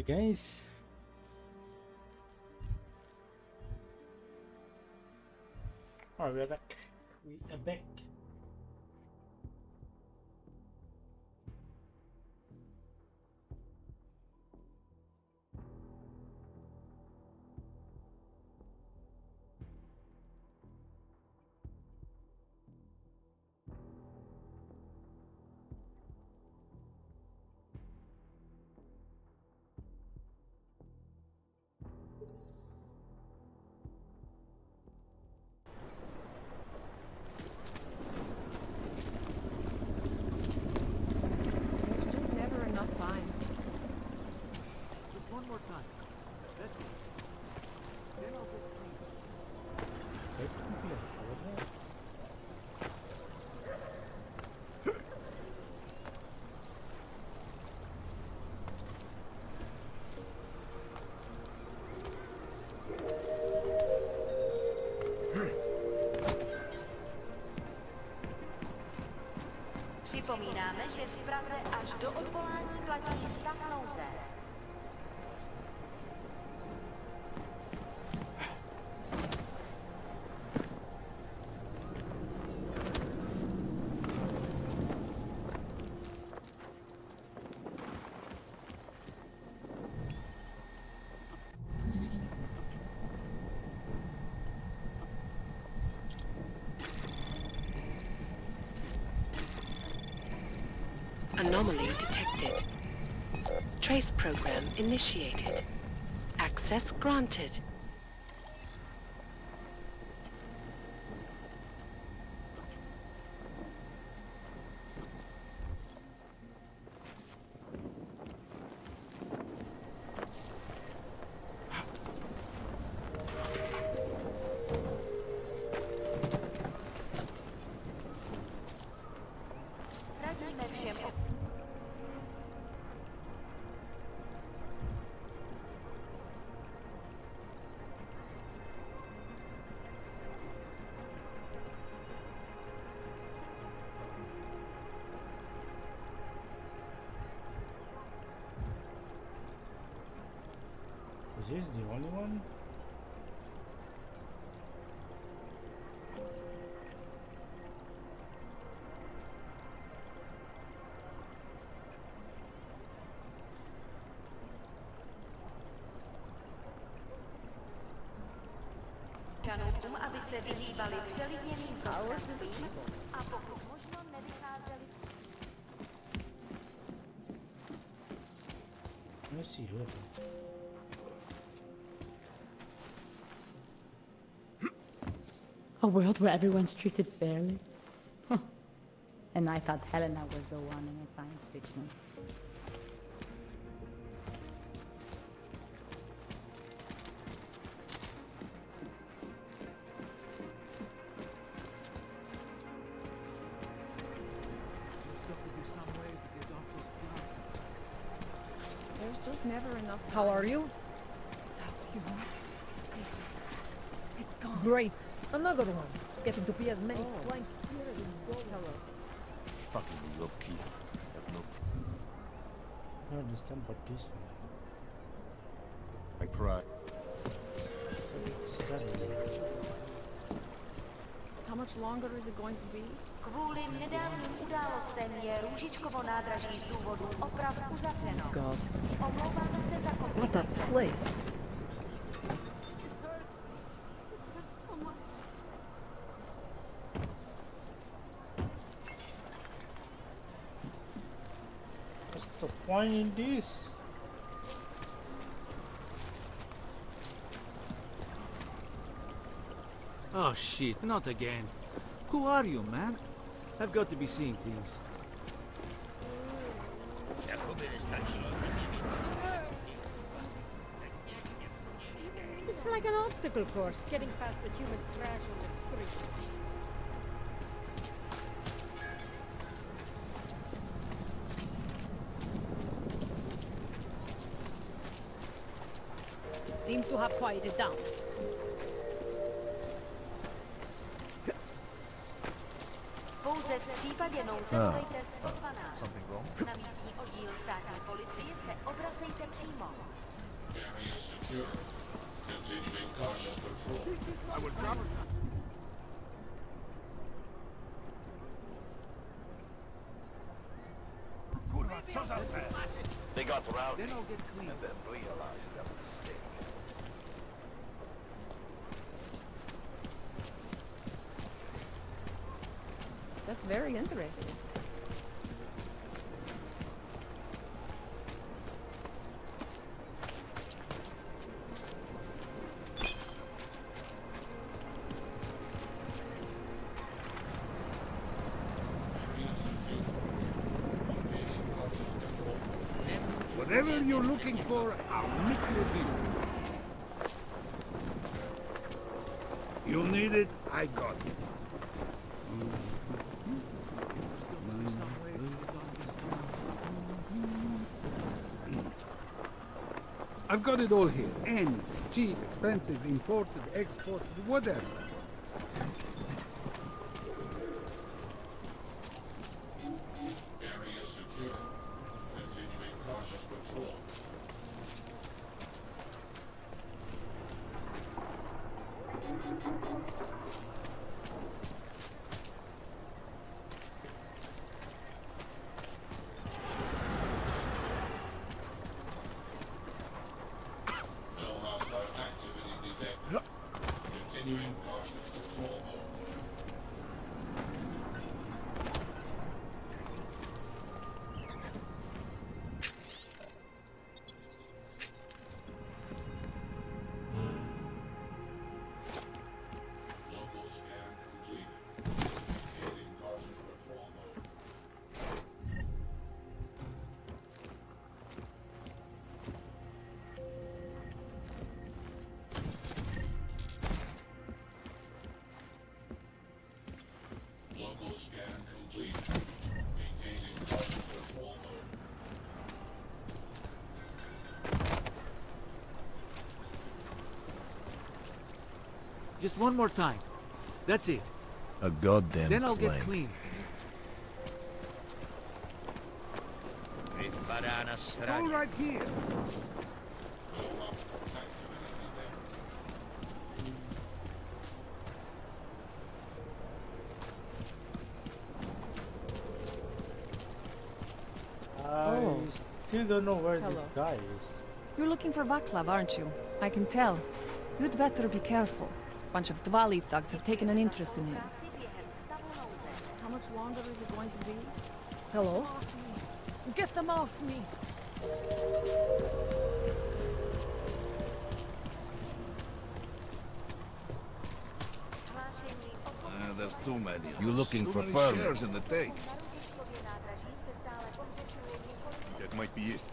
Hey guys, oh we are back. We are back. There's just never enough time. Just one more time. That's it. Then I'll get free. Připomínáme, že v Praze až do odvolání platí stav nouze. Anomaly detected. Trace program initiated. Access granted. Radíme všem o... Is this the only one? občanům, aby se vyhýbali přelidněným prostranstvím a pokud možno nevycházeli... Let's see here. A world where everyone's treated fairly? And I thought Helena was the one in a science fiction. There's just never enough time. How are you? It's gone. Great. Another one. Getting to be as many flank here as go. Hello. Fucking low-key. Have no... I don't understand what this one. I cry. What is that? How much longer is it going to be? Kvůli nedávným událostem je Růžičkovo nádraží z důvodu oprav uzavřeno. God. Omlouváme se za What a komplikace. place. What's the point in this? Oh shit, not again. Who are you, man? I've got to be seeing things. It's like an obstacle course, getting past the human trash on the street. Seem to have quieted down. Pouze v případě nouze volejte 112. Something wrong? Na místní oddíl státní policie se obracejte přímo. Kurwa, co za ser? They got rowdy Then I'll get clean. and then realized their mistake. That's very interesting. Whatever you're looking for, I'll make you a deal. You need it, I got it. I've got it all here. Any, cheap, expensive, imported, exported, whatever. Just one more time. That's it. A goddamn Then I'll get plane. clean. It's all right here. I still don't know where this Hello. guy is. You're looking for Vaclav, aren't you? I can tell. You'd better be careful. Bunch of Dvali thugs have taken an interest in him. Práci během stavu nouze. How much longer is it going to be? Hello? Get them off me! Hlášení o There's too many. You looking for many permit? shares in the take. Narudnickově nádraží se stále pohřešuje několik That might be it.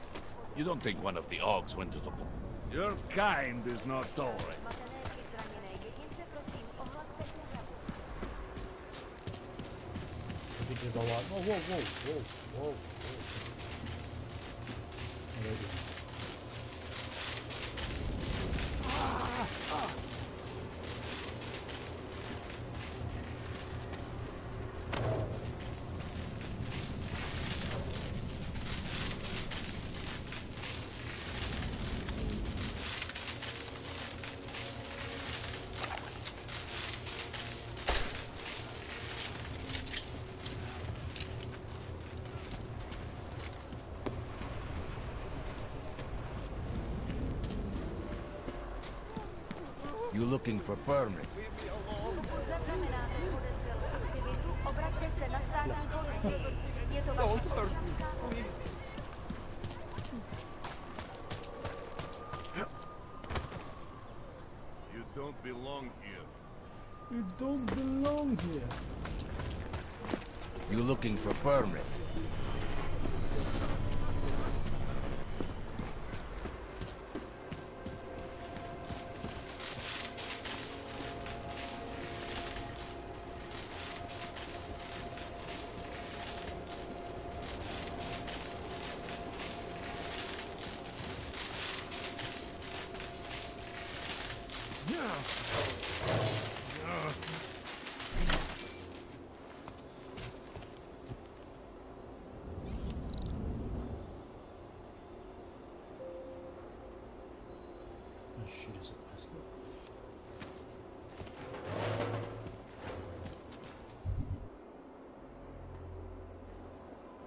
You don't think one of the Augs went to the... Your kind is not tolerant. zmatené či zraněné jedince, prosím, ohlaste přehradu. Maybe there's a lot. Oh, whoa, whoa, whoa, whoa, whoa. Already. You looking for permit? Pokud zaznamenáte podezřelou aktivitu, obraťte se na státní policii. Je to vaše občanská povinnost. You don't belong here. You don't belong here. You looking for permit? shoot us a pistol.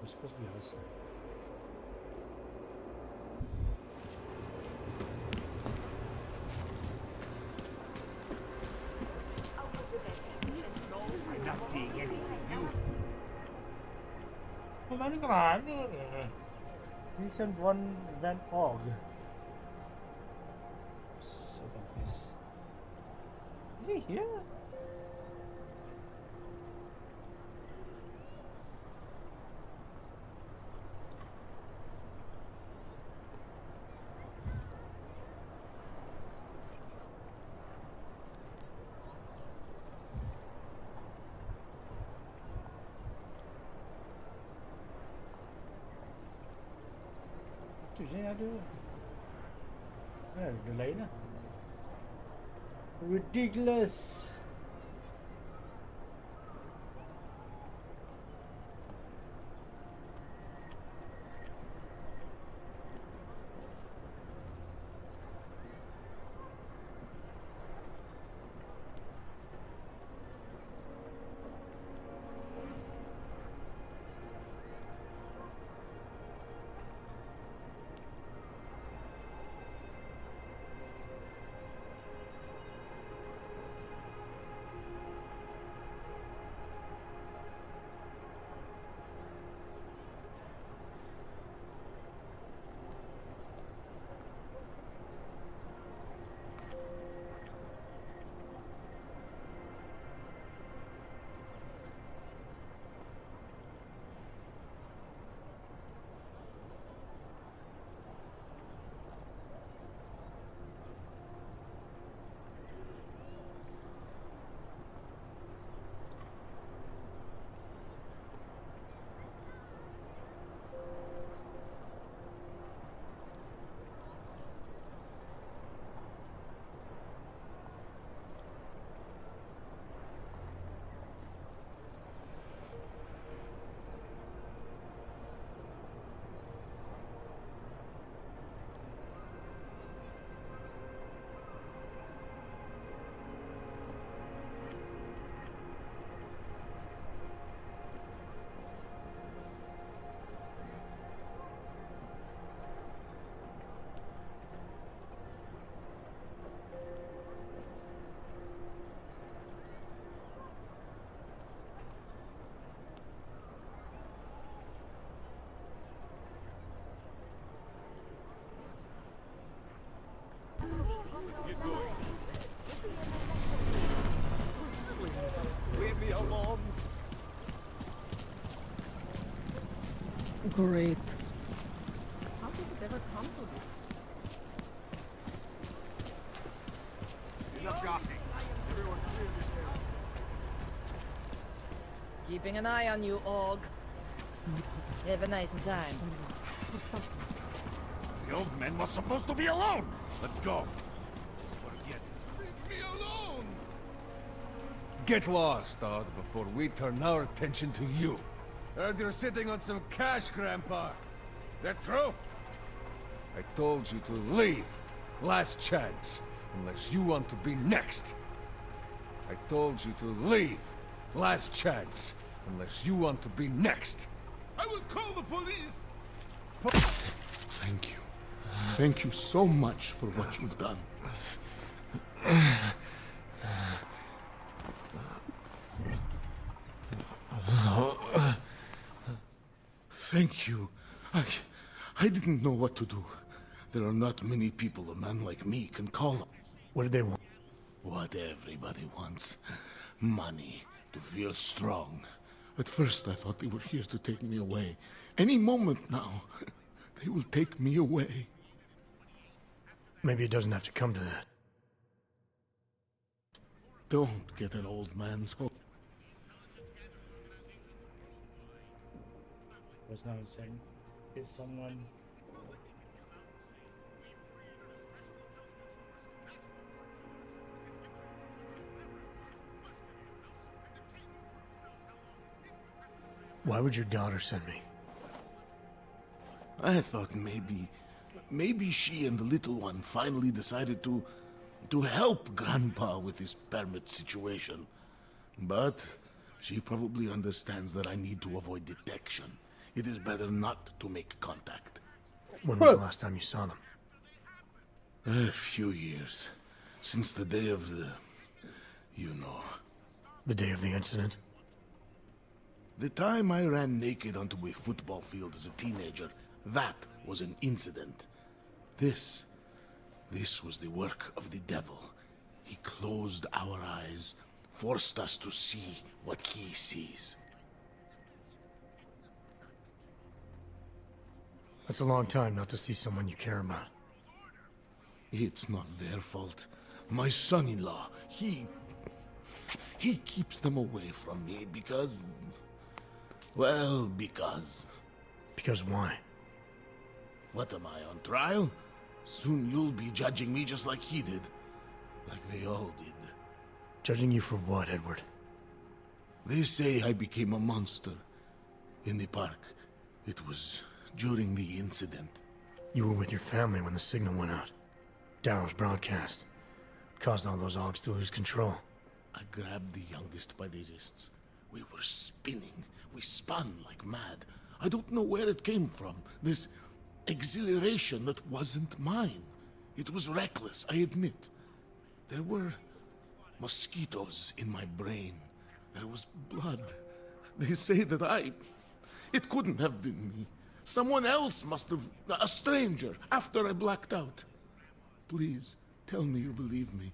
We're supposed to be outside. Kemana nih? Recent one event org. So this. Is he here? Chuyện gì nữa? Đừng lấy nữa. Ridiculous. Leave me alone. Great. How did it ever come to this? Enough jockeying. Everyone clear this area. Keeping an eye on you, Og. Have a nice time. The old man was supposed to be alone. Let's go. Forget it. Leave me alone. Get lost, dog, before we turn our attention to you. Heard you're sitting on some cash, Grandpa. That true? I told you to leave. Last chance. Unless you want to be next. I told you to leave. Last chance. Unless you want to be next. I will call the police. Thank you. Thank you so much for what you've done. Thank you. I didn't know what to do. There are not many people a man like me can call on. What did they want? What everybody wants. Money. To feel strong. At first I thought they were here to take me away. Any moment now, they will take me away. Maybe it doesn't have to come to that. Don't get an old man's hope. Was now saying, is someone... Why would your daughter send me? I thought maybe maybe she and the little one finally decided to help Grandpa with his permit situation. But she probably understands that I need to avoid detection. It is better not to make contact. When was the last time you saw them? A few years. Since the day of the... you know. The day of the incident? The time I ran naked onto a football field as a teenager, that was an incident. This was the work of the devil. He closed our eyes, forced us to see what he sees. That's a long time not to see someone you care about. It's not their fault. My son-in-law, he keeps them away from me because... well, because... Because why? What am I, on trial? Soon you'll be judging me just like he did. Like they all did. Judging you for what, Edward? They say I became a monster. In the park. It was during the incident. You were with your family when the signal went out. Darrow's broadcast. Caused all those Augs to lose control. I grabbed the youngest by the wrists. We were spinning. We spun like mad. I don't know where it came from. This exhilaration that wasn't mine. It was reckless, I admit. There were mosquitoes in my brain. There was blood. They say that it couldn't have been me. Someone else must have... a stranger, after I blacked out. Please, tell me you believe me.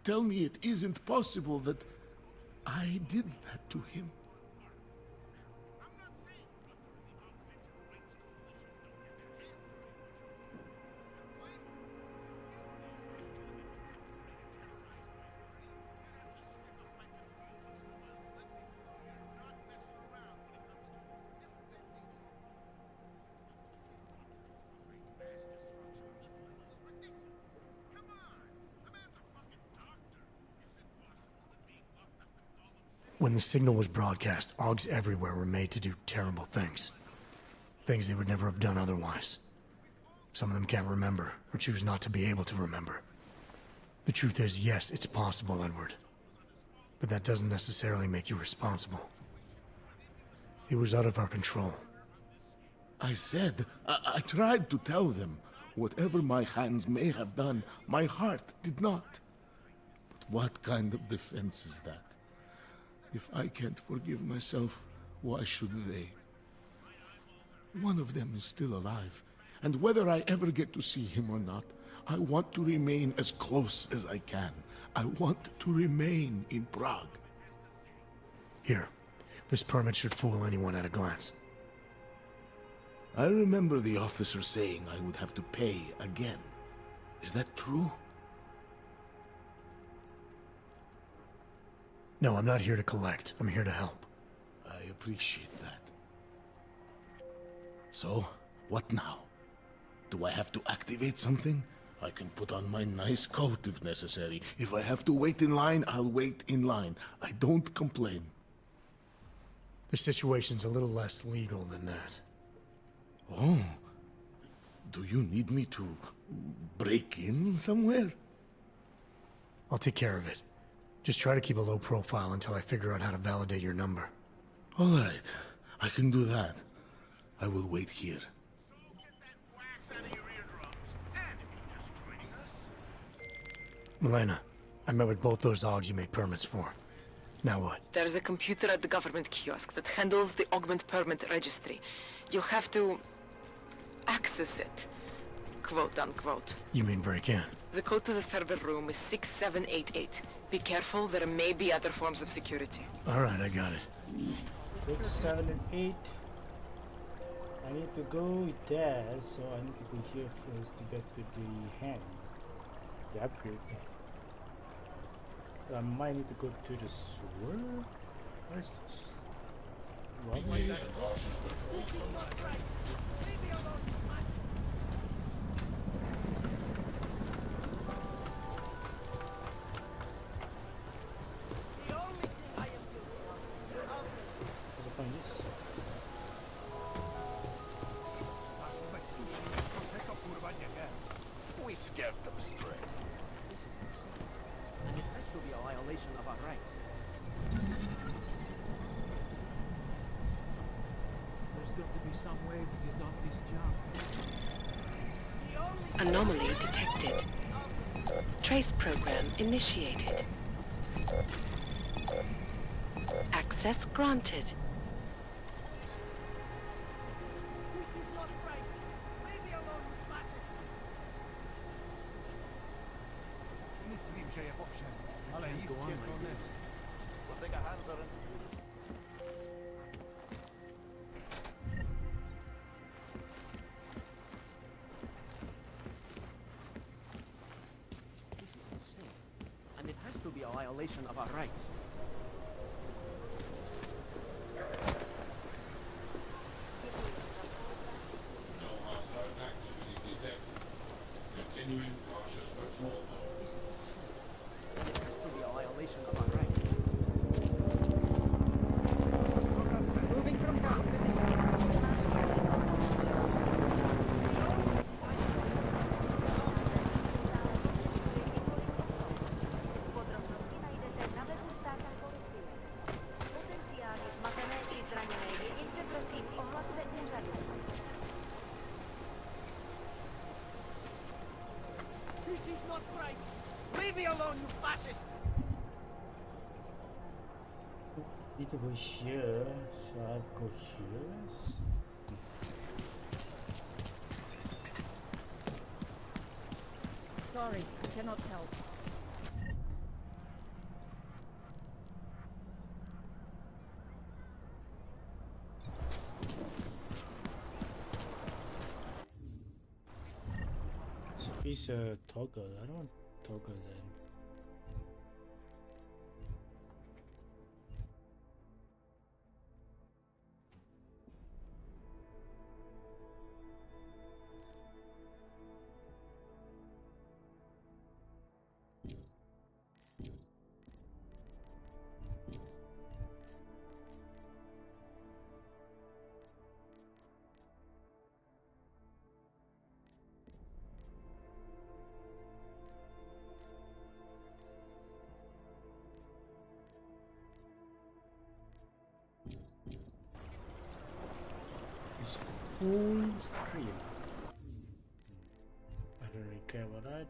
Tell me it isn't possible that I did that to him. When the signal was broadcast, Augs everywhere were made to do terrible things. Things they would never have done otherwise. Some of them can't remember, or choose not to be able to remember. The truth is, yes, it's possible, Edward. But that doesn't necessarily make you responsible. It was out of our control. I said, I tried to tell them. Whatever my hands may have done, my heart did not. But what kind of defense is that? If I can't forgive myself, why should they? One of them is still alive, and whether I ever get to see him or not, I want to remain as close as I can. I want to remain in Prague. Here, this permit should fool anyone at a glance. I remember the officer saying I would have to pay again. Is that true? No, I'm not here to collect. I'm here to help. I appreciate that. So, what now? Do I have to activate something? I can put on my nice coat if necessary. If I have to wait in line, I'll wait in line. I don't complain. The situation's a little less legal than that. Oh. Do you need me to break in somewhere? I'll take care of it. Just try to keep a low profile until I figure out how to validate your number. All right. I can do that. I will wait here. Milena, I met with both those Augs you made permits for. Now what? There's a computer at the government kiosk that handles the augment permit registry. You'll have to access it, quote unquote. You mean break in? The code to the server room is 6788. Be careful, there may be other forms of security. Alright, I got it. 6, 7, and 8. I need to go there, so I need to go here first to get with the hand. The upgrade. So I might need to go to the sewer. Where's this? What? scared them straight. And it has to be a violation of our rights. There's got to be some way to get off this job. Anomaly detected. Trace program initiated. Access granted. Go on like this. We'll take a hand, Baron. This is insane. And it has to be a violation of our rights. No hostile activity detected. Continuing cautious patrol mode. This is insane. And it has to be a violation of our rights. Moving from ground. Po drobnosti najdete na webu státní policie. Potenciálně zmatené či zraněné jedince prosím ohlaste úřadu. This is not right! Leave me alone, you fascist! Need to go here, so I'll go here. Sorry, I cannot help. So he's a toggle. I don't want toggle then. Full screen. I don't really care about that.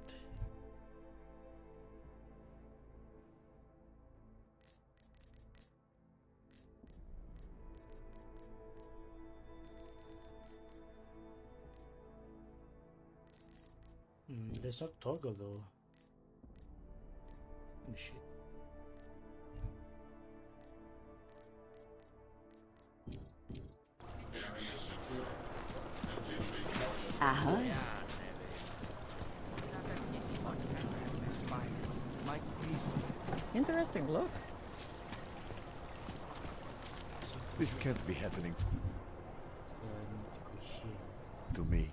There's not toggle though. Shit. Area secure. Continuing cautious Ahoy. Interesting look. This can't be happening So I need to go here. to me.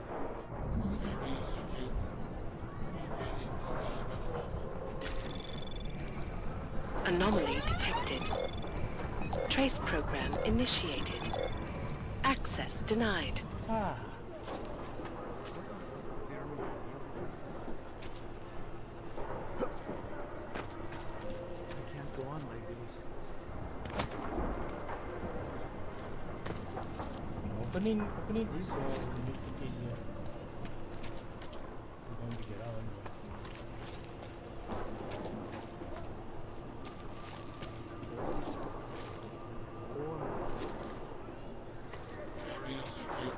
area secure. Maintaining cautious patrol mode. Anomaly detected. Trace program initiated. Access denied. Ah. I can't go on like this. Opening this will make it easier. We're going to get out anyway. Area secure.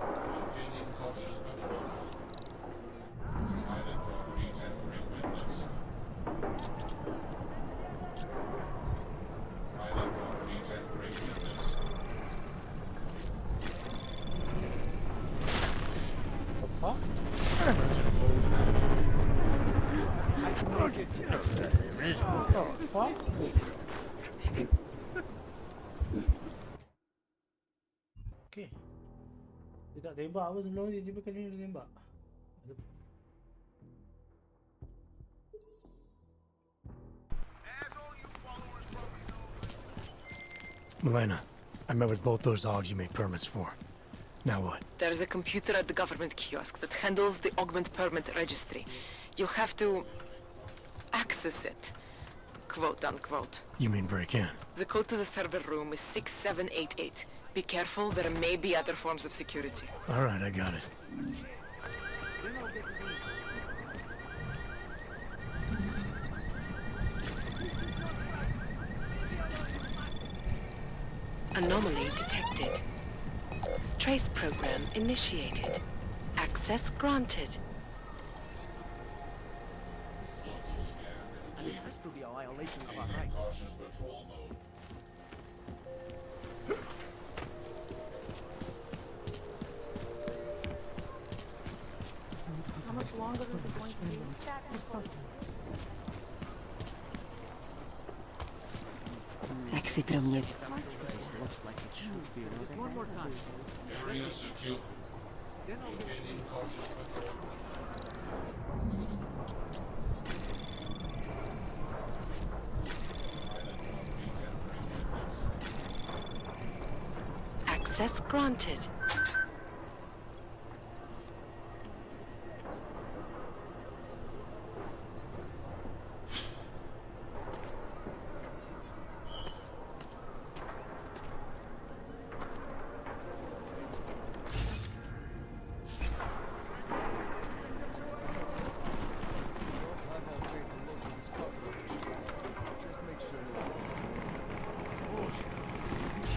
Maintaining cautious patrol. Pilot property tempering witness. Pilot property tempering witness. Huh? What? Okay. Dia tak tembak apa sebelum ni, tiba kali ni dia tembak. Milena, I met with both those Augs you made permits for. Now what? There's a computer at the government kiosk that handles the augment permit registry. You'll have to access it, quote unquote. You mean break in? The code to the server room is 6788. Be careful, there may be other forms of security. All right, I got it. Anomaly detected. Trace program initiated. Access granted. And it has to be a violation of our rights. How much longer is it going to be? Tak si pro mě. This looks like it should be. Just one more time. Area secure. Maintaining cautious patrol. Access granted.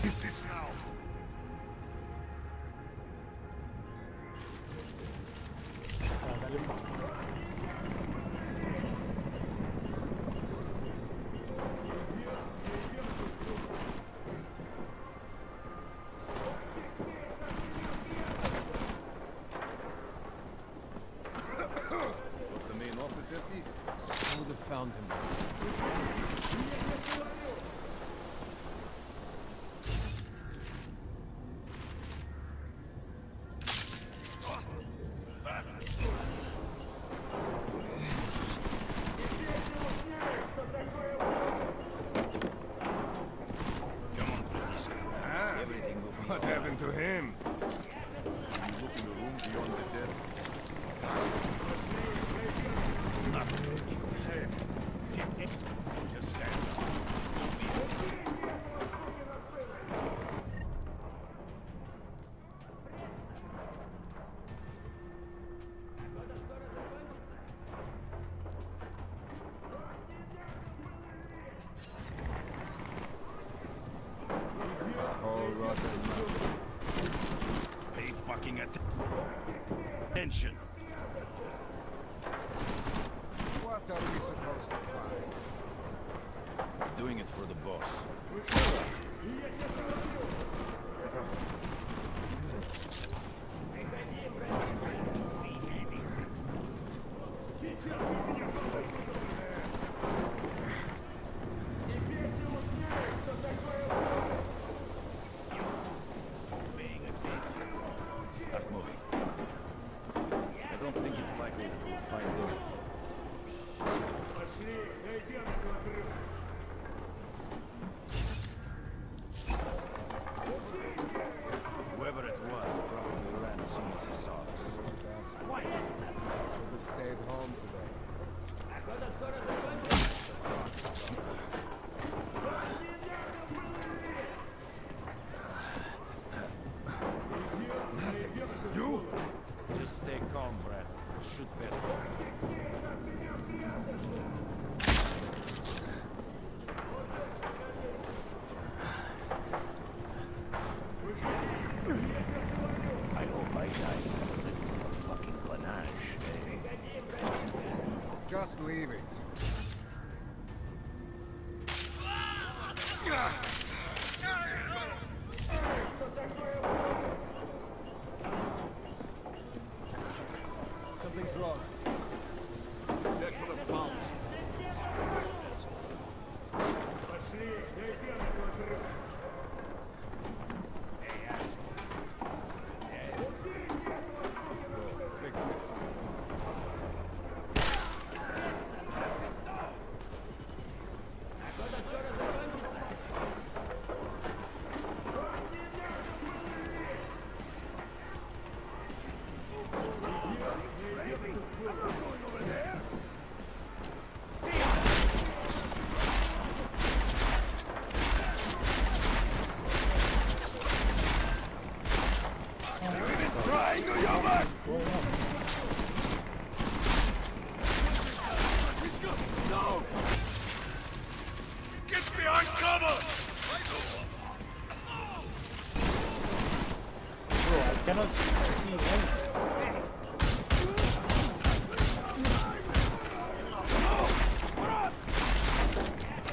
Is this now? Was the main office empty? I would have found him. Come on, British. Everything will be What happened to him? Look in the room beyond the desk. Just stand up. All rotten. Pay fucking attention. What are we supposed to try? Doing it for the boss. Start moving. I don't think it's likely that we'll find them. Whoever it was probably ran as soon as he saw us. Should have stayed home today. You? Just stay calm, Brad. Shoot better. I hope I die from a fucking panache, eh? Just leave it. Something's wrong. Tengo your back! Going on? No! Get behind cover! Bro, I cannot see anything.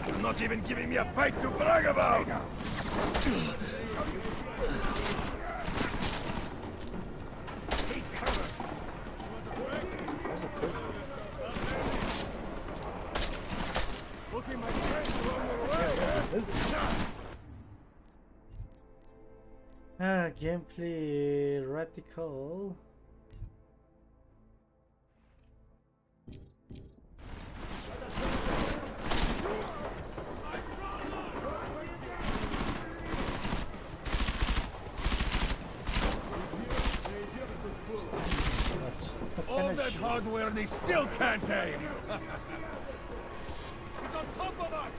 You're not even giving me a fight to brag about! There's a prison. Gameplay radical. All that hardware they still can't aim! He's on top of us!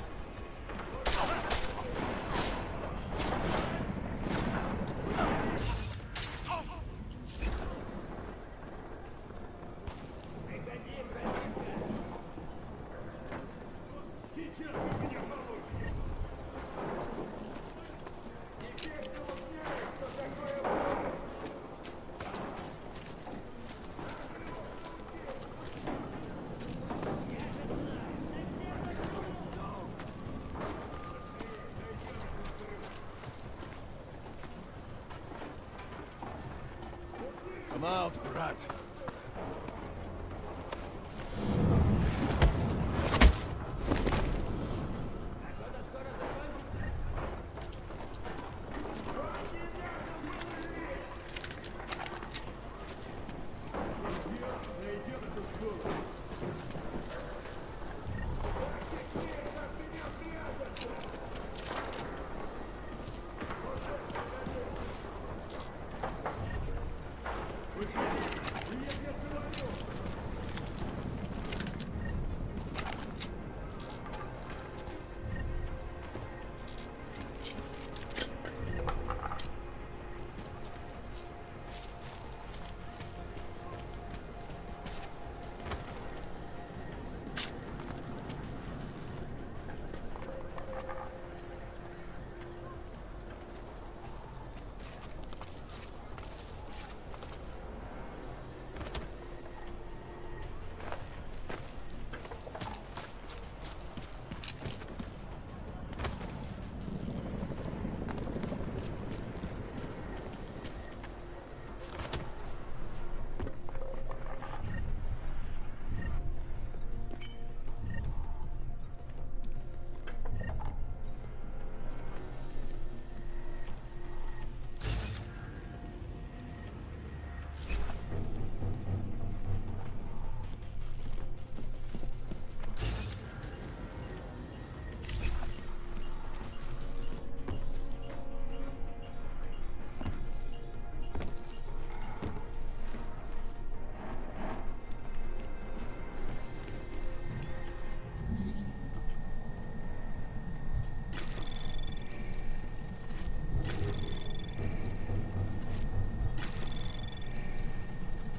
Come out, brat.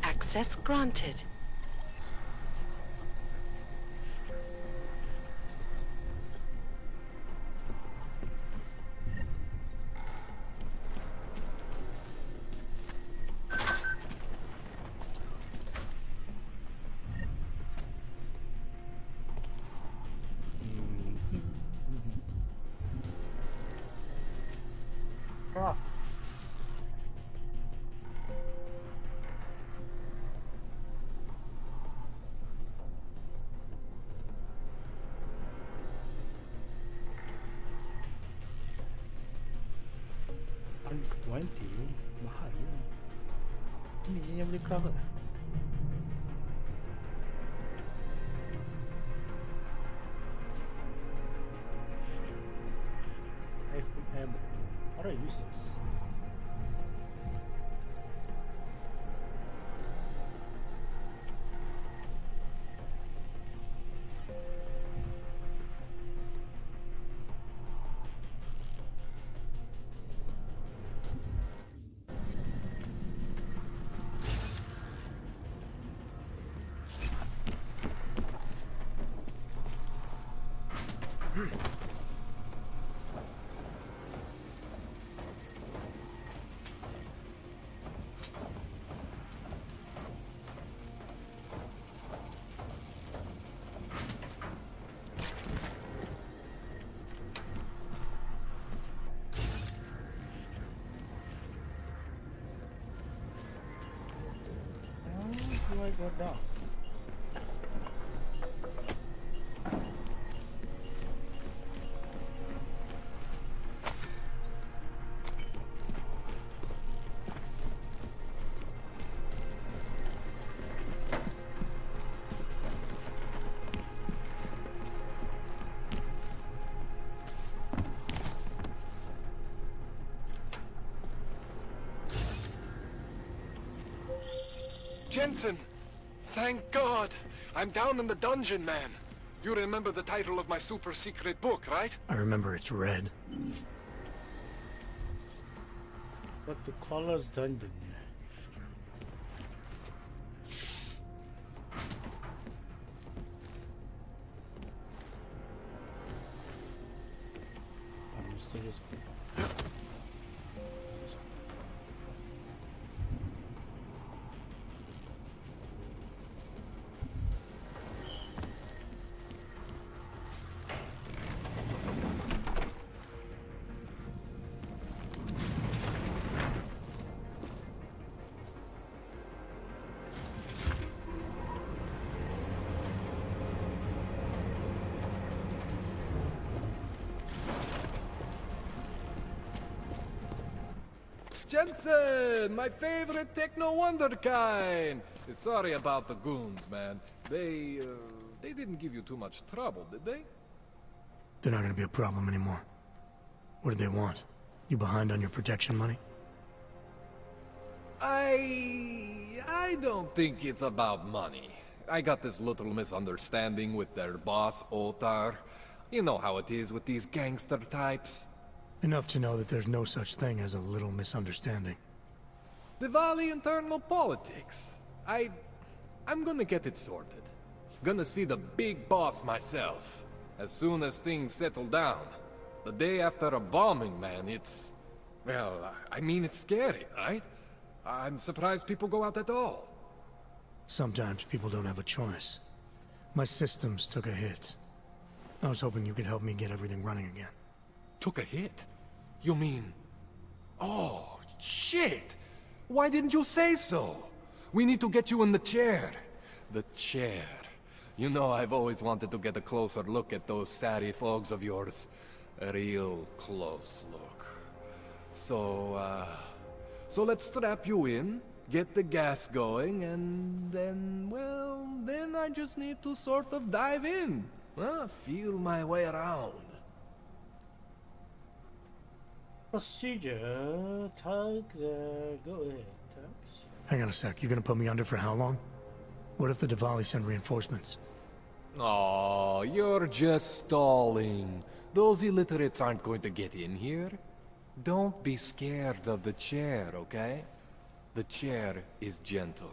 Access granted. Ah. $120? Mahal yun. Hindi niya beli cover. iPhone M. How do I use this? How do I go down? Jensen! Thank God! I'm down in the dungeon, man. You remember the title of my super secret book, right? I remember it's red. But the color's dungeon. I'm mysterious. Jensen! My favorite techno wonderkind! Sorry about the goons, man. They didn't give you too much trouble, did they? They're not gonna be a problem anymore. What do they want? You behind on your protection money? I don't think it's about money. I got this little misunderstanding with their boss, Otar. You know how it is with these gangster types. Enough to know that there's no such thing as a little misunderstanding. Diwali internal politics. I'm gonna get it sorted. Gonna see the big boss myself. As soon as things settle down. The day after a bombing, man, it's... Well, I mean, it's scary, right? I'm surprised people go out at all. Sometimes people don't have a choice. My systems took a hit. I was hoping you could help me get everything running again. Took a hit? You mean... Oh, shit! Why didn't you say so? We need to get you in the chair. The chair. You know I've always wanted to get a closer look at those satty fogs of yours. A real close look. So let's strap you in, get the gas going, and then, well, then I just need to sort of dive in. Feel my way around. Procedure, Tugs, go ahead, Tugs. Hang on a sec, you're gonna put me under for how long? What if the Diwali send reinforcements? Oh, you're just stalling. Those illiterates aren't going to get in here. Don't be scared of the chair, okay? The chair is gentle.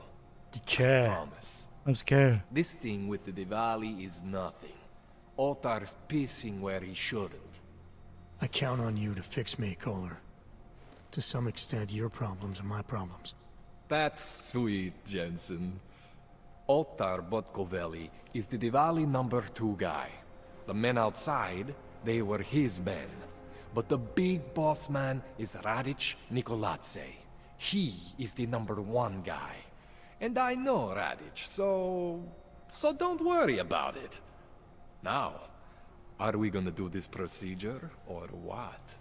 The chair. I promise. I'm scared. This thing with the Diwali is nothing. Otar's pissing where he shouldn't. I count on you to fix me, Kohler. To some extent, your problems are my problems. That's sweet, Jensen. Otar Botkovelli is the Diwali #2 guy. The men outside, they were his men. But the big boss man is Radic Nikoladze. He is the #1 guy. And I know Radic, so don't worry about it. Now, are we gonna do this procedure, or what?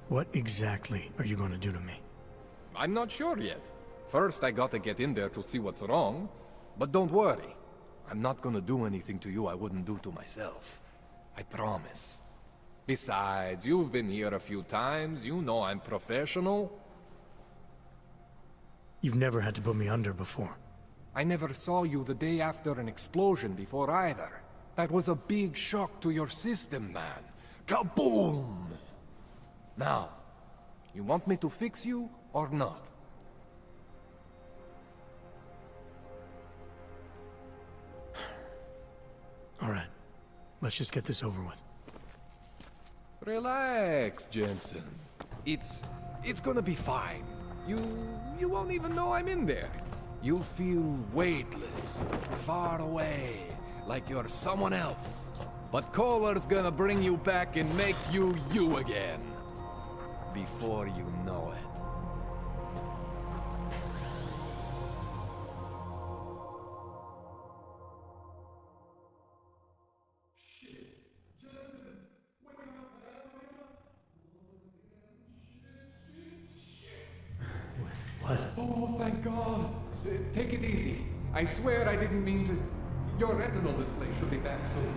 What exactly are you gonna do to me? I'm not sure yet. First, I gotta get in there to see what's wrong. But don't worry. I'm not gonna do anything to you I wouldn't do to myself. I promise. Besides, you've been here a few times. You know I'm professional. You've never had to put me under before. I never saw you the day after an explosion before either. That was a big shock to your system, man. Kaboom! Now, you want me to fix you or not? All right. Let's just get this over with. Relax, Jensen. It's gonna be fine. You won't even know I'm in there. You'll feel weightless, far away, like you're someone else. But Kohler's gonna bring you back and make you you again. Before you know it. Oh, thank God. Take it easy. I swear I didn't mean to... Your retinal display should be back soon.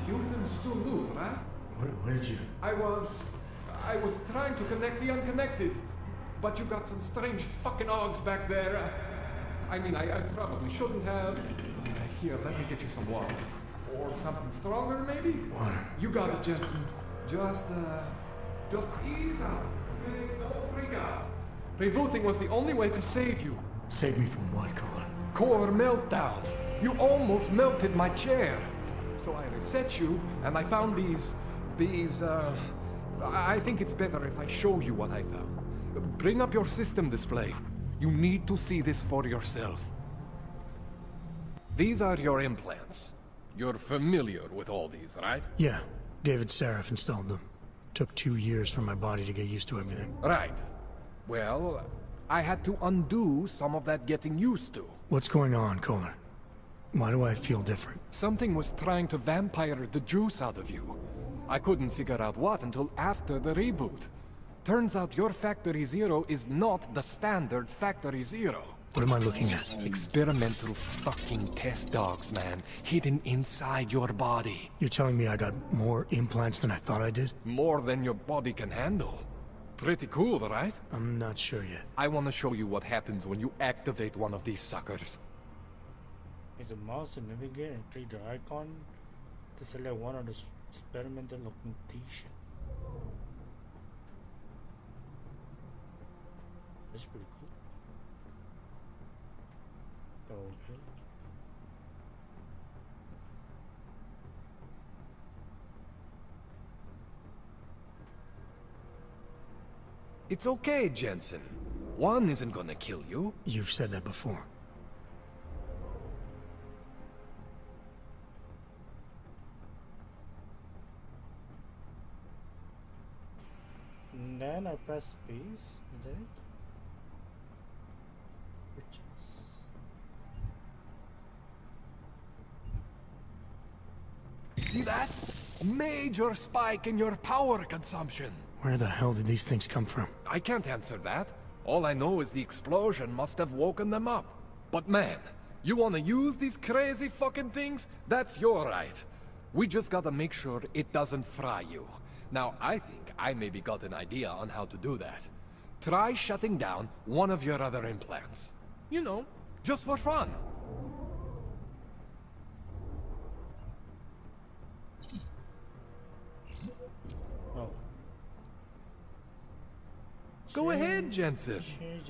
You can still move, right? Where did you... I was trying to connect the unconnected. But you got some strange fucking ogs back there. I mean, I probably shouldn't have... Here, let me get you some water. Or something stronger, maybe? Water. You got it, Jensen. Just ease out. Okay? Don't freak out. Rebooting was the only way to save you. Save me from what, Kohler? Core meltdown. You almost melted my chair. So I reset you, and I found these... I think it's better if I show you what I found. Bring up your system display. You need to see this for yourself. These are your implants. You're familiar with all these, right? Yeah. David Seraph installed them. Took 2 years for my body to get used to everything. Right. Well, I had to undo some of that getting used to. What's going on, Kohler? Why do I feel different? Something was trying to vampire the juice out of you. I couldn't figure out what until after the reboot. Turns out your Factory Zero is not the standard Factory Zero. What am I looking at? Experimental fucking test dogs, man. Hidden inside your body. You're telling me I got more implants than I thought I did? More than your body can handle. Pretty cool, right? I'm not sure yet. I want to show you what happens when you activate one of these suckers. Use the mouse to navigate and click the icon to select one of the experimental augmentation. That's pretty cool. Okay. It's okay, Jensen. One isn't gonna kill you. You've said that before. And then I press space, is that it? Purchase. See that? Major spike in your power consumption. Where the hell did these things come from? I can't answer that. All I know is the explosion must have woken them up. But man, you wanna use these crazy fucking things? That's your right. We just gotta make sure it doesn't fry you. Now, I think I maybe got an idea on how to do that. Try shutting down one of your other implants. You know, just for fun. Oh. Go ahead, Jensen.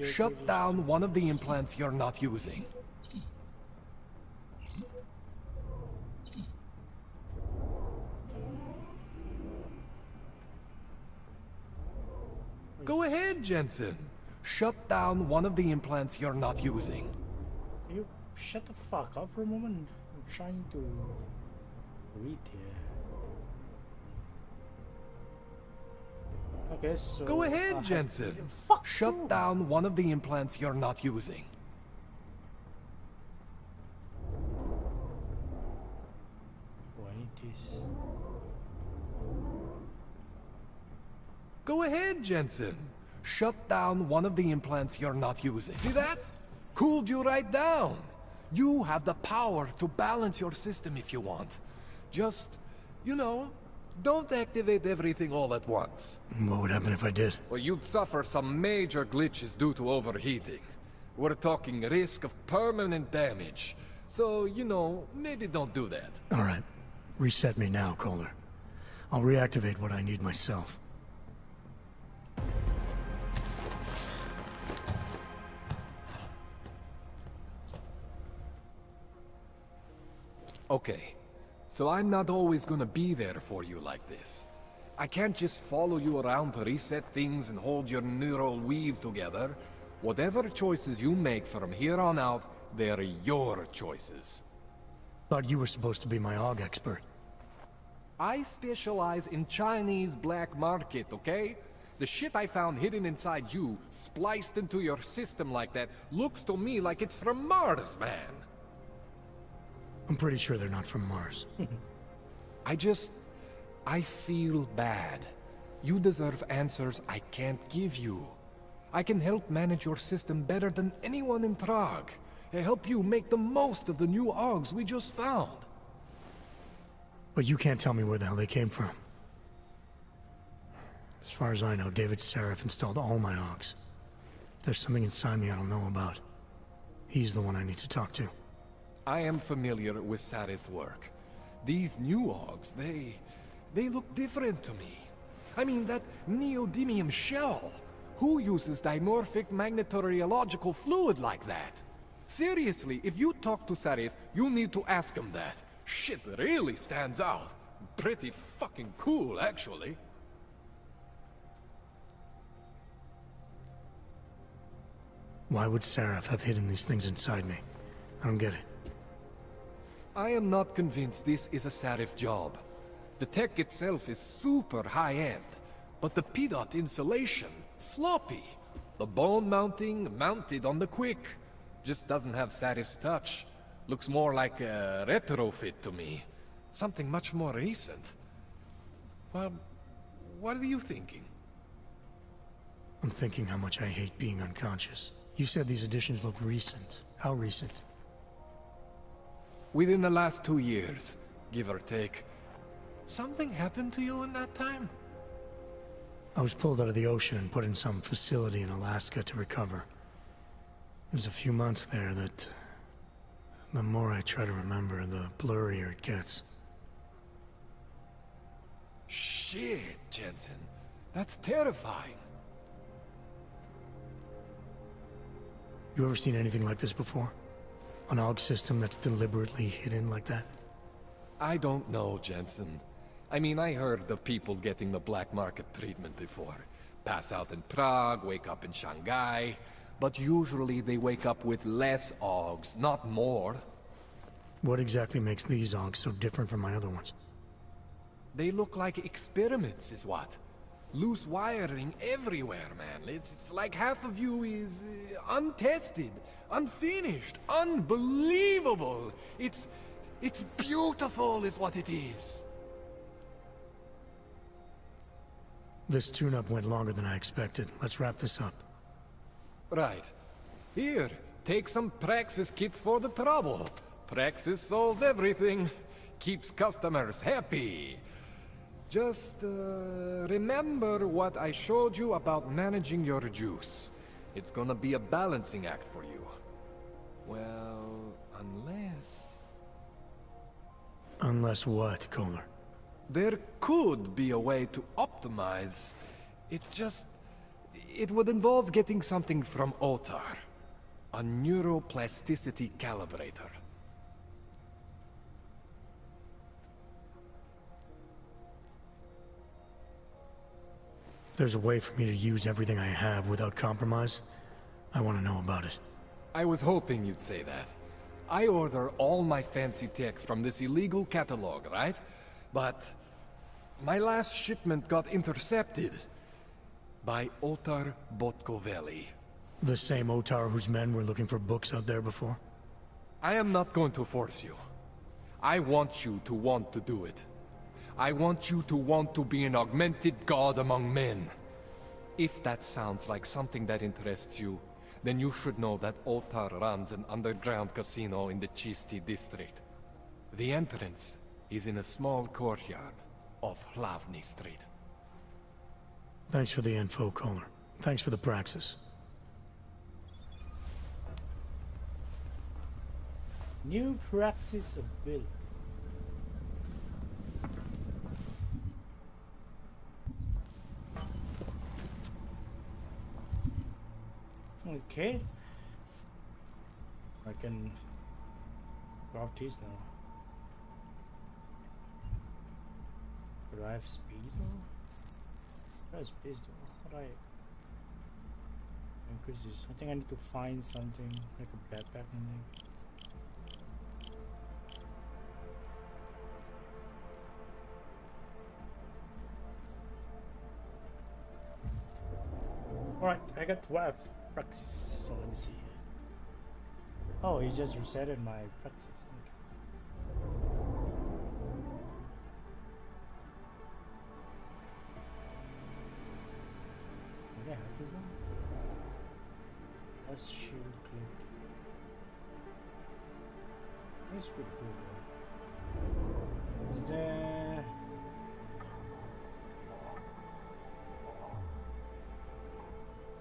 Shut down one of the implants you're not using. Go ahead, Jensen. Shut down one of the implants you're not using. You shut the fuck up for a moment. I'm trying to read here. Okay, so... Go ahead, Jensen. Shut down one of the implants you're not using. Oh, I need this. Go ahead, Jensen. Shut down one of the implants you're not using. See that? Cooled you right down. You have the power to balance your system if you want. Just, you know, don't activate everything all at once. What would happen if I did? Well, you'd suffer some major glitches due to overheating. We're talking risk of permanent damage. So, you know, maybe don't do that. All right. Reset me now, Kohler. I'll reactivate what I need myself. Okay. so I'm not always gonna be there for you like this. I can't just follow you around to reset things and hold your neural weave together. Whatever choices you make from here on out, they're your choices. Thought you were supposed to be my AUG expert. I specialize in Chinese black market, okay? The shit I found hidden inside you, spliced into your system like that, looks to me like it's from Mars, man. I'm pretty sure they're not from Mars. I feel bad. You deserve answers I can't give you. I can help manage your system better than anyone in Prague. I help you make the most of the new AUGs we just found. But you can't tell me where the hell they came from. As far as I know, David Seraph installed all my AUGs. If there's something inside me I don't know about, he's the one I need to talk to. I am familiar with Sarah's work. These new AUGs, they look different to me. I mean, that neodymium shell. Who uses dimorphic magnetorheological fluid like that? Seriously, if you talk to Sarif, you need to ask him that. Shit really stands out. Pretty fucking cool, actually. Why would Seraph have hidden these things inside me? I don't get it. I am not convinced this is a Sarif job. The tech itself is super high-end, but the PDOT insulation, sloppy. The bone mounting, mounted on the quick. Just doesn't have Sarif's touch. Looks more like a retrofit to me. Something much more recent. Well, what are you thinking? I'm thinking how much I hate being unconscious. You said these additions look recent. How recent? Within the last 2 years, give or take. Something happened to you in that time? I was pulled out of the ocean and put in some facility in Alaska to recover. There's a few months there that... the more I try to remember, the blurrier it gets. Shit, Jensen. That's terrifying. You ever seen anything like this before? An AUG system that's deliberately hidden like that? I don't know, Jensen. I mean, I heard of people getting the black market treatment before. Pass out in Prague, wake up in Shanghai. But usually they wake up with less AUGs, not more. What exactly makes these AUGs so different from my other ones? They look like experiments, is what? Loose wiring everywhere, man. It's like half of you is untested, unfinished, unbelievable. It's beautiful is what it is. This tune-up went longer than I expected. Let's wrap this up. Right. Here, take some Praxis kits for the trouble. Praxis solves everything. Keeps customers happy. Just, remember what I showed you about managing your juice. It's gonna be a balancing act for you. Well, unless... Unless what, Kohler? There could be a way to optimize. It would involve getting something from Otar. A neuroplasticity calibrator. There's a way for me to use everything I have without compromise. I want to know about it. I was hoping you'd say that. I order all my fancy tech from this illegal catalog, right? But my last shipment got intercepted by Otar Botkoveli. The same Otar whose men were looking for books out there before? I am not going to force you. I want you to want to do it. I want you to want to be an augmented god among men. If that sounds like something that interests you, then you should know that Otar runs an underground casino in the Chisti district. The entrance is in a small courtyard off Hlavny Street. Thanks for the info, Kohler. Thanks for the praxis. New praxis ability. Okay. I can craft these now. Do I have space though? I have space though. How do I increase this? I think I need to find something like a backpack or something. Alright, I got 12 praxis, so let me see. Oh, he just resetted my praxis. Okay. I have this one? Let's shield click. It's pretty cool though. Is there...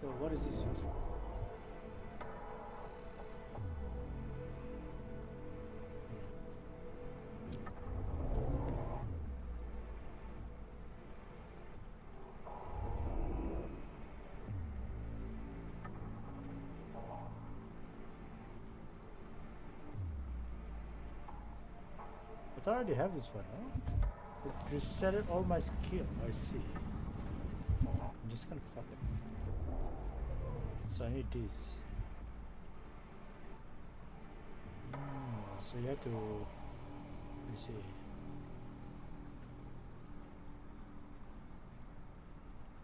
So what is this used for? But I already have this one, huh? It resetted all my skill, I see. I'm just gonna fuck it. So I need this. So you have to, let me see.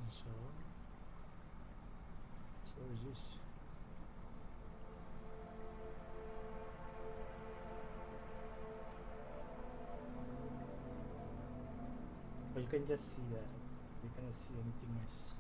And so where is this? But you can just see that. You cannot see anything else.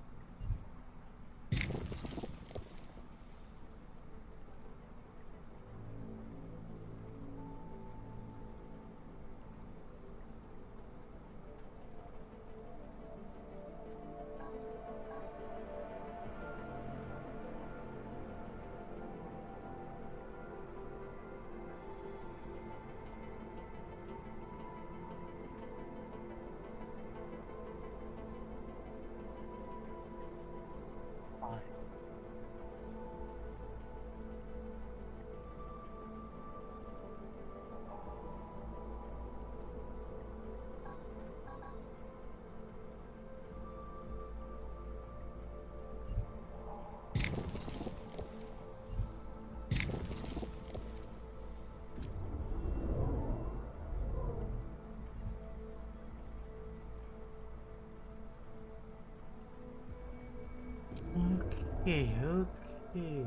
Okay, okay.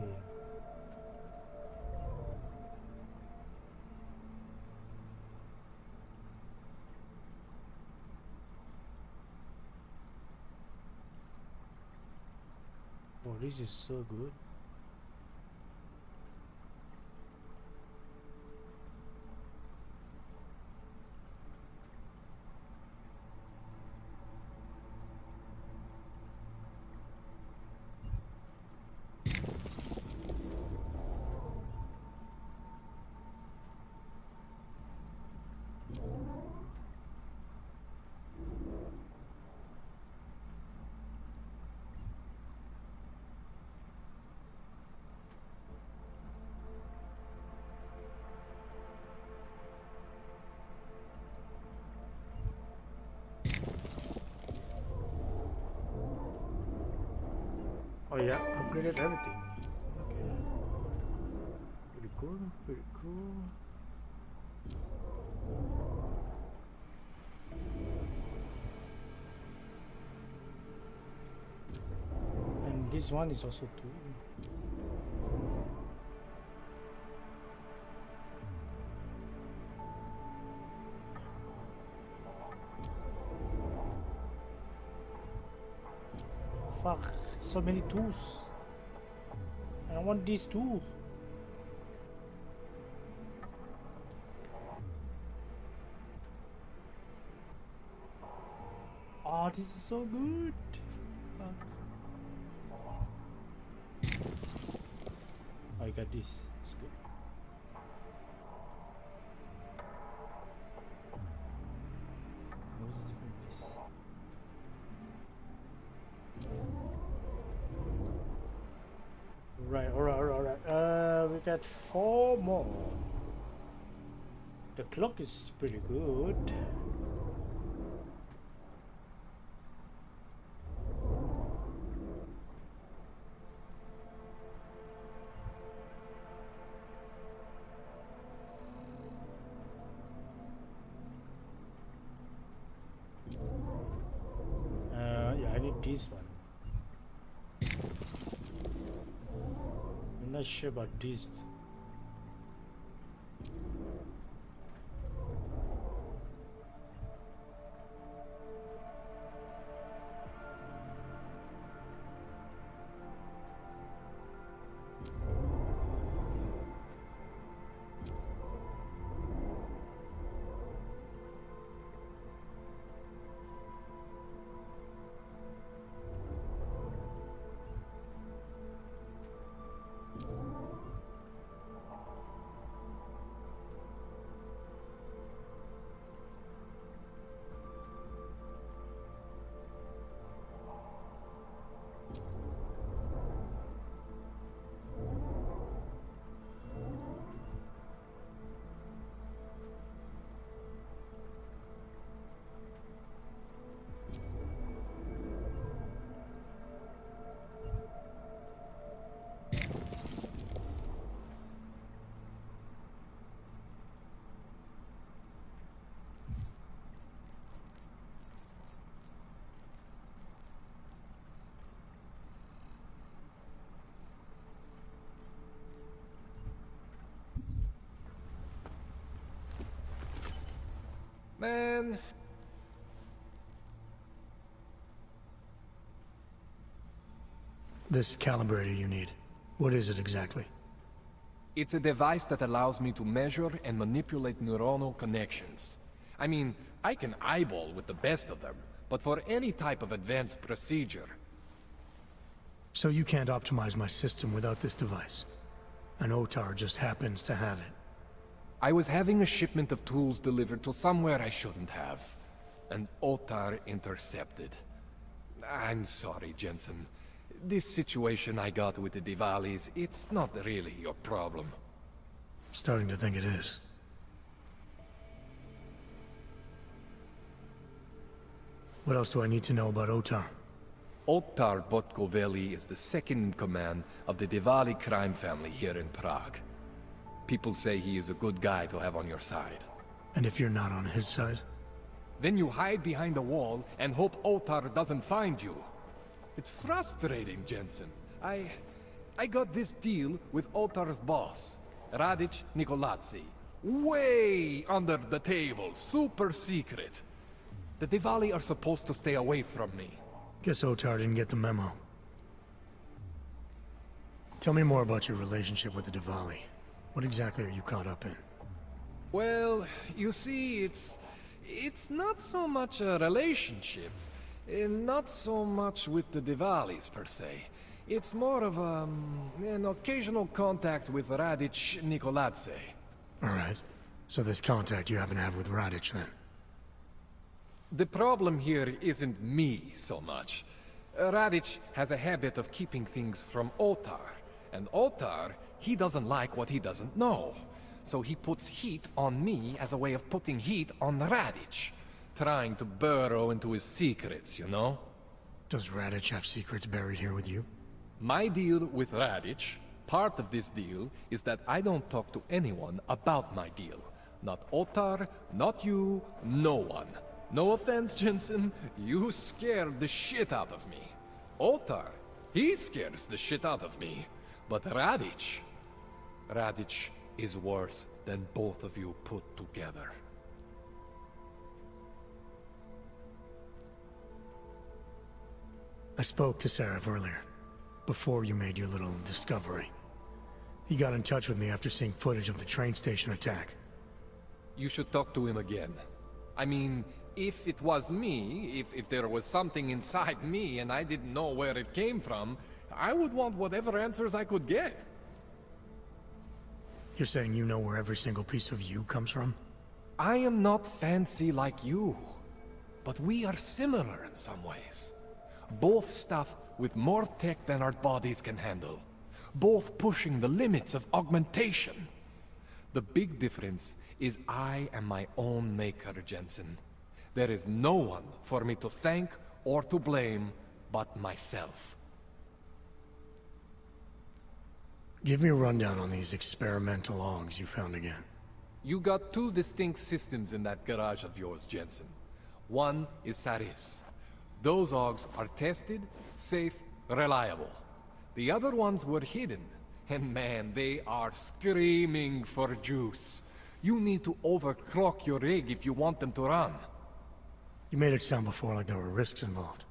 Oh, this is so good. Oh yeah, upgraded everything. Okay. Pretty cool, pretty cool. And this one is also too. Fuck. So many tools. I want these too. Oh, this is so good. Fuck. Oh, I got this. It's good. What's the difference? Right, alright. We got 4 more. The clock is pretty good. this one. I'm not sure about this. Man. This calibrator you need, what is it exactly? It's a device that allows me to measure and manipulate neuronal connections. I mean, I can eyeball with the best of them, but for any type of advanced procedure... So you can't optimize my system without this device? An Otar just happens to have it. I was having a shipment of tools delivered to somewhere I shouldn't have. An Otar intercepted. I'm sorry, Jensen. This situation I got with the Diwalis, it's not really your problem. Starting to think it is. What else do I need to know about Otar? Otar Botkoveli is the second in command of the Diwali crime family here in Prague. People say he is a good guy to have on your side. And if you're not on his side? Then you hide behind a wall and hope Otar doesn't find you. It's frustrating, Jensen. I got this deal with Otar's boss, Radic Nikoladze. Way under the table, super secret. The Diwali are supposed to stay away from me. Guess Otar didn't get the memo. Tell me more about your relationship with the Diwali. What exactly are you caught up in? Well, you see, it's not so much a relationship. Not so much with the Diwalis, per se. It's more of an occasional contact with Radic Nikoladze. Alright. So this contact you happen to have with Radic, then? The problem here isn't me so much. Radic has a habit of keeping things from Otar. And Otar, he doesn't like what he doesn't know. So he puts heat on me as a way of putting heat on Radic. Trying to burrow into his secrets, you know? Does Radic have secrets buried here with you? My deal with Radic, part of this deal, is that I don't talk to anyone about my deal. Not Otar, not you, no one. No offense, Jensen, you scared the shit out of me. Otar, he scares the shit out of me. But Radic is worse than both of you put together. I spoke to Sarif earlier, before you made your little discovery. He got in touch with me after seeing footage of the train station attack. You should talk to him again. I mean, if it was me, if there was something inside me and I didn't know where it came from, I would want whatever answers I could get. You're saying you know where every single piece of you comes from? I am not fancy like you, but we are similar in some ways. Both stuff with more tech than our bodies can handle. Both pushing the limits of augmentation. The big difference is I am my own maker, Jensen. There is no one for me to thank or to blame but myself. Give me a rundown on these experimental Augs you found again. You got two distinct systems in that garage of yours, Jensen. One is Saris. Those Augs are tested, safe, reliable. The other ones were hidden, and man, they are screaming for juice. You need to overclock your rig if you want them to run. You made it sound before like there were risks involved.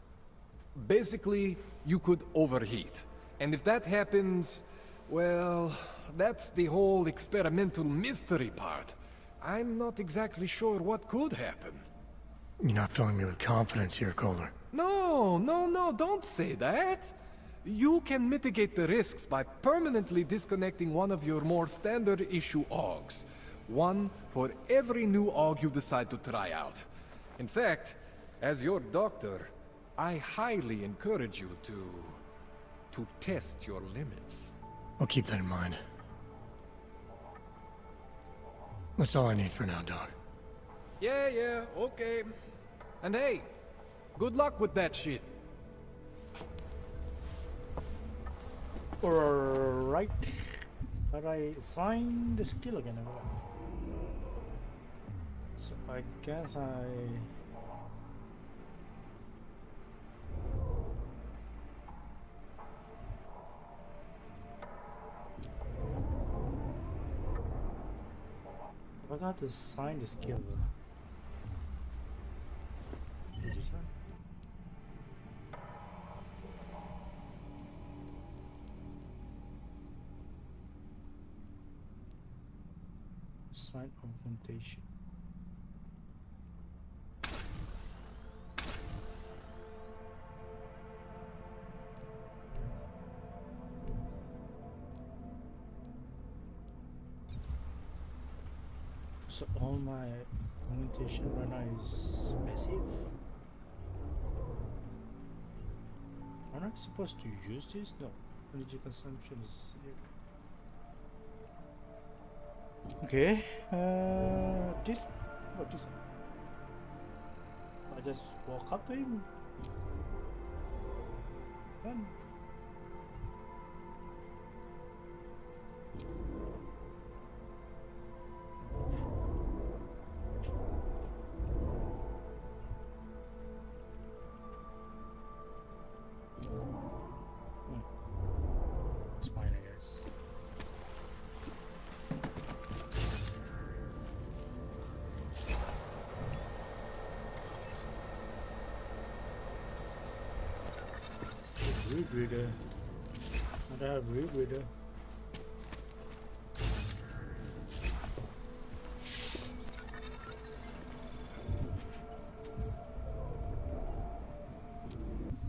Basically, you could overheat. And if that happens, well, that's the whole experimental mystery part. I'm not exactly sure what could happen. You're not filling me with confidence here, Calder. No, don't say that. You can mitigate the risks by permanently disconnecting one of your more standard issue Augs. One for every new Aug you decide to try out. In fact, as your doctor, I highly encourage you to test your limits. I'll keep that in mind. That's all I need for now, Doc. Yeah, okay. And hey, good luck with that shit. Alright. How do I assign the skill again? So I guess I got to assign the skill. Did you say? Assign augmentation. So all my augmentation right now is passive. Am I supposed to use this? No. Energy consumption is here. Okay. This. What this? I just walk up to him. Done. It's fine, I guess. Root reader. I don't have root reader.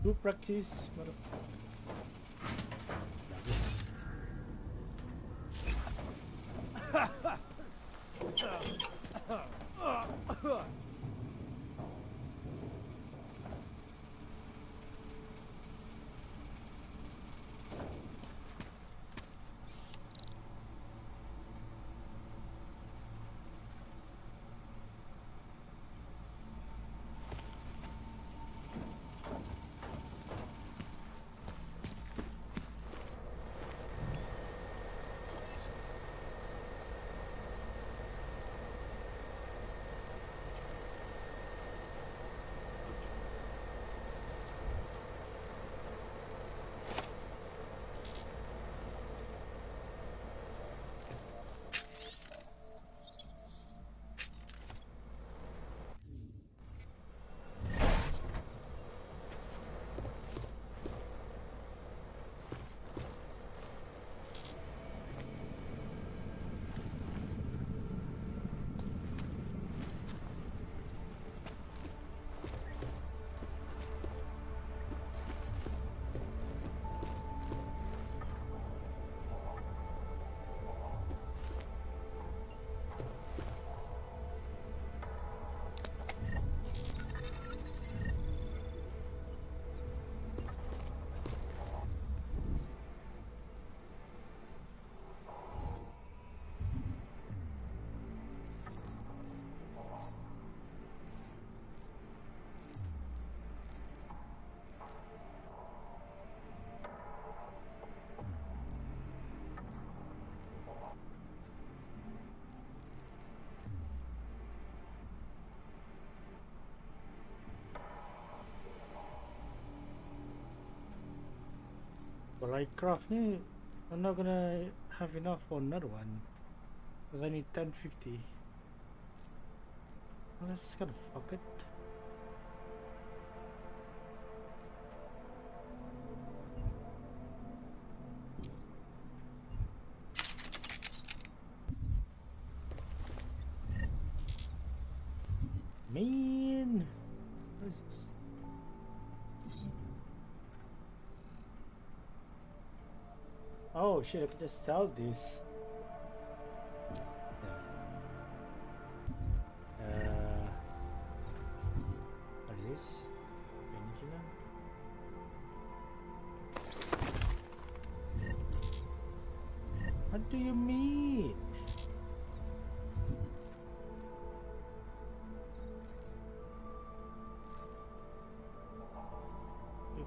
Do practice. Well, I craft. I'm not gonna have enough for another one because I need 1050. Well, that's gonna fuck it. Man, what is this? Oh shit, I could just sell this. What is this? Painkiller? What do you mean?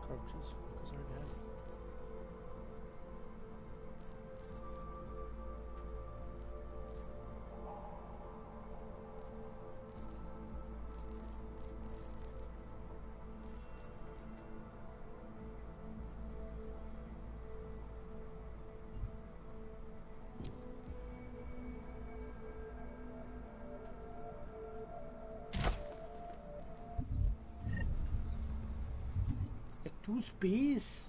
Corpses, because I already have it. Two space.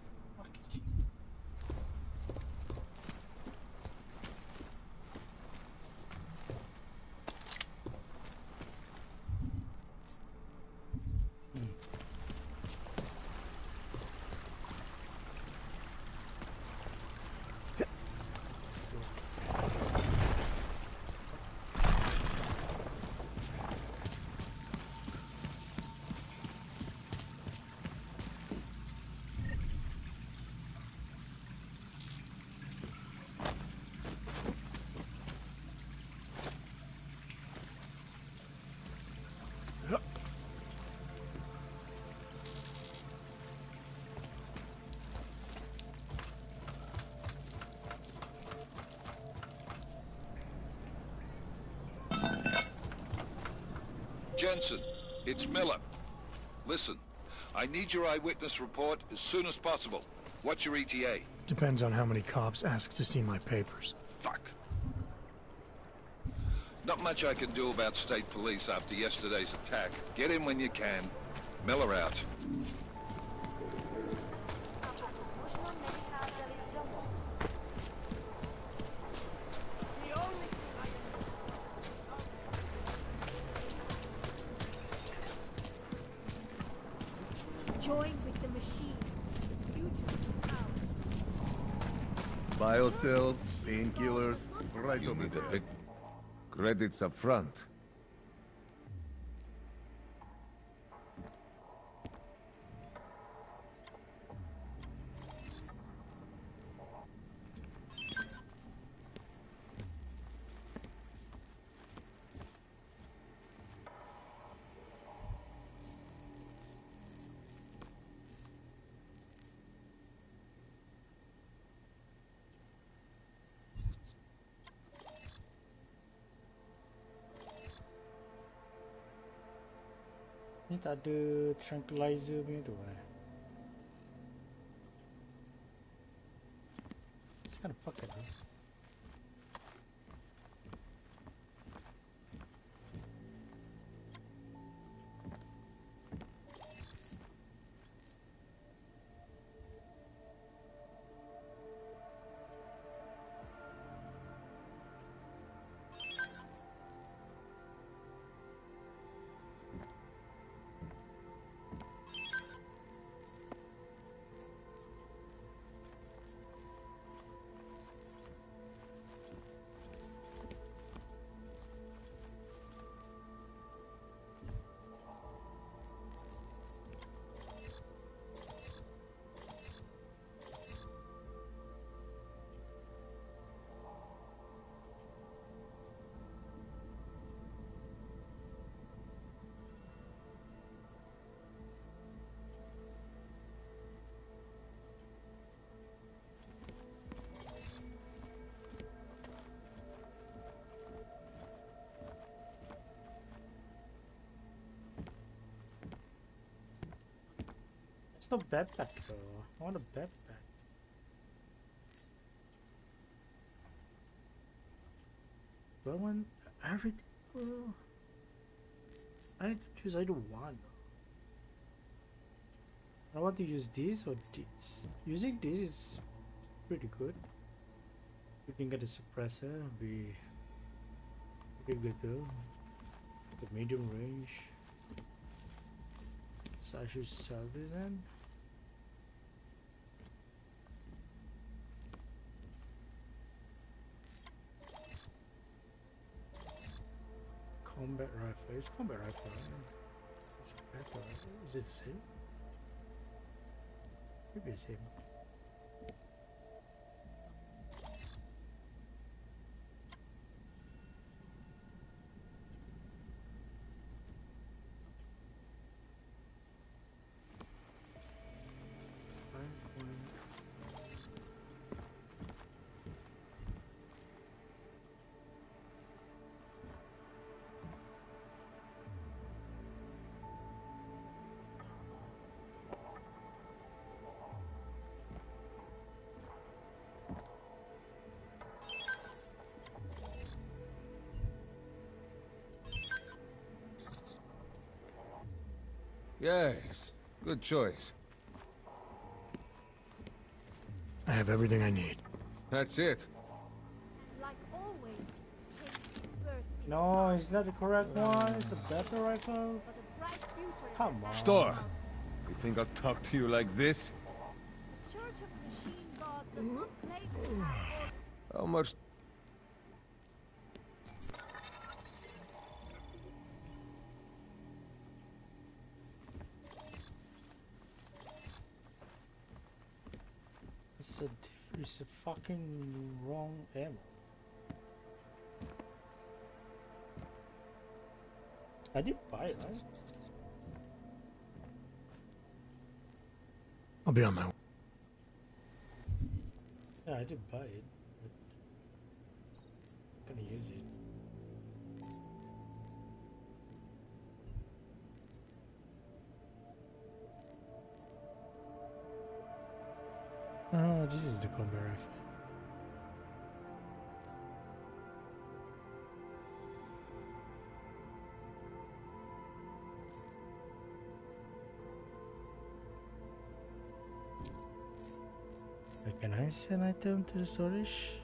Jensen, it's Miller. Listen, I need your eyewitness report as soon as possible. What's your ETA? Depends on how many cops ask to see my papers. Fuck. Not much I can do about state police after yesterday's attack. Get in when you can. Miller out. Join with the machine. Future is ours. Biocells, painkillers, right over there. Credits up front. Ni tak ada tranquilizer punya tu It's kind of fucked up. It's no backpack though. I want a backpack. Do I want everything? Well, I need to choose either one. I want to use this or this. Using this is pretty good. We can get a suppressor, be pretty good though. The medium range. So I should sell this then. Combat rifle. It's combat rifle. Right? It's a rifle. Is it the same? Maybe the same. Yes, good choice. I have everything I need. That's it. Like always, take birth in No, it's not the correct one. It's a better rifle. but a bright future. Come on. Store. You think I'll talk to you like this? Church of Machine God does not claim to have How much? It's a fucking wrong ammo. I did buy it, right? I'll be on my way. Yeah, I did buy it. But I'm gonna use it. Oh, this is the combat rifle. Can I send item to the storage?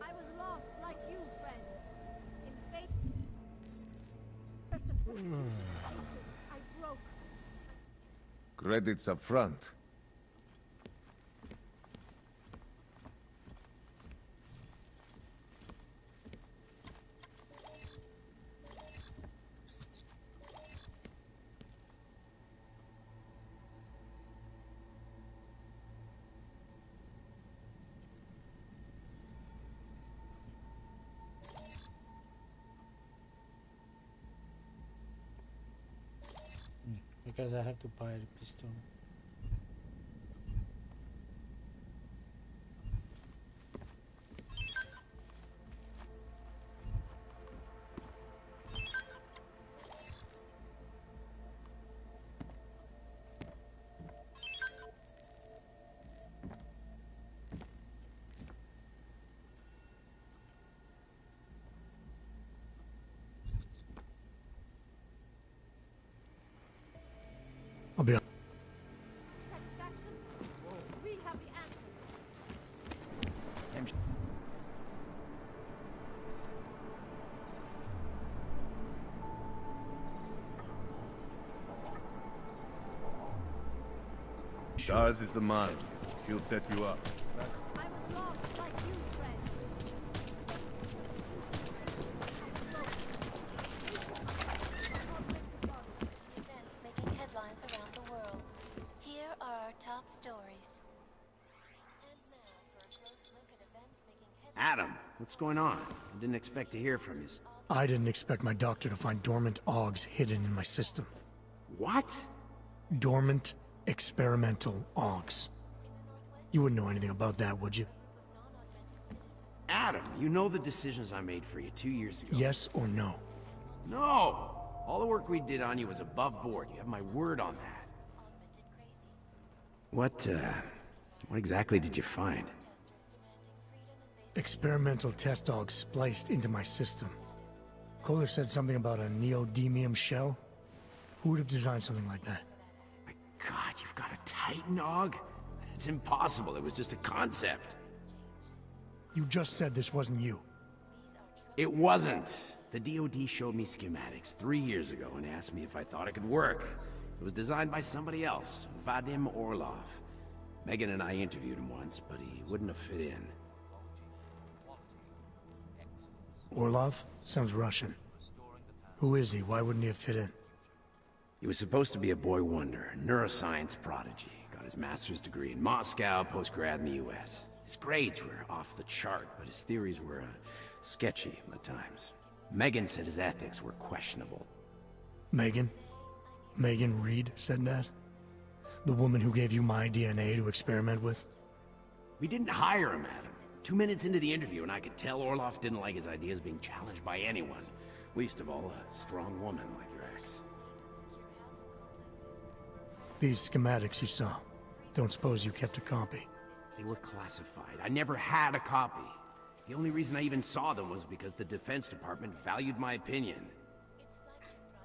I was lost like you, friends. In faith, I broke. Credits up front. Because I have to buy the pistol. I'll be on. Satisfaction? We have the answers. Ours is the man. He'll set you up. I was lost like you, friends. Events making headlines around the world. Here are our top stories. And now for a close look at events making headlines. Adam, what's going on? I didn't expect to hear from you. I didn't expect my doctor to find dormant augs hidden in my system. What? Dormant experimental augs. You wouldn't know anything about that, would you? Adam, you know the decisions I made for you 2 years ago. Yes or no? No! All the work we did on you was above board. You have my word on that. What exactly did you find? Experimental test augs spliced into my system. Kohler said something about a neodymium shell. Who would have designed something like that? My God, you've got a Titan aug? It's impossible. It was just a concept. You just said this wasn't you. It wasn't. The DoD showed me schematics 3 years ago and asked me if I thought it could work. It was designed by somebody else, Vadim Orlov. Megan and I interviewed him once, but he wouldn't have fit in. Orlov? Sounds Russian. Who is he? Why wouldn't he have fit in? He was supposed to be a boy wonder, a neuroscience prodigy. Got his master's degree in Moscow, post-grad in the US. His grades were off the chart, but his theories were sketchy at times. Megan said his ethics were questionable. Megan? Megan Reed said that? The woman who gave you my DNA to experiment with? We didn't hire him, Adam. 2 minutes into the interview, and I could tell Orlov didn't like his ideas being challenged by anyone. Least of all, a strong woman like your ex. These schematics you saw. Don't suppose you kept a copy? They were classified. I never had a copy. The only reason I even saw them was because the Defense Department valued my opinion.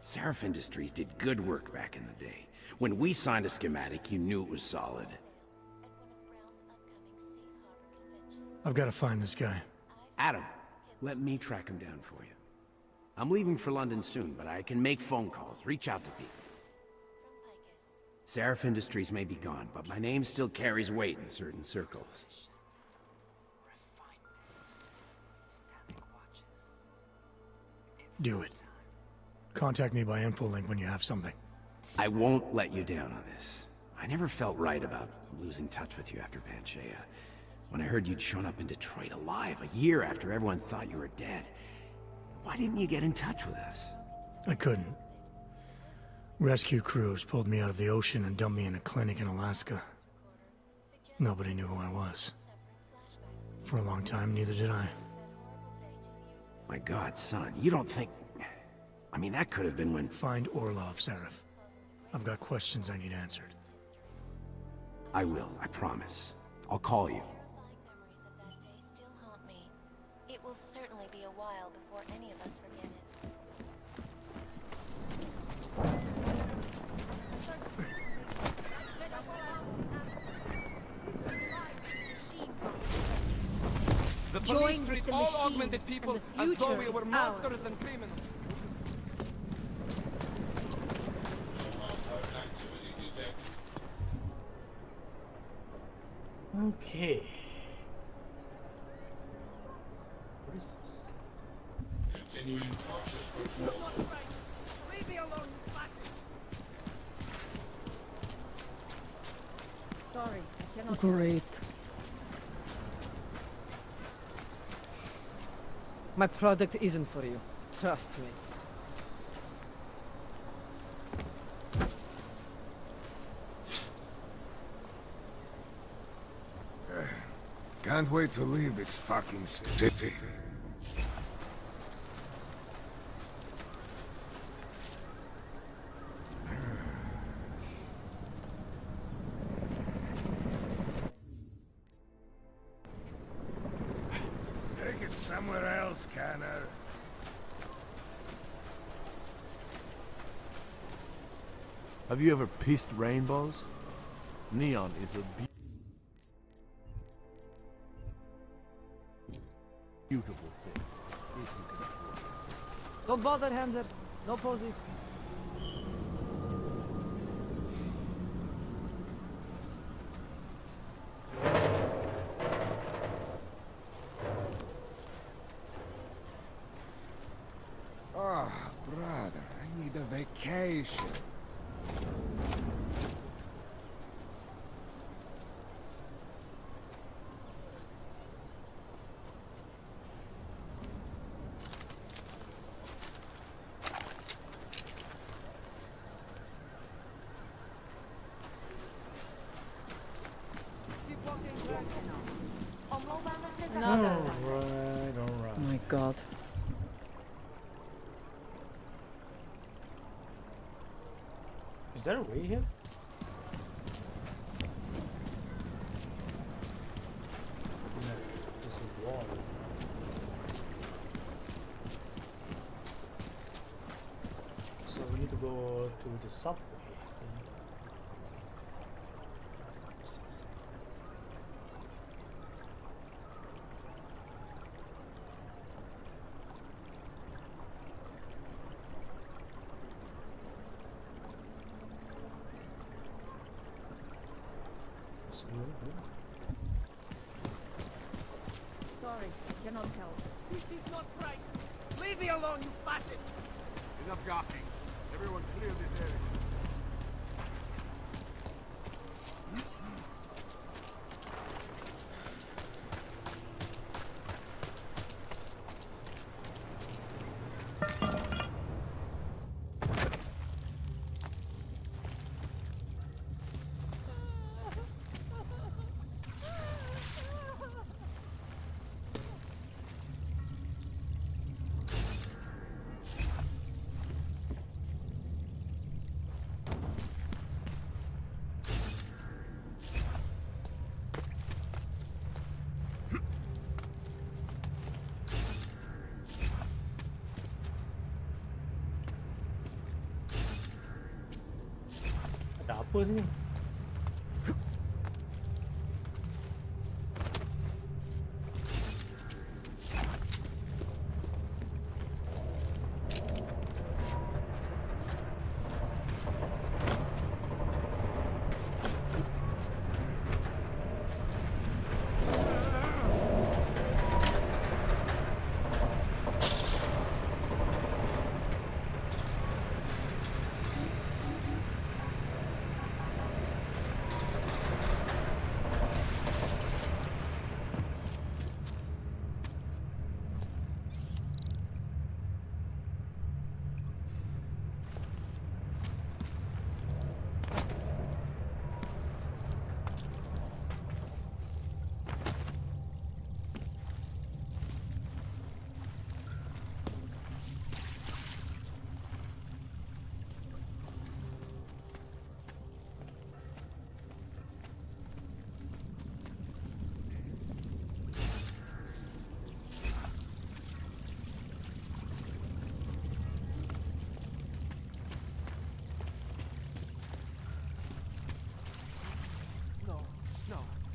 Seraph Industries did good work back in the day. When we signed a schematic, you knew it was solid. I've got to find this guy. Adam, let me track him down for you. I'm leaving for London soon, but I can make phone calls, reach out to people. Seraph Industries may be gone, but my name still carries weight in certain circles. Do it. Contact me by infolink when you have something. I won't let you down on this. I never felt right about losing touch with you after Panchaea. When I heard you'd shown up in Detroit alive a year after everyone thought you were dead. Why didn't you get in touch with us? I couldn't. Rescue crews pulled me out of the ocean and dumped me in a clinic in Alaska. Nobody knew who I was. For a long time, neither did I. My God, son, you don't think... I mean, that could have been when... Find Orlov, Seraph. I've got questions I need answered. I will, I promise. I'll call you. It will certainly be a while before any of us forget it. The Join police with treat the all machine, augmented people and the as though we future were is monsters and criminals. Okay. What is this? Continuing cautious patrol. Leave me alone, you bastard! Sorry, I cannot. Great. My product isn't for you. Trust me. Can't wait to leave this fucking city. Take it somewhere else, Canner. Have you ever pissed rainbows? Neon is a beautiful thing, if you can afford it. Don't bother, Hander. No posing. Oh, brother, I need a vacation. Omlouváme se za Alright. Oh my god. Is there a way here? No, there's a wall. So we need to go to the subway. Sorry, I cannot help. This is not right. Leave me alone, you fascist! Enough gawking. Everyone clear this area. Ada apa ni?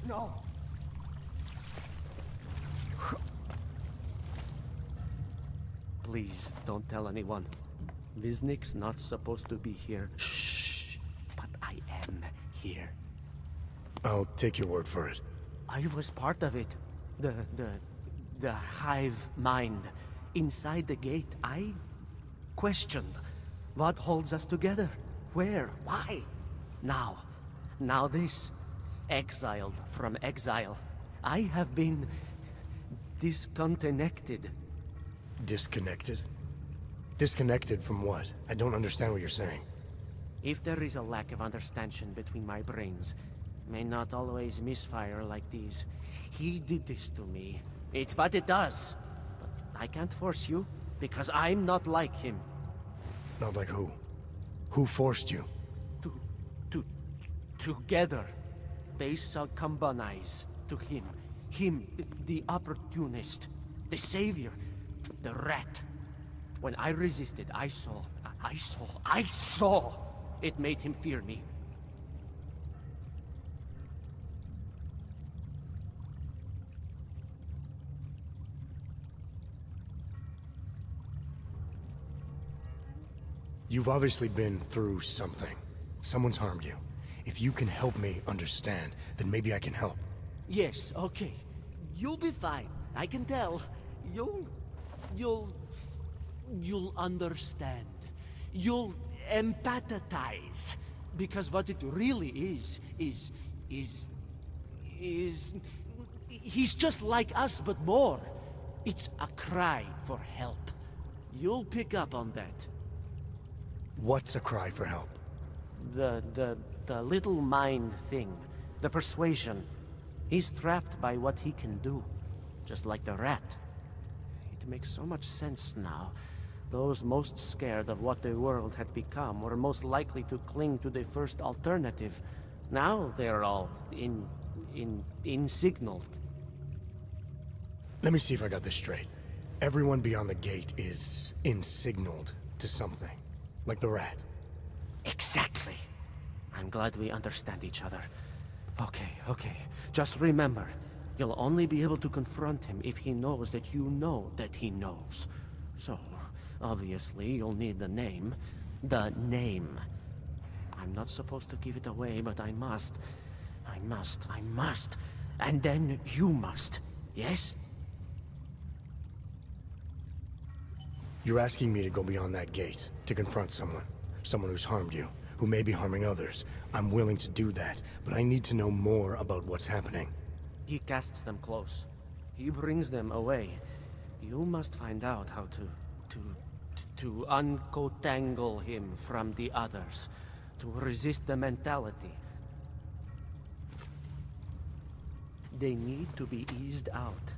No. Please, don't tell anyone. Viznik's not supposed to be here. Shh. But I am here. I'll take your word for it. I was part of it. The hive mind. Inside the gate, I questioned what holds us together. Where? Why? Now this. Exiled from exile. I have been disconnected. Disconnected? Disconnected from what? I don't understand what you're saying. If there is a lack of understanding between my brains, may not always misfire like these. He did this to me. It's what it does. But I can't force you, because I'm not like him. Not like who? Who forced you? Together. They succumbanize to him. Him, the opportunist. The savior. The rat. When I resisted, I saw. It made him fear me. You've obviously been through something. Someone's harmed you. If you can help me understand, then maybe I can help. Yes, okay. You'll be fine. I can tell. You'll understand. You'll empathize. Because what it really is... He's just like us, but more. It's a cry for help. You'll pick up on that. What's a cry for help? The little mind thing. The persuasion. He's trapped by what he can do, just like the rat. It makes so much sense now. Those most scared of what the world had become were most likely to cling to the first alternative. Now they're all insignaled. Let me see if I got this straight. Everyone beyond the gate is insignaled to something, like the rat. Exactly. I'm glad we understand each other. Okay. Just remember, you'll only be able to confront him if he knows that you know that he knows. So, obviously, you'll need the name. The name. I'm not supposed to give it away, but I must. And then you must. Yes? You're asking me to go beyond that gate, to confront someone. Someone who's harmed you, who may be harming others. I'm willing to do that, but I need to know more about what's happening. He casts them close. He brings them away. You must find out how to uncotangle him from the others. To resist the mentality. They need to be eased out.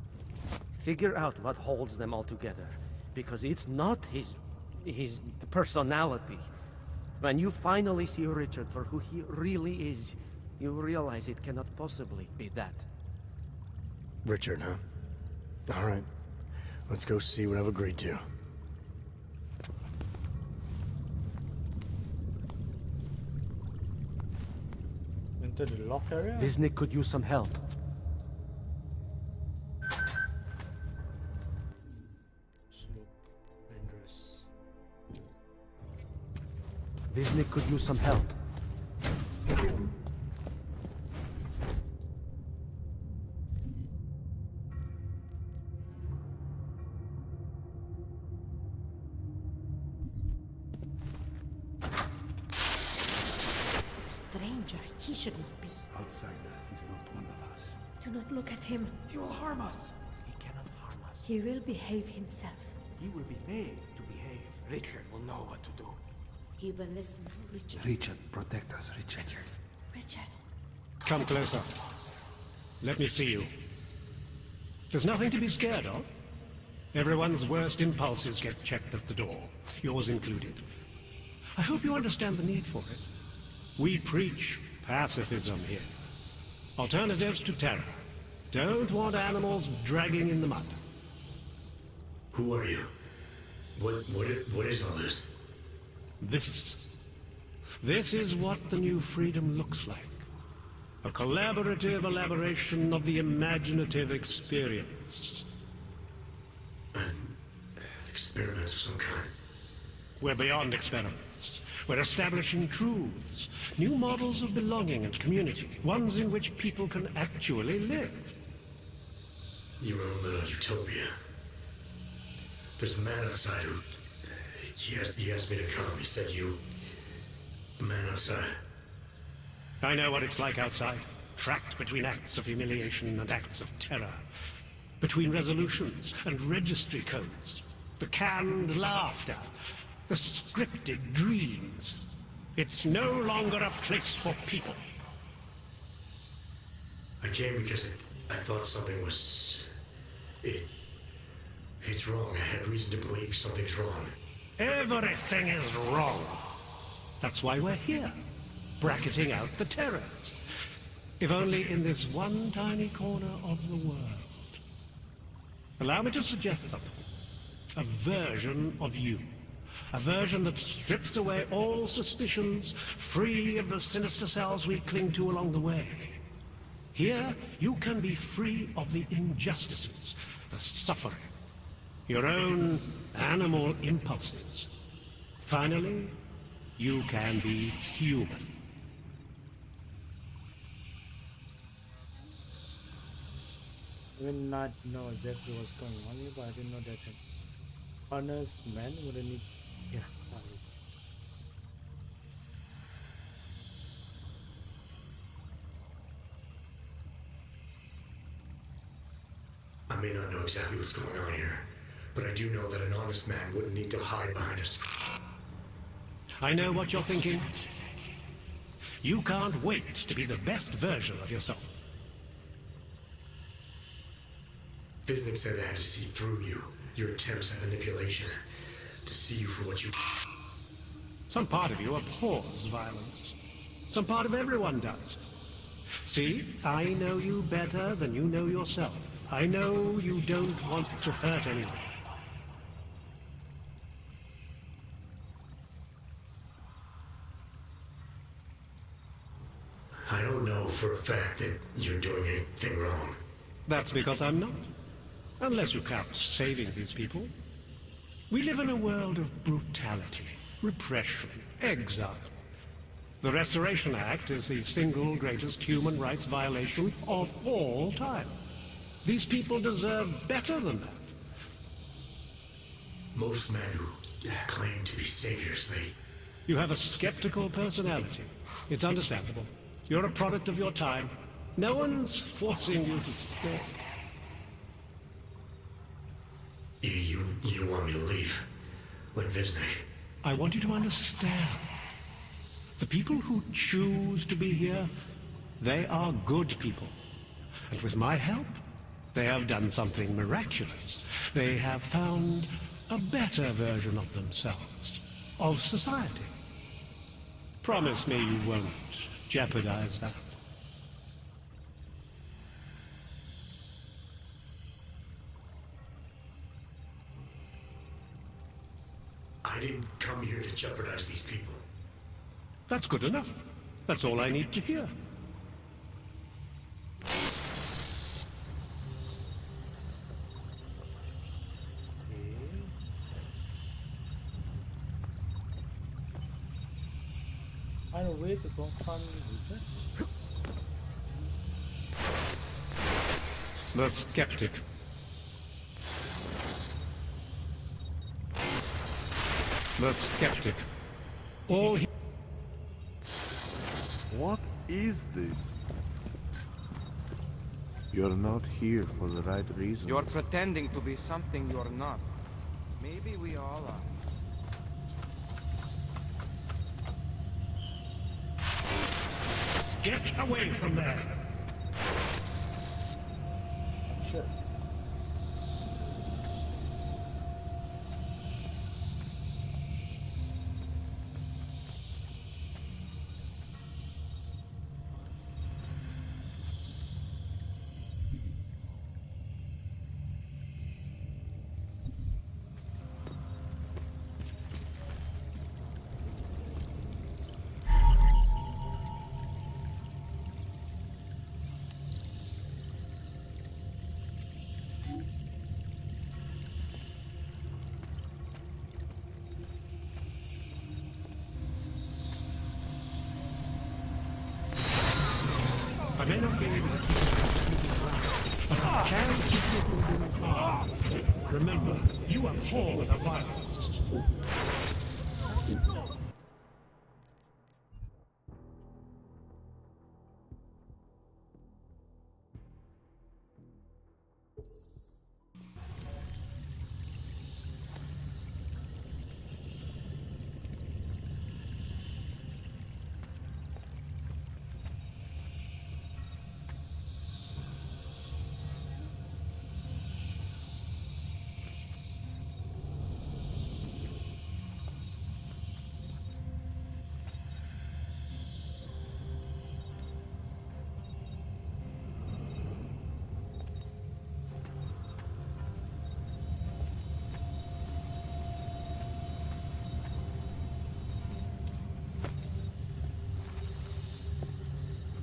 Figure out what holds them all together. Because it's not his personality. When you finally see Richard for who he really is, you realize it cannot possibly be that. Richard, huh? All right. Let's go see what I've agreed to. Into the lock area? Visnik could use some help. Visnik could use some help. Stranger, he should not be. Outsider, he's not one of us. Do not look at him. He will harm us. He cannot harm us. He will behave himself. He will be made to behave. Richard will know what to do. He will listen to Richard. Richard, protect us, Richard. Richard. Come closer. Let me see you. There's nothing to be scared of. Everyone's worst impulses get checked at the door, yours included. I hope you understand the need for it. We preach pacifism here. Alternatives to terror. Don't want animals dragging in the mud. Who are you? What is all this? This is what the new freedom looks like. A collaborative elaboration of the imaginative experience. An experiment of some kind. We're beyond experiments. We're establishing truths, new models of belonging and community, ones in which people can actually live. You remember a utopia? There's a man outside who... He asked me to come. He said the man outside. I know what it's like outside. Trapped between acts of humiliation and acts of terror. Between resolutions and registry codes. The canned laughter. The scripted dreams. It's no longer a place for people. I came because I thought something was... It's wrong. I had reason to believe something's wrong. Everything is wrong. That's why we're here. Bracketing out the terrors. If only in this one tiny corner of the world. Allow me to suggest something. A version of you. A version that strips away all suspicions, free of the sinister cells we cling to along the way. Here, you can be free of the injustices, the suffering, your own animal impulses. Finally, you can be human. I did not know exactly what's going on here, but I didn't know that an honest man wouldn't need... Yeah, I may not know exactly what's going on here, but I do know that an honest man wouldn't need to hide behind a screen. I know what you're thinking. You can't wait to be the best version of yourself. Visnick said they had to see through you, your attempts at manipulation, to see you for what you... Some part of you abhors violence. Some part of everyone does. See, I know you better than you know yourself. I know you don't want to hurt anyone. I don't know for a fact that you're doing anything wrong. That's because I'm not. Unless you count saving these people. We live in a world of brutality, repression, exile. The Restoration Act is the single greatest human rights violation of all time. These people deserve better than that. Most men who claim to be saviors, You have a skeptical personality. It's understandable. You're a product of your time. No one's forcing you to stay. You want me to leave? Like Visnick? I want you to understand. The people who choose to be here, they are good people. And with my help, they have done something miraculous. They have found a better version of themselves, of society. Promise me you won't jeopardize that. I didn't come here to jeopardize these people. That's good enough. That's all I need to hear. Find a way to confront Richard. The skeptic. The skeptic. All he... What is this? You're not here for the right reason. You're pretending to be something you're not. Maybe we all are. Get away from there! Sure. I may not be able to keep it but I can keep it moving far. Remember, you abhor the violence.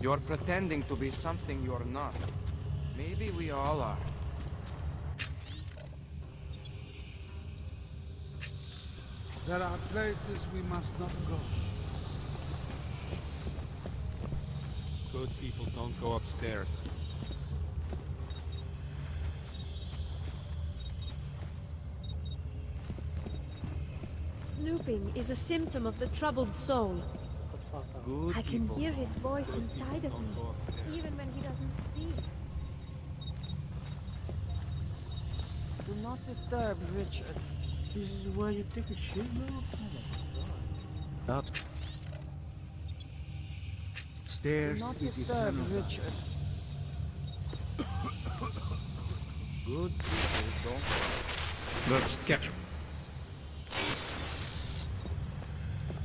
You're pretending to be something you're not. Maybe we all are. There are places we must not go. Good people don't go upstairs. Snooping is a symptom of the troubled soul. Good I can people. hear his voice inside of me, even when he doesn't speak. Do not disturb Richard. This is where you take a shit now? Not. Do Stairs not is disturb eternal. Richard. Good people don't. The sketch.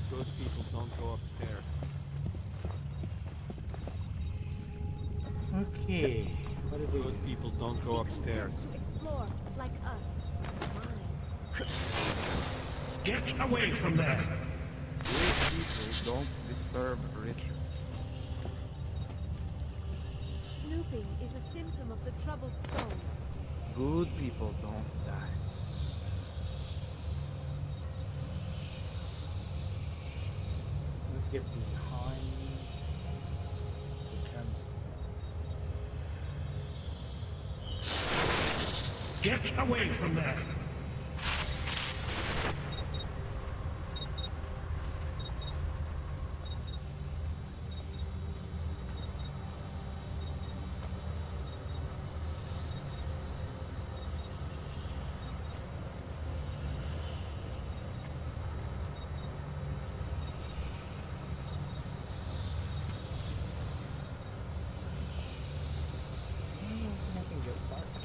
Good people don't go upstairs. Okay. What do we do? Good people don't go upstairs. Explore, like us. Get away from there! Rich people don't disturb rich. Snooping is a symptom of the troubled soul. Good people don't die. Let's get behind the camera. Get away from there! I can go faster.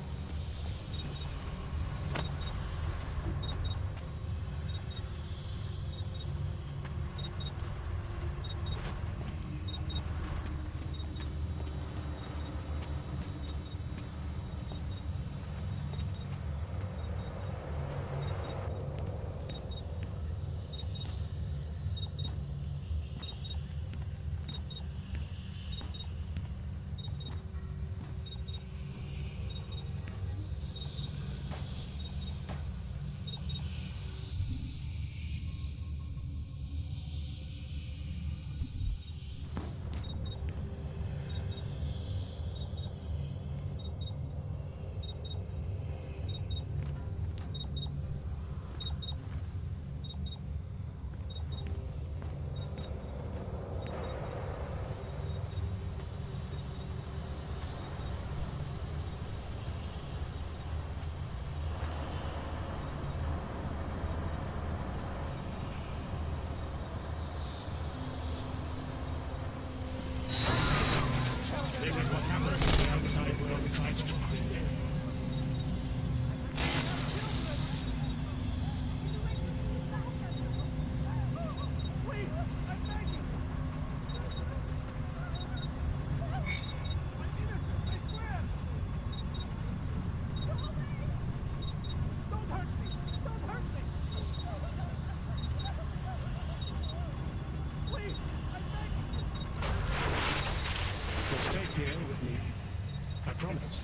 This is what happens when the outside world tries to creep in. You'll stay here with me. I promise.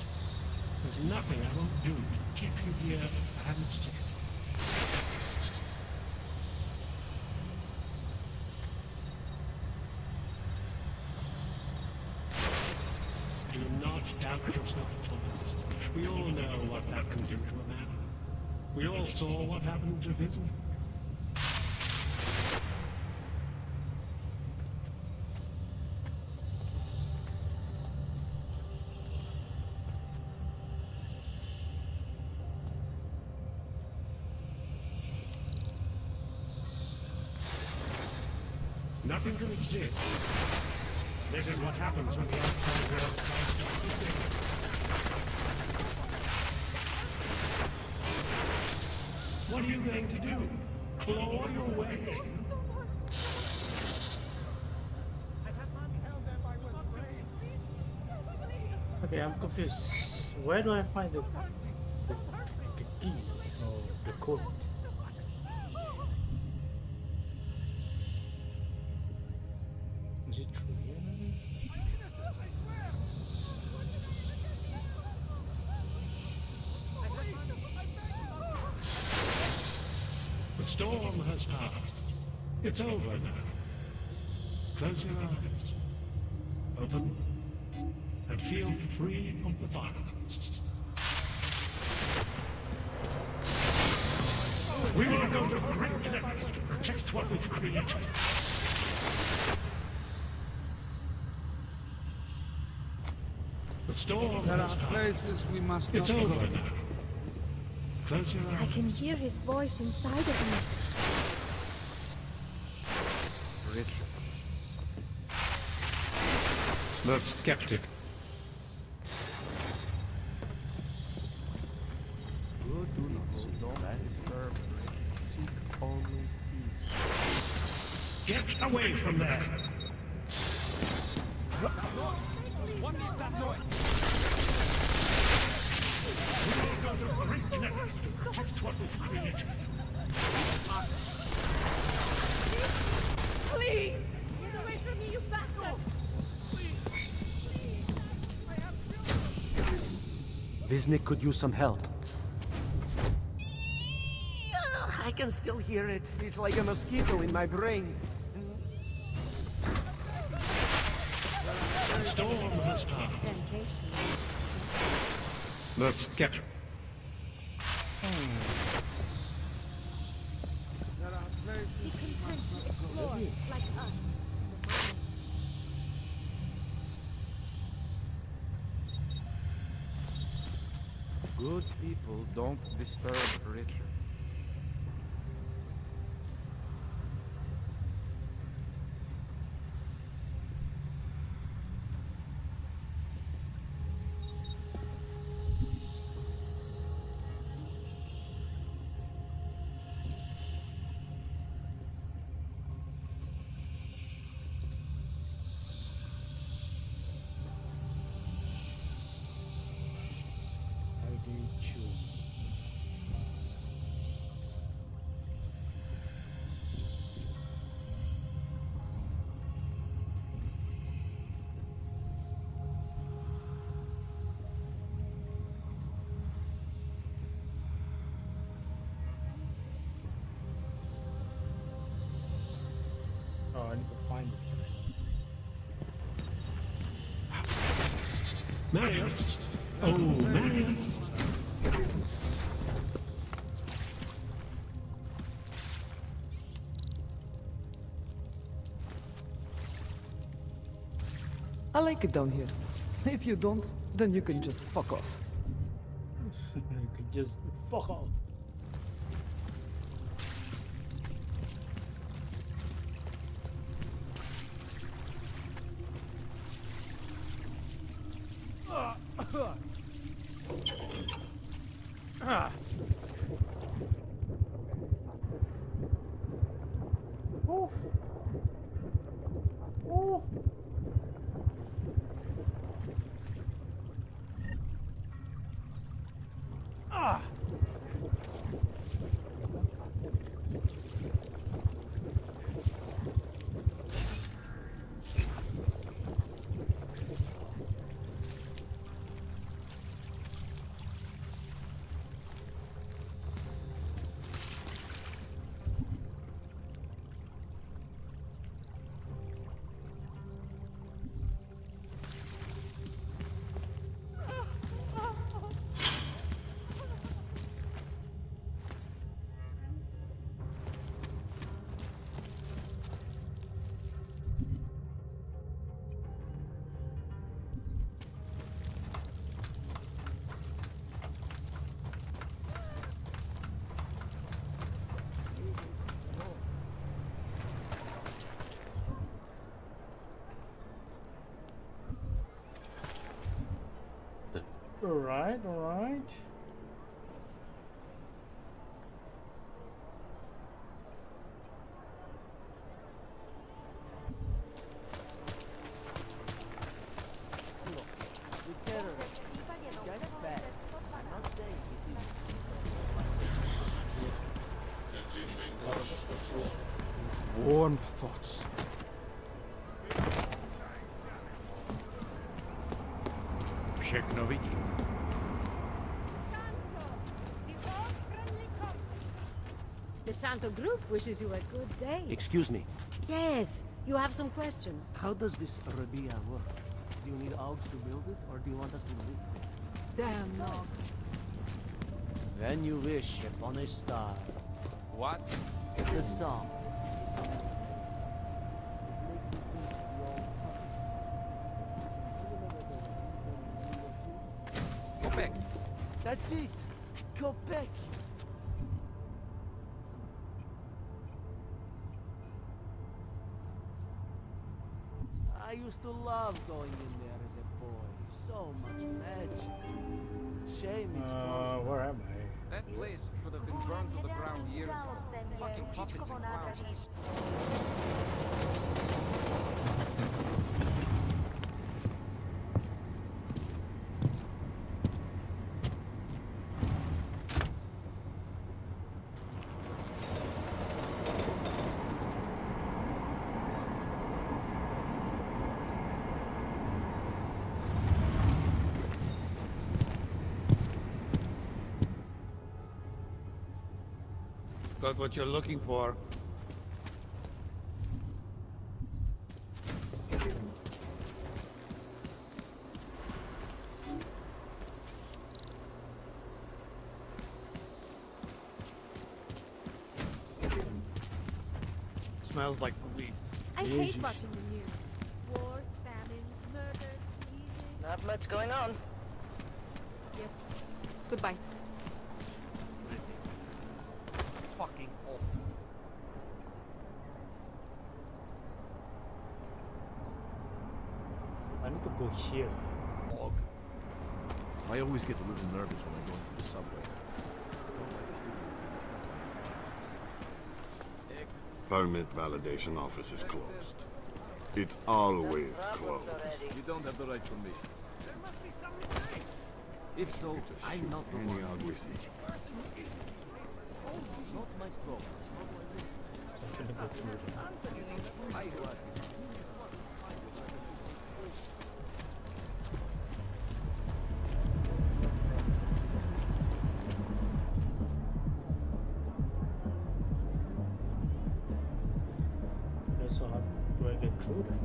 There's nothing I won't do to keep you here and safe. Do not doubt yourself, Thomas. We all know what that can do to a man. We all saw what happened to Vincent. Nothing can exist. This is what happens when the outside world tries to creep in. What are you going to do? Claw your way in? Okay, I'm confused. Where do I find the key or the code? Is it true here? The storm has passed. It's over now. Close your eyes. Open and feel free of the violence. We will go to great lengths to protect what we've created. The storm There has are passed. places we must It's not over go. now. Close your I eyes. can hear his voice inside of me. Richard. The skeptic. people don't disturb the rich. Seek only peace. Get away from there! One needs that noise. We all go to breakneck to protect what we've created. Please! Get away from me, you bastard! Viznik could use some help. I can still hear it. It's like a mosquito in my brain. The storm has passed. Let's get... Be content to explore like us. Good people don't disturb richer. Oh, I need to find this guy. Marion! Oh, Marion! I like it down here. If you don't, then you can just fuck off. You could just fuck off. Alright, alright. Warm thoughts. Všechno vidím. The Santo group wishes you a good day. Excuse me. Yes, you have some questions. How does this Rabia work? Do you need Augs to build it, or do you want us to live? Damn Augs. When you wish upon a star. What? The song. Go back. That's it. Go back. I used to love going in there as a boy. So much magic. Shame it's gone. Where am I? That That place should have been burned to the ground years ago. Fucking puppets and clowns. Got what you're looking for. Smells like police. I hate watching the news. Wars, famines, murders, diseases. Not much going on. Yes. Goodbye. Fucking awful. I need to go here. I always get a little nervous when I go into the subway. Permit validation office is closed. It's always closed. You don't have the right permission. If so, I'm not the Any one. ugly. Not my problem. I'm gonna go through them. So how do I get through that?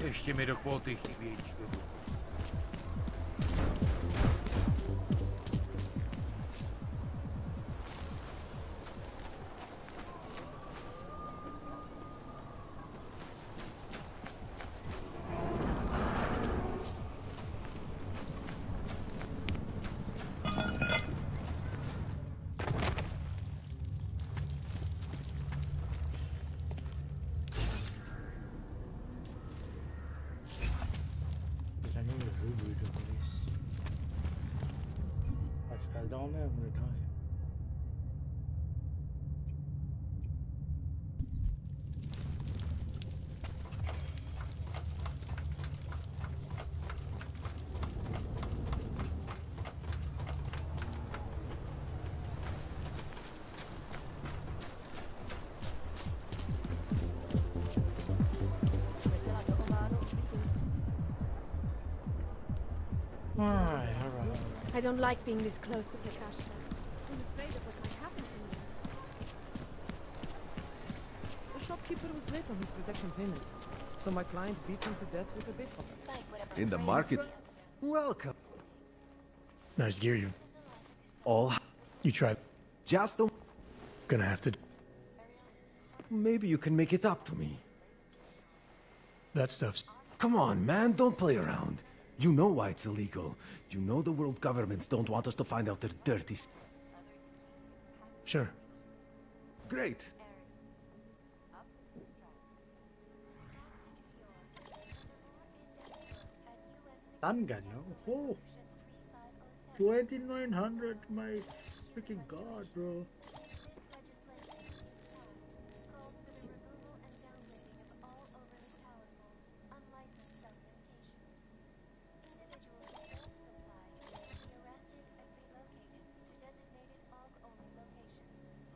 Ještě mi do kvóty chybí. I fell down there, I'm gonna die. Alright. I don't like being this close to the cash trap. I'm afraid of what might happen to me. The shopkeeper was late on his protection payments, so my client beat him to death with a baseball bat. In the market. Welcome. Nice gear you. All. You tried. Just the. Gonna have to. Maybe you can make it up to me. That stuff's. Come on, man, don't play around. You know why it's illegal. You know the world governments don't want us to find out their dirty. Sure. Great. Stun gun, no? Oh, 2900, my freaking god, bro.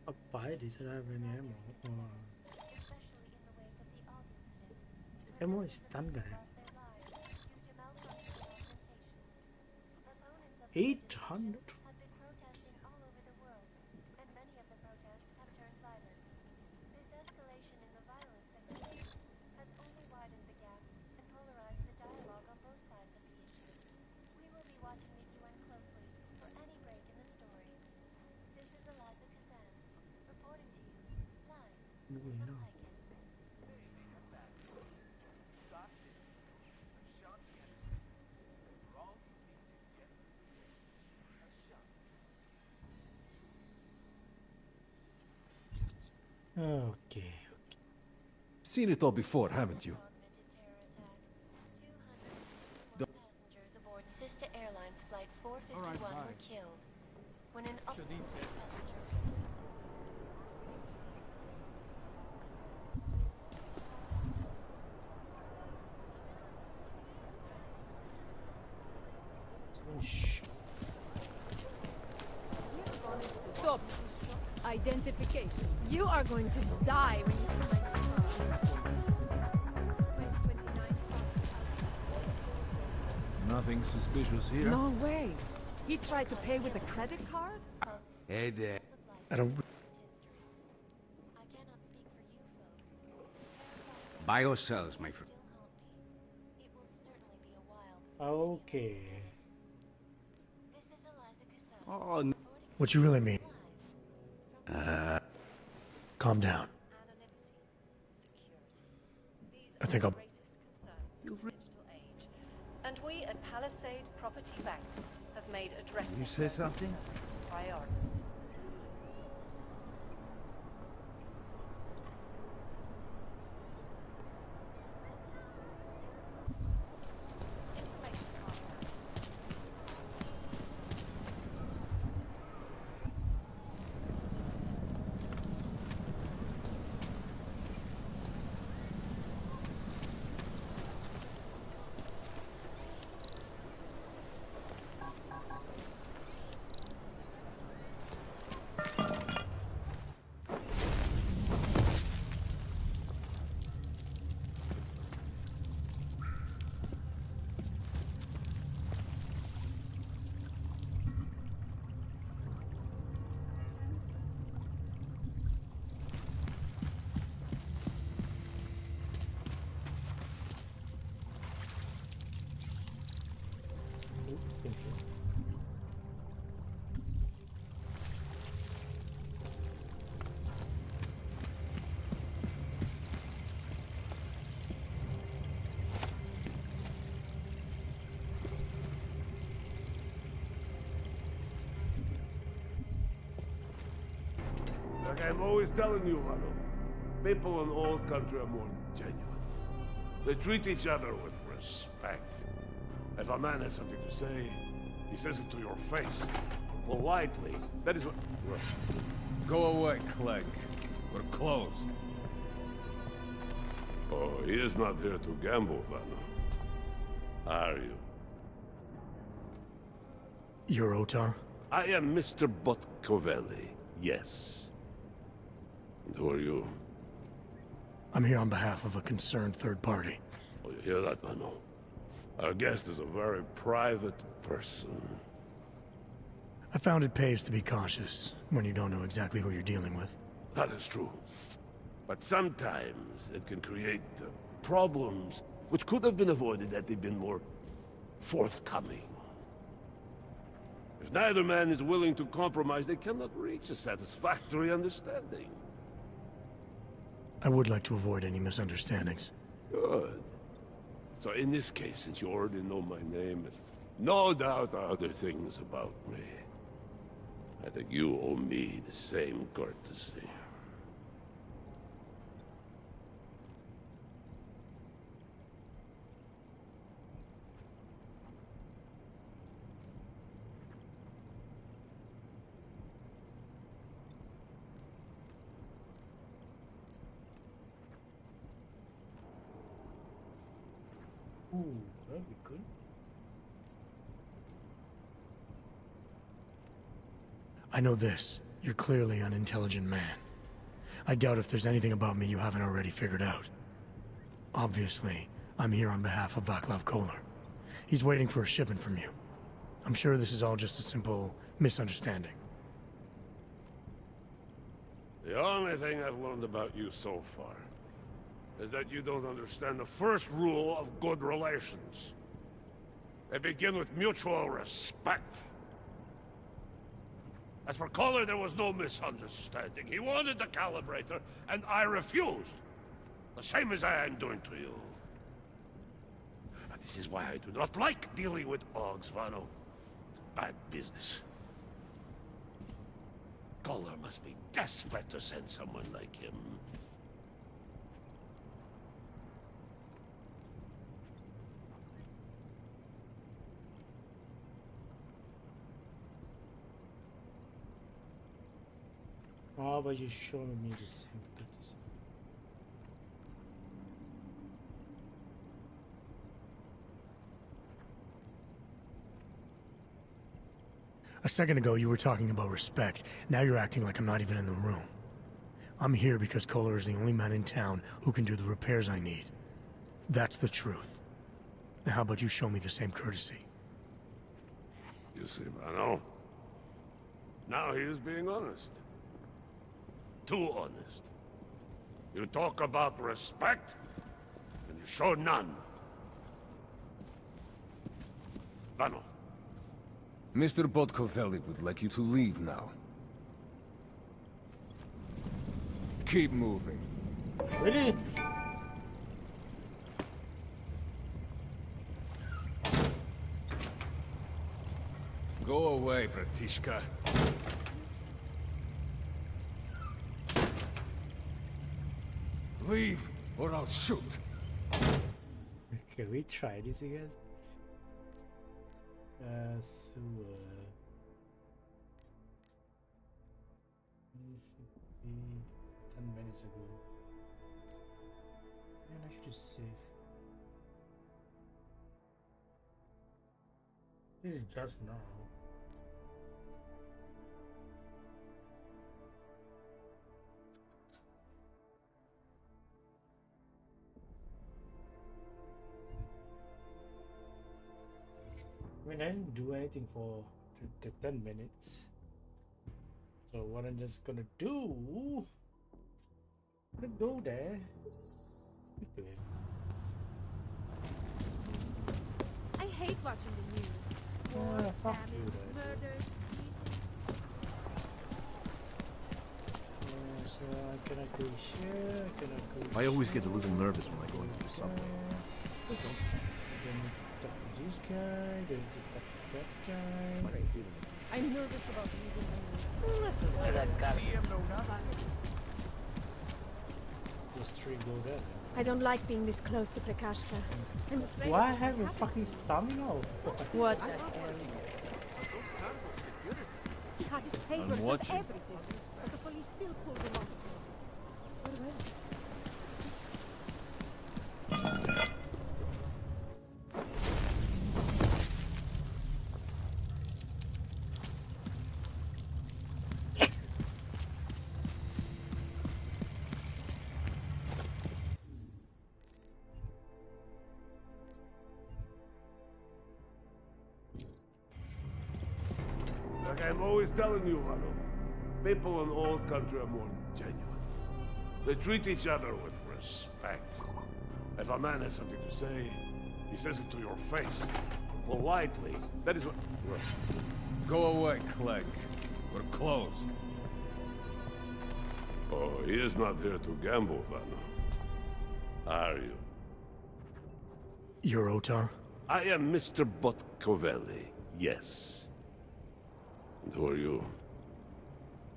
I'll buy this, I don't have any ammo. Ammo is stun gun. 800. No. Okay. Seen it all before, haven't you? sister airline's flight 451 All right, were killed when an up Stop! Identification. You are going to die when you see my Nothing suspicious here. No way. He tried to pay with a credit card? Hey there. I don't. Buy or sells, my friend. Okay. Oh, no. What you really mean? Calm down. I think I'll. And we at Palisade Property Bank have made addressing You say something? priority. Like I'm always telling you, Rado, people in old country are more genuine. They treat each other with respect. If a man has something to say, he says it to your face. Politely. That is what... Go away, Clegg. We're closed. Oh, he is not here to gamble, Vanna. Are you? You're Otar? I am Mr. Botkovelli, yes. And who are you? I'm here on behalf of a concerned third party. Oh, you hear that, Mano? Our guest is a very private person. I found it pays to be cautious when you don't know exactly who you're dealing with. That is true. But sometimes it can create problems which could have been avoided had they been more forthcoming. If neither man is willing to compromise, they cannot reach a satisfactory understanding. I would like to avoid any misunderstandings. Good. So in this case, since you already know my name, and no doubt other things about me, I think you owe me the same courtesy. Ooh, that'd be good. I know this. You're clearly an intelligent man. I doubt if there's anything about me you haven't already figured out. Obviously, I'm here on behalf of Vaclav Kolar. He's waiting for a shipment from you. I'm sure this is all just a simple misunderstanding. The only thing I've learned about you so far is that you don't understand the first rule of good relations. They begin with mutual respect. As for Kolar, there was no misunderstanding. He wanted the calibrator, and I refused. The same as I am doing to you. And this is why I do not like dealing with Oggs, Vano. Bad business. Kolar must be desperate to send someone like him. How about you showing me the same courtesy? A second ago, you were talking about respect. Now you're acting like I'm not even in the room. I'm here because Kohler is the only man in town who can do the repairs I need. That's the truth. Now how about you show me the same courtesy? You see, Vano? Now he is being honest. Too honest. You talk about respect, and you show none. Vano. Mr. Botkovelli would like you to leave now. Keep moving. Really? Go away, Bratishka. Leave, or I'll shoot. Can we try this again? So, 10 minutes ago. Man, I should just save. This is just now. I mean, I didn't do anything for the 10 minutes. So what I'm just gonna do, I'm gonna go there. Speak to him. I hate watching the news. War, fuck famine, you, then. murders. So I cannot go here, I cannot go I always get a little nervous when I go into the subway. Then need to talk to this guy, then need to talk to that guy. I'm nervous about losing my Listen to that guy. Those three go there. I don't like being this close to Prakashka. I'm afraid Do I have a fucking stamina? What the hell? He had his papers and watching. everything, but the police still pulled him off. What about it? Like I'm always telling you, Vano, people in all country are more genuine. They treat each other with respect. If a man has something to say, he says it to your face. Politely. That is what... Go away, Clegg. We're closed. Oh, he is not here to gamble, Vano. Are you? You're Otar? I am Mr. Botkovelli, yes. And who are you?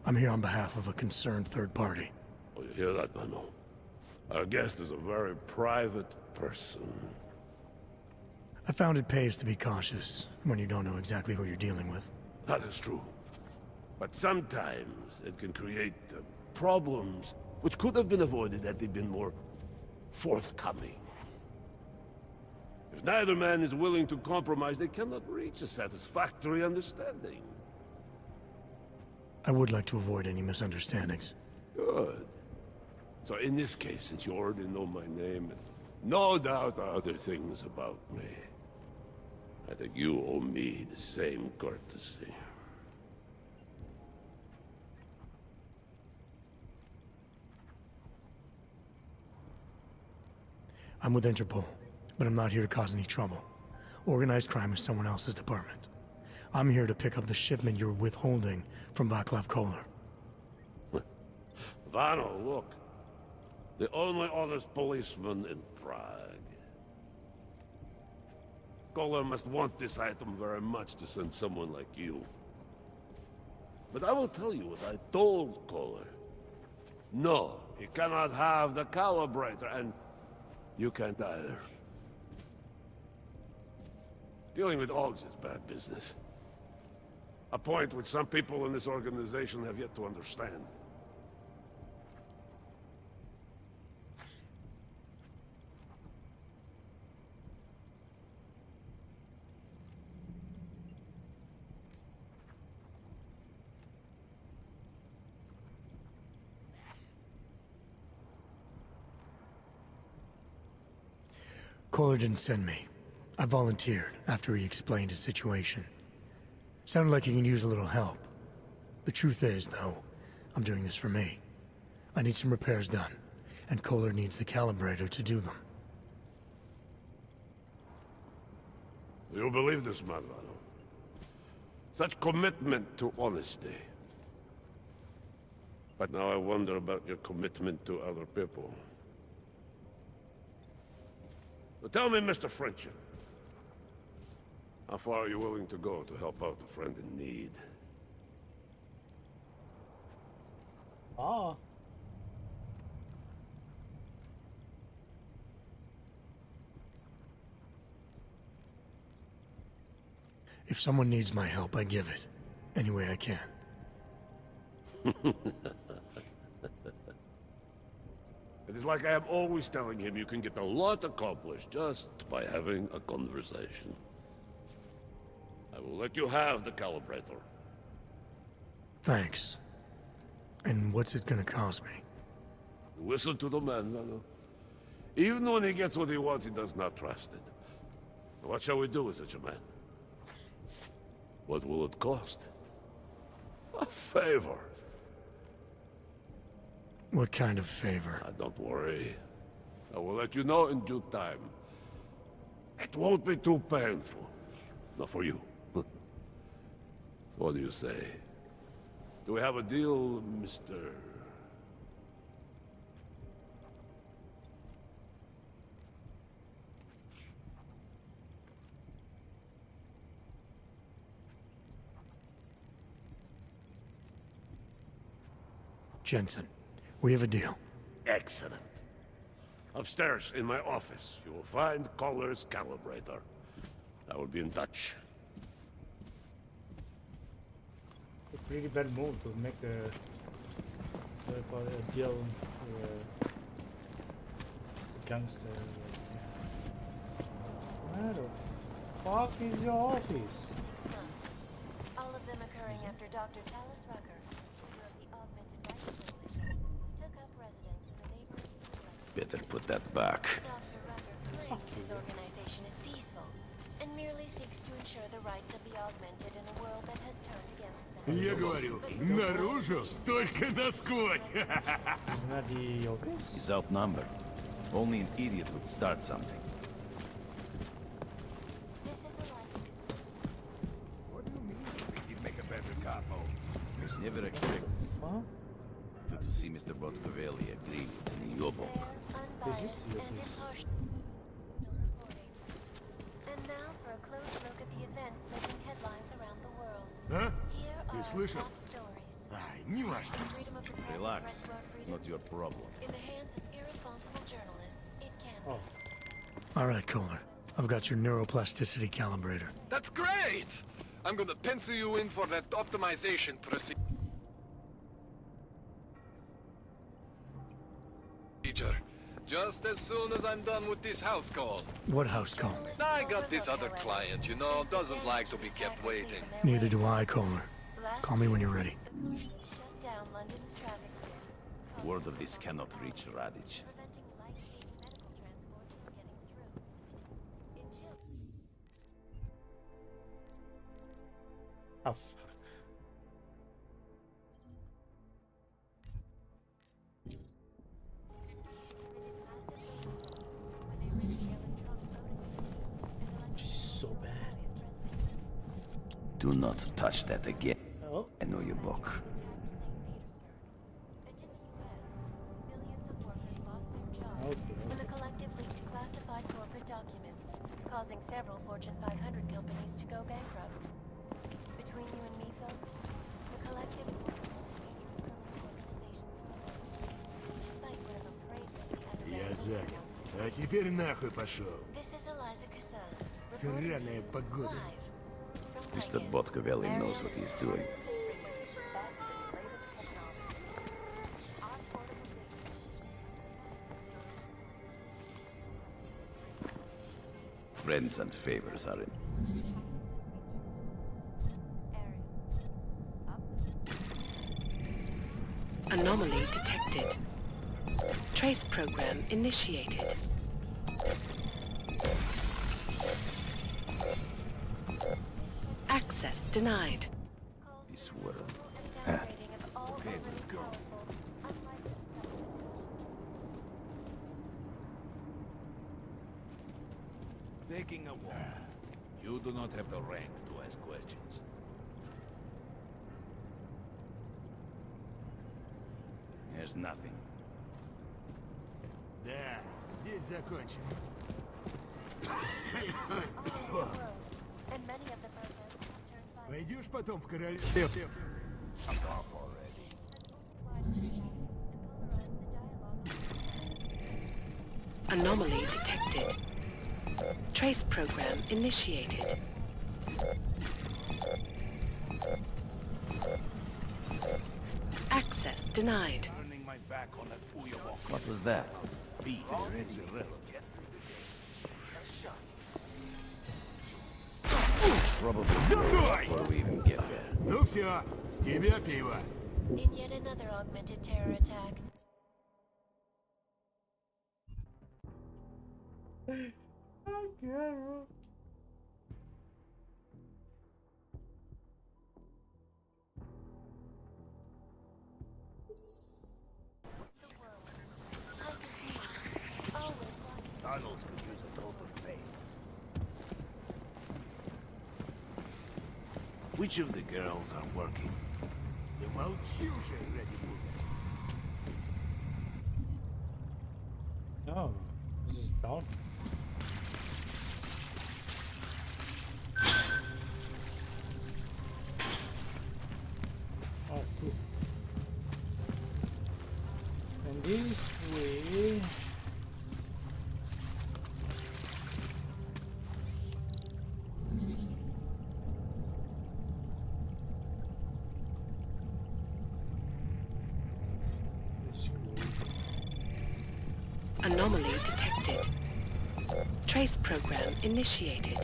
I'm here on behalf of a concerned third party. Oh, you hear that, Vano? Our guest is a very private person. I found it pays to be cautious when you don't know exactly who you're dealing with. That is true. But sometimes it can create problems which could have been avoided had they been more forthcoming. If neither man is willing to compromise, they cannot reach a satisfactory understanding. I would like to avoid any misunderstandings. Good. So in this case, since you already know my name, and no doubt other things about me, I think you owe me the same courtesy. I'm with Interpol, but I'm not here to cause any trouble. Organized crime is someone else's department. I'm here to pick up the shipment you're withholding from Václav Kohler. Vano, look. The only honest policeman in Prague. Kohler must want this item very much to send someone like you. But I will tell you what I told Kohler. No, he cannot have the calibrator, and you can't either. Dealing with Augs is bad business. A point which some people in this organization have yet to understand. Kohler didn't send me. I volunteered after he explained his situation. Sounded like he can use a little help. The truth is, though, I'm doing this for me. I need some repairs done, and Kohler needs the calibrator to do them. You believe this man, Valo? Such commitment to honesty. But now I wonder about your commitment to other people. So tell me, Mr. Friendship, how far are you willing to go to help out a friend in need? Ah. If someone needs my help, I give it. Any way I can. It is like I am always telling him you can get a lot accomplished just by having a conversation. I will let you have the calibrator. Thanks. And what's it gonna cost me? Listen to the man, Valo. Even when he gets what he wants, he does not trust it. What shall we do with such a man? What will it cost? A favor. What kind of favor? Don't worry. I will let you know in due time. It won't be too painful. Not for you. What do you say? Do we have a deal, Mr. Jensen, we have a deal. Excellent. Upstairs in my office, you will find Kohler's calibrator. I will be in touch. A pretty bad move to make a deal with a gangster. Where the fuck is your office? All of them occurring after Dr. Talis Rucker, leader of the Augmented Rights Coalition, took up residence in the neighboring... Better put that back. Dr. Rucker claims his organization is peaceful, and merely seeks to ensure the rights of the Augmented in a world that has turned against them. Я говорю, наружу, только насквозь. He's outnumbered. Only an idiot would start something. What do you mean? He'd make a better capo. Never expect to see Mr. Botkovelli agree with your book. This is your piece. And now for a close look at the events making headlines around the world. А? Here Ты are слышал? top stories. Ай, не важно. Freedom of the press and Relax. right to our It's freedom. not your problem. In the hands of irresponsible journalists, it can be. All right, Kohler. I've got your neuroplasticity calibrator. That's great! I'm gonna pencil you in for that optimization procedure. Just as soon as I'm done with this house call. What house call? I got this other client, you know, doesn't like to be kept waiting. Neither do I, Kohler. Call me when you're ready. Shut down London's traffic center, Word of this cannot reach Radic. preventing life-saving medical transport from getting through. In Chile, Oh fuck. She's so bad. Do not touch that again. Oh. I know your book. when the collective leaked classified corporate documents, causing several Fortune 500 companies to go bankrupt. Between you and me, folks, the collective is one of the most dangerous criminal organizations. Despite what I'm afraid will be Я unavailable занят. А теперь нахуй пошел. This is Eliza Cassan, Сраная погода. Mr. Botkovelli knows what he's doing. Friends and favors are in. Anomaly detected. Trace program initiated. Access denied. This world. Okay, let's go. Taking a walk. You do not have the rank to ask questions. There's nothing. Да, здесь закончим. Пойдешь потом в королевство? Anomaly detected. Trace program initiated. Access denied. Turning my back on that fool you walk. What was that? Beat already irrelevant. Probably before we even get there. Ну все, с тебя пиво. In yet another augmented terror attack. Tunnels could use a jolt of faith. Which of the girls are working? Замолчи уже, ради бога. No, this is down. Oh, cool. And this way. Anomaly detected. Trace program initiated.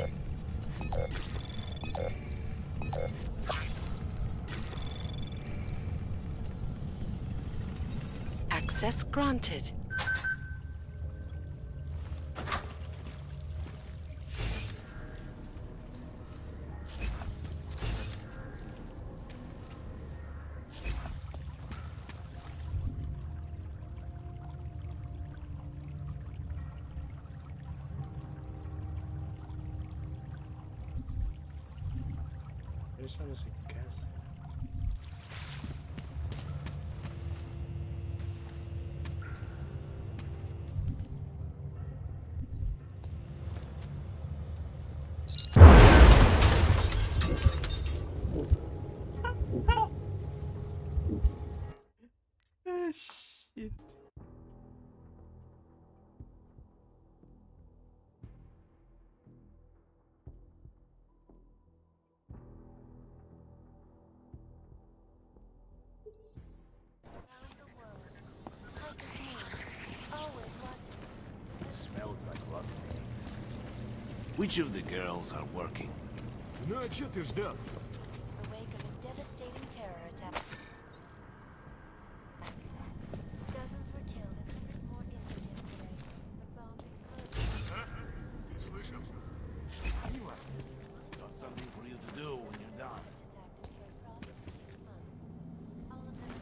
Access granted. This one is a gas. Shit. Smells like luck. Which of the girls are working? Ну а чё ты ждал? The wake of a devastating terror attack. Dozens were killed and hundreds more injured yesterday, but bombs exploded. Ты слышал? Got something for you to do when you're done.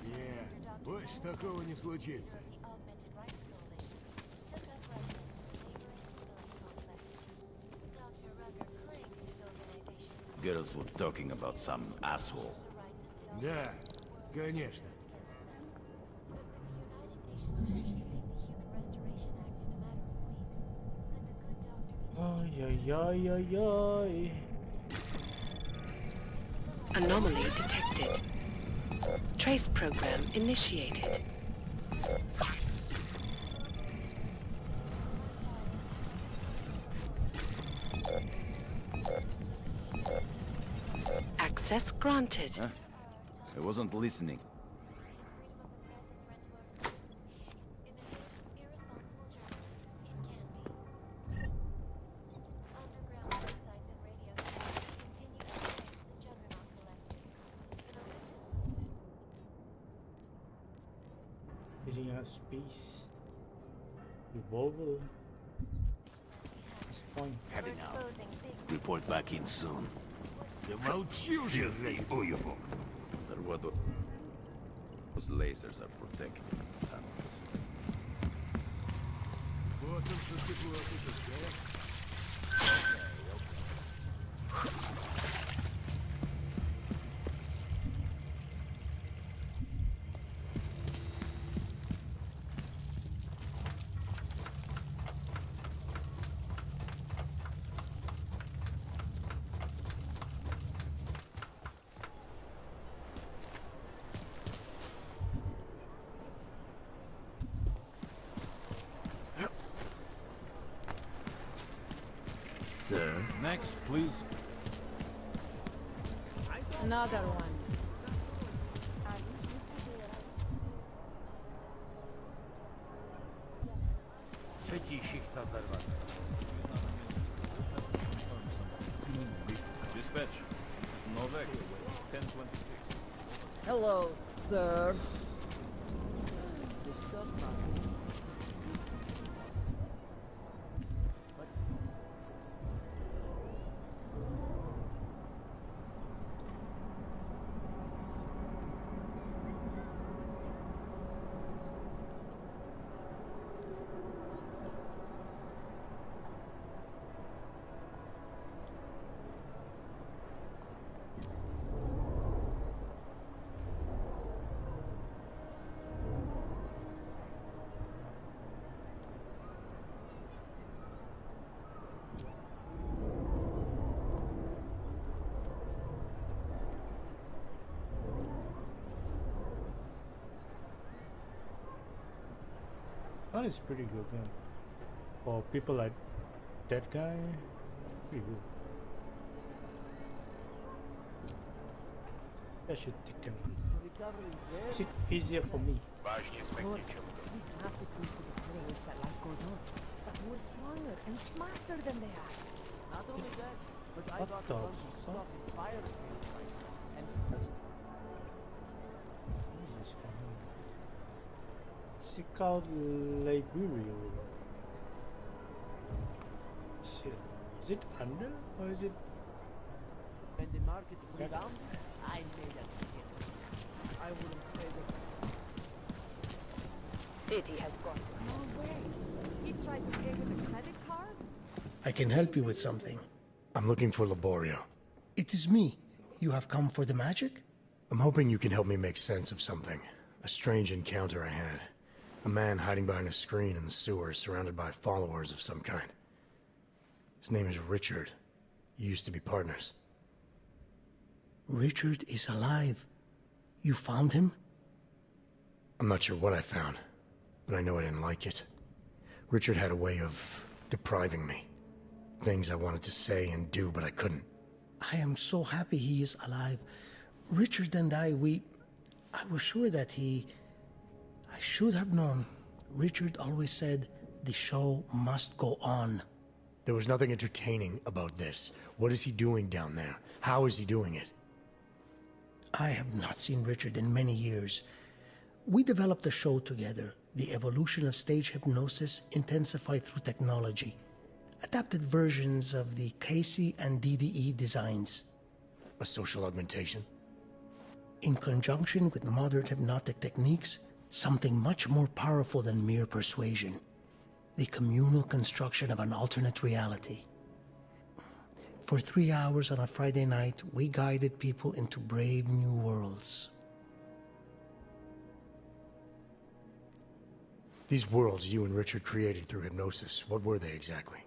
Не, больше такого не случится. Girls were talking about some asshole. Да, конечно. Ay, ay, ay, ay, ay. Anomaly detected. Trace program initiated. Access granted. Huh? I wasn't listening. Hitting our space. Revolver. It's fine. Heading out. Report back in soon. Замолчи уже, уебок. Those lasers are protecting the tunnels. Вот он, что ты платишь, Sir. Next, please. Another one. Trzeci schicht oberwać. Dispatch. Novak, 1026. Hello, sir. Discuss matter. That is pretty good then. For people like that guy, pretty good. That should take him. It's easier for me. We're stronger and smarter than they are. Not only that, but I got the ones who stopped the fire and Jesus, come on. Seek out Liberia. Shit. Is it under or is it? when the markets went down, I made a ticket. I wouldn't trade it. City has gone. No way. He tried to pay with a credit card? I can help you with something. I'm looking for Laborio. It is me. You have come for the magic? I'm hoping you can help me make sense of something. A strange encounter I had. A man hiding behind a screen in the sewers, surrounded by followers of some kind. His name is Richard. You used to be partners. Richard is alive. You found him? I'm not sure what I found, but I know I didn't like it. Richard had a way of depriving me. Things I wanted to say and do, but I couldn't. I am so happy he is alive. Richard and I was sure that I should have known. Richard always said, the show must go on. There was nothing entertaining about this. What is he doing down there? How is he doing it? I have not seen Richard in many years. We developed a show together, the evolution of stage hypnosis intensified through technology. Adapted versions of the Casey and DDE designs. A social augmentation? In conjunction with modern hypnotic techniques, something much more powerful than mere persuasion. The communal construction of an alternate reality. For 3 hours on a Friday night, we guided people into brave new worlds. These worlds you and Richard created through hypnosis, what were they exactly?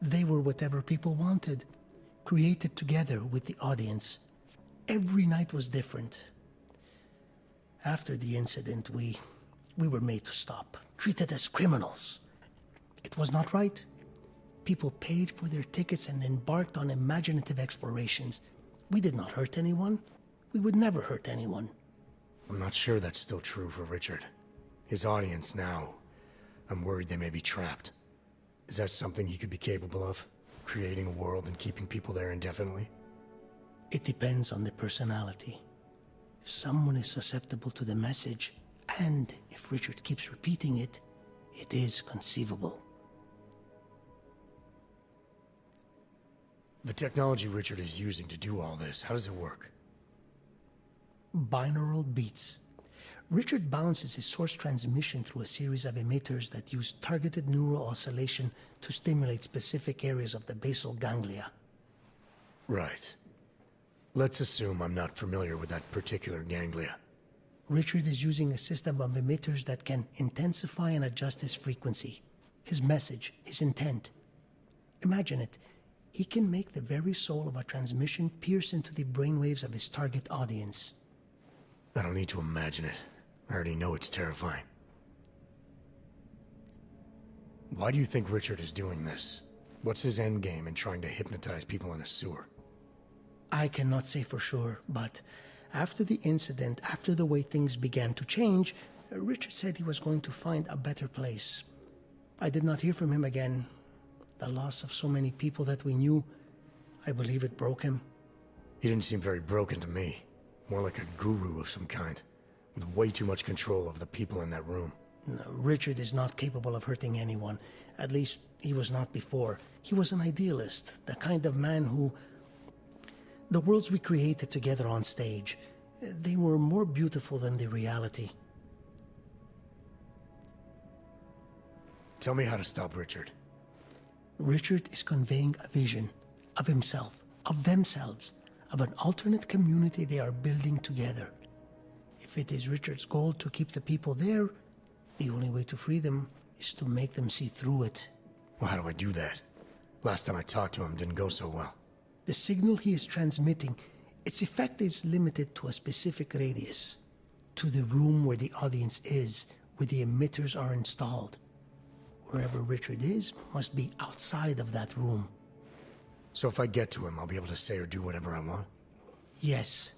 They were whatever people wanted, created together with the audience. Every night was different. After the incident, we were made to stop, treated as criminals. It was not right. People paid for their tickets and embarked on imaginative explorations. We did not hurt anyone. We would never hurt anyone. I'm not sure that's still true for Richard. His audience now, I'm worried they may be trapped. Is that something he could be capable of? Creating a world and keeping people there indefinitely? It depends on the personality. If someone is susceptible to the message, and if Richard keeps repeating it, it is conceivable. The technology Richard is using to do all this, how does it work? Binaural beats. Richard bounces his source transmission through a series of emitters that use targeted neural oscillation to stimulate specific areas of the basal ganglia. Right. Let's assume I'm not familiar with that particular ganglia. Richard is using a system of emitters that can intensify and adjust his frequency, his message, his intent. Imagine it. He can make the very soul of a transmission pierce into the brainwaves of his target audience. I don't need to imagine it. I already know it's terrifying. Why do you think Richard is doing this? What's his endgame in trying to hypnotize people in a sewer? I cannot say for sure, but after the incident, after the way things began to change, Richard said he was going to find a better place. I did not hear from him again. The loss of so many people that we knew, I believe it broke him. He didn't seem very broken to me. More like a guru of some kind, with way too much control of the people in that room. No, Richard is not capable of hurting anyone. At least, he was not before. He was an idealist, the kind of man who... The worlds we created together on stage, they were more beautiful than the reality. Tell me how to stop Richard. Richard is conveying a vision of himself, of themselves, of an alternate community they are building together. If it is Richard's goal to keep the people there, the only way to free them is to make them see through it. Well, how do I do that? Last time I talked to him didn't go so well. The signal he is transmitting, its effect is limited to a specific radius, to the room where the audience is, where the emitters are installed. Wherever Richard is must be outside of that room. So if I get to him, I'll be able to say or do whatever I want? Yes,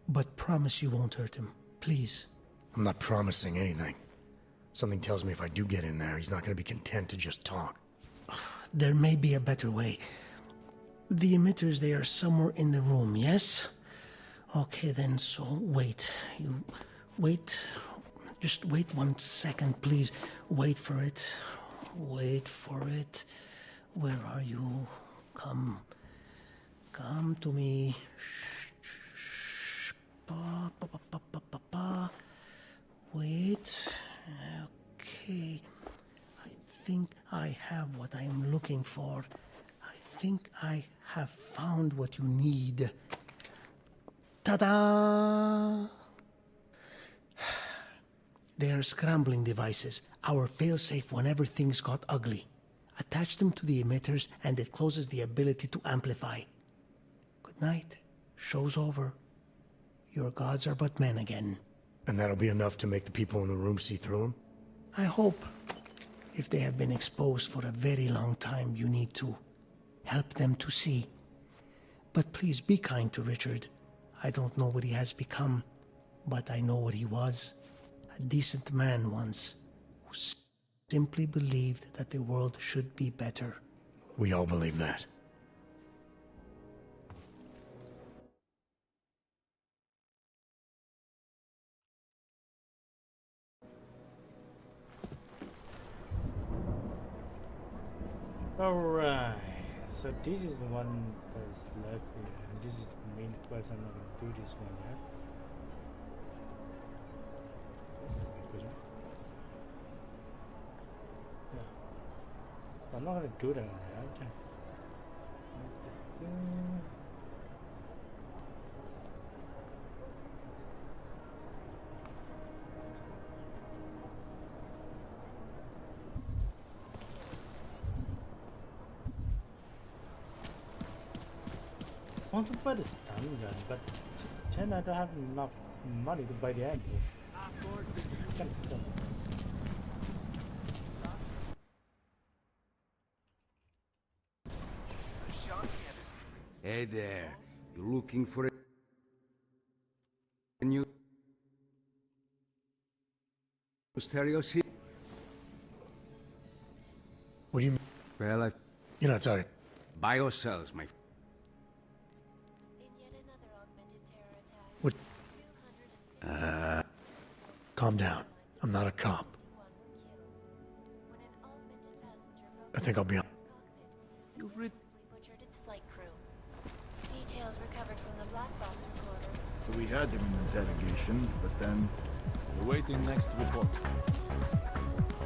but promise you won't hurt him, please. I'm not promising anything. Something tells me if I do get in there, he's not going to be content to just talk. There may be a better way. The emitters, they are somewhere in the room, yes? Okay then, so wait. You wait. Just wait 1 second, please. Wait for it. Wait for it. Where are you? Come. Come to me. Shh. Pa, pa, pa, pa, pa, pa, pa. Wait. Okay. I think I have what I am looking for. I think I have found what you need. Ta-da! They are scrambling devices, our failsafe whenever things got ugly. Attach them to the emitters and it closes the ability to amplify. Good night. Show's over. Your gods are but men again. And that'll be enough to make the people in the room see through him? I hope. If they have been exposed for a very long time, you need to help them to see. But please be kind to Richard. I don't know what he has become, but I know what he was. A decent man once, who simply believed that the world should be better. We all believe that. Alright, so this is the one that's left here, and this is the main quest. I'm not gonna do this one yet. Yeah. So I'm not gonna do that one yet. I want to buy the stun gun, but then I don't have enough money to buy the ammo. Kind of sucks. Hey there, you looking for a new stereo set? What do you mean? Well, You're not talking. Buy or sells, my... What? Calm down. I'm not a cop. I think I'll be on. You've read... So we had him in interrogation, but then... We're waiting next report.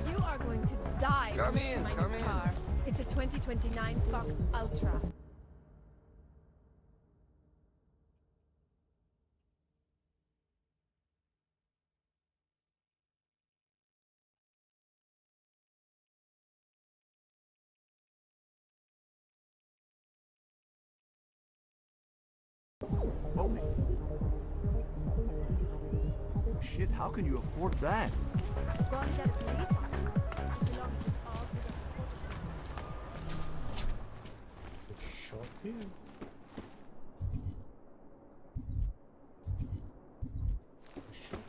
You are going to die. Come in, my come new in. car. It's a 2029 Fox Ultra. Shit, how can you afford that? Go and get a police officer. It belongs to all the Shot here. Shot.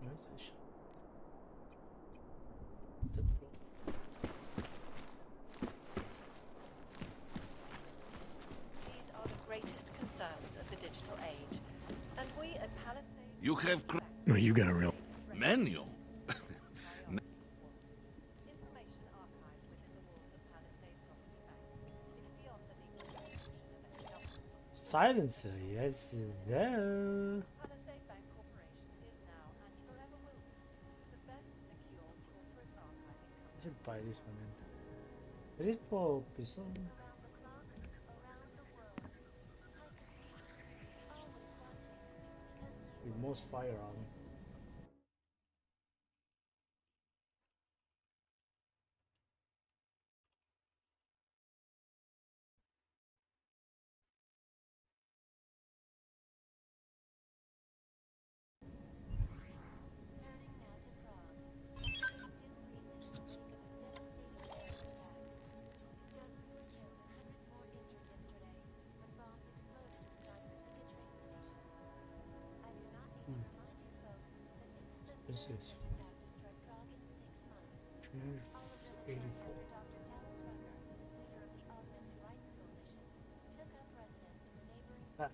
Where's the shot? The floor. These are the greatest concerns of the digital age. And we at Palisade... You have No, you got a real... manual. Information archived within the walls of Palisade Property Bank is beyond the legal jurisdiction of any government. Silencer, yes, there. Palisade Bank Corporation is now, and forever will be, the best secure corporate archiving I should buy this one then. Is it for pistol? With most firearm. This is 384.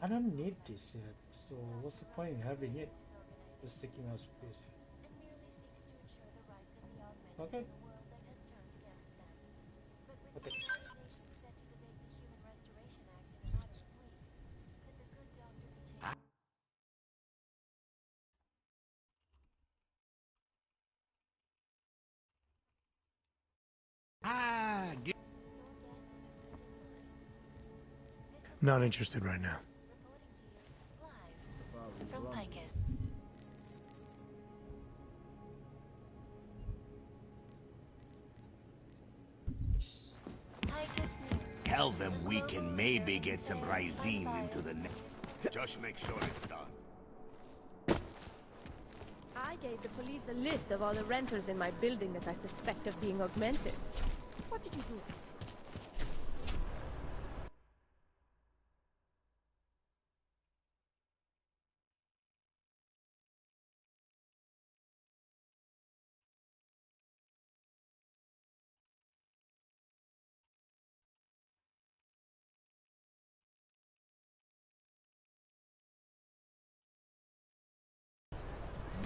I don't need this yet, so what's the point in having it? It's taking up space. Okay. Okay. Not interested right now. From Picus. Tell them we can maybe get some Rysine into the net. Just make sure it's done. I gave the police a list of all the renters in my building that I suspect of being augmented. What did you do?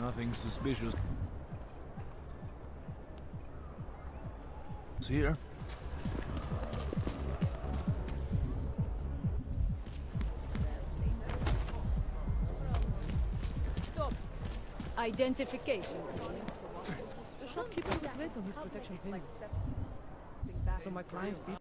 Nothing suspicious here. Stop. Identification. The shopkeeper was late on his protection payments. So my client beat...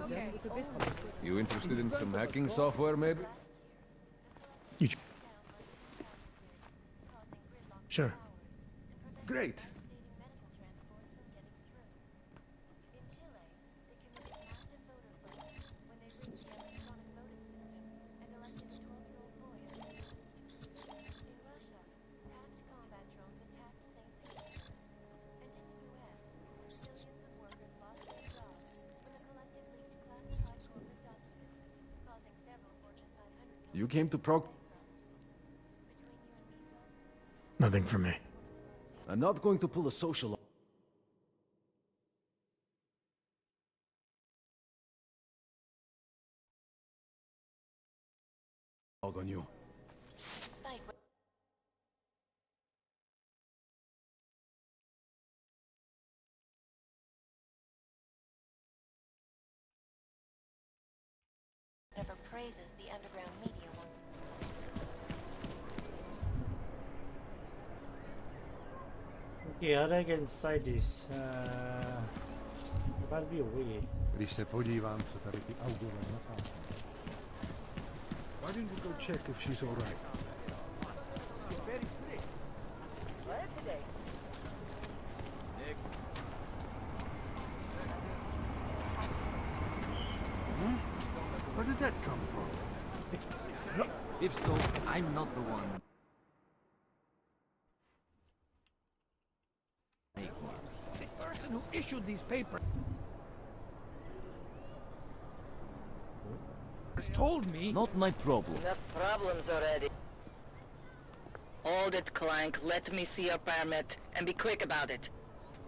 Okay. You interested in some hacking software, maybe? Sure. Great. You came to Proc... Nothing for me. I'm not going to pull a social... on you. Despite what whatever praises the underground media wants. Okay, how do I get inside this? There must be a way. Když se podívám, co tady ty Augure natáčí. Why didn't you go check if she's all right? Very strict. Where today? Huh? Where did that come from? If so, I'm not the one. The person who issued these papers told me. Not my problem. Enough problems already. Hold it, Clank. Let me see your permit, and be quick about it.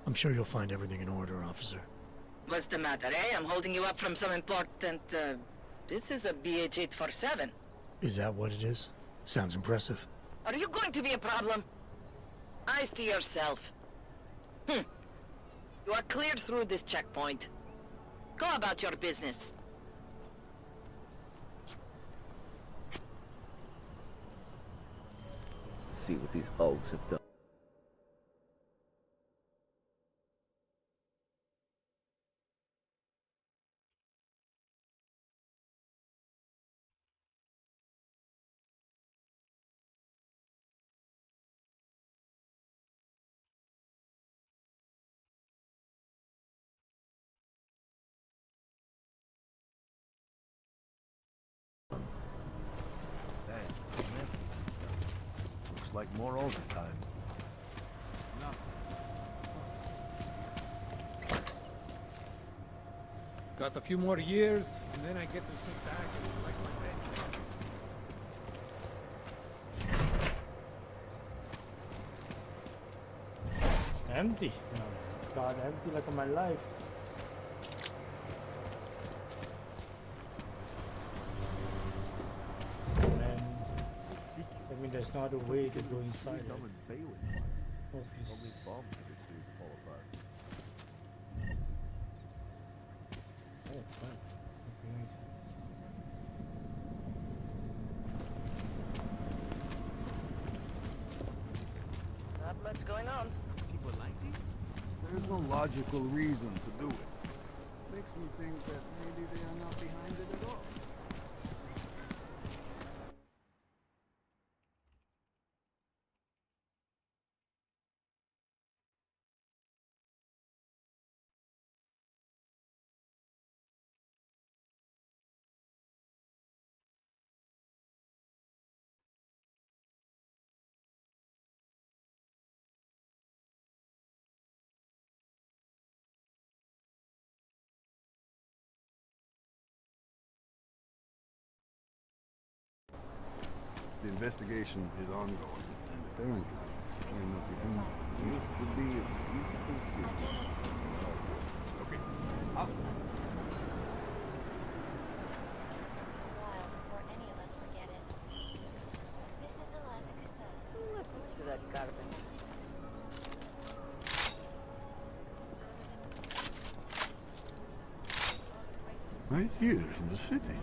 I'm sure you'll find everything in order, officer. What's the matter, eh? I'm holding you up from some important, This is a BH-847. Is that what it is? Sounds impressive. Are you going to be a problem? Eyes to yourself. You are cleared through this checkpoint. Go about your business. See what these Augs have done. Looks like more overtime. Got a few more years, and then I get to sit back and like my bed. Empty. Oh, God, empty like my life. Man, I mean, there's not a way to go inside. Office. Oh, fine. Okay, nice. Not much going on. People like these? There's no logical reason to do it. Makes me think that maybe they are not behind it at all. The investigation is ongoing, and apparently, there used to be a beautiful city. Okay. Up. While before any of us forget it. This is Eliza Cassell. Listen to that garbage. Right here in the city.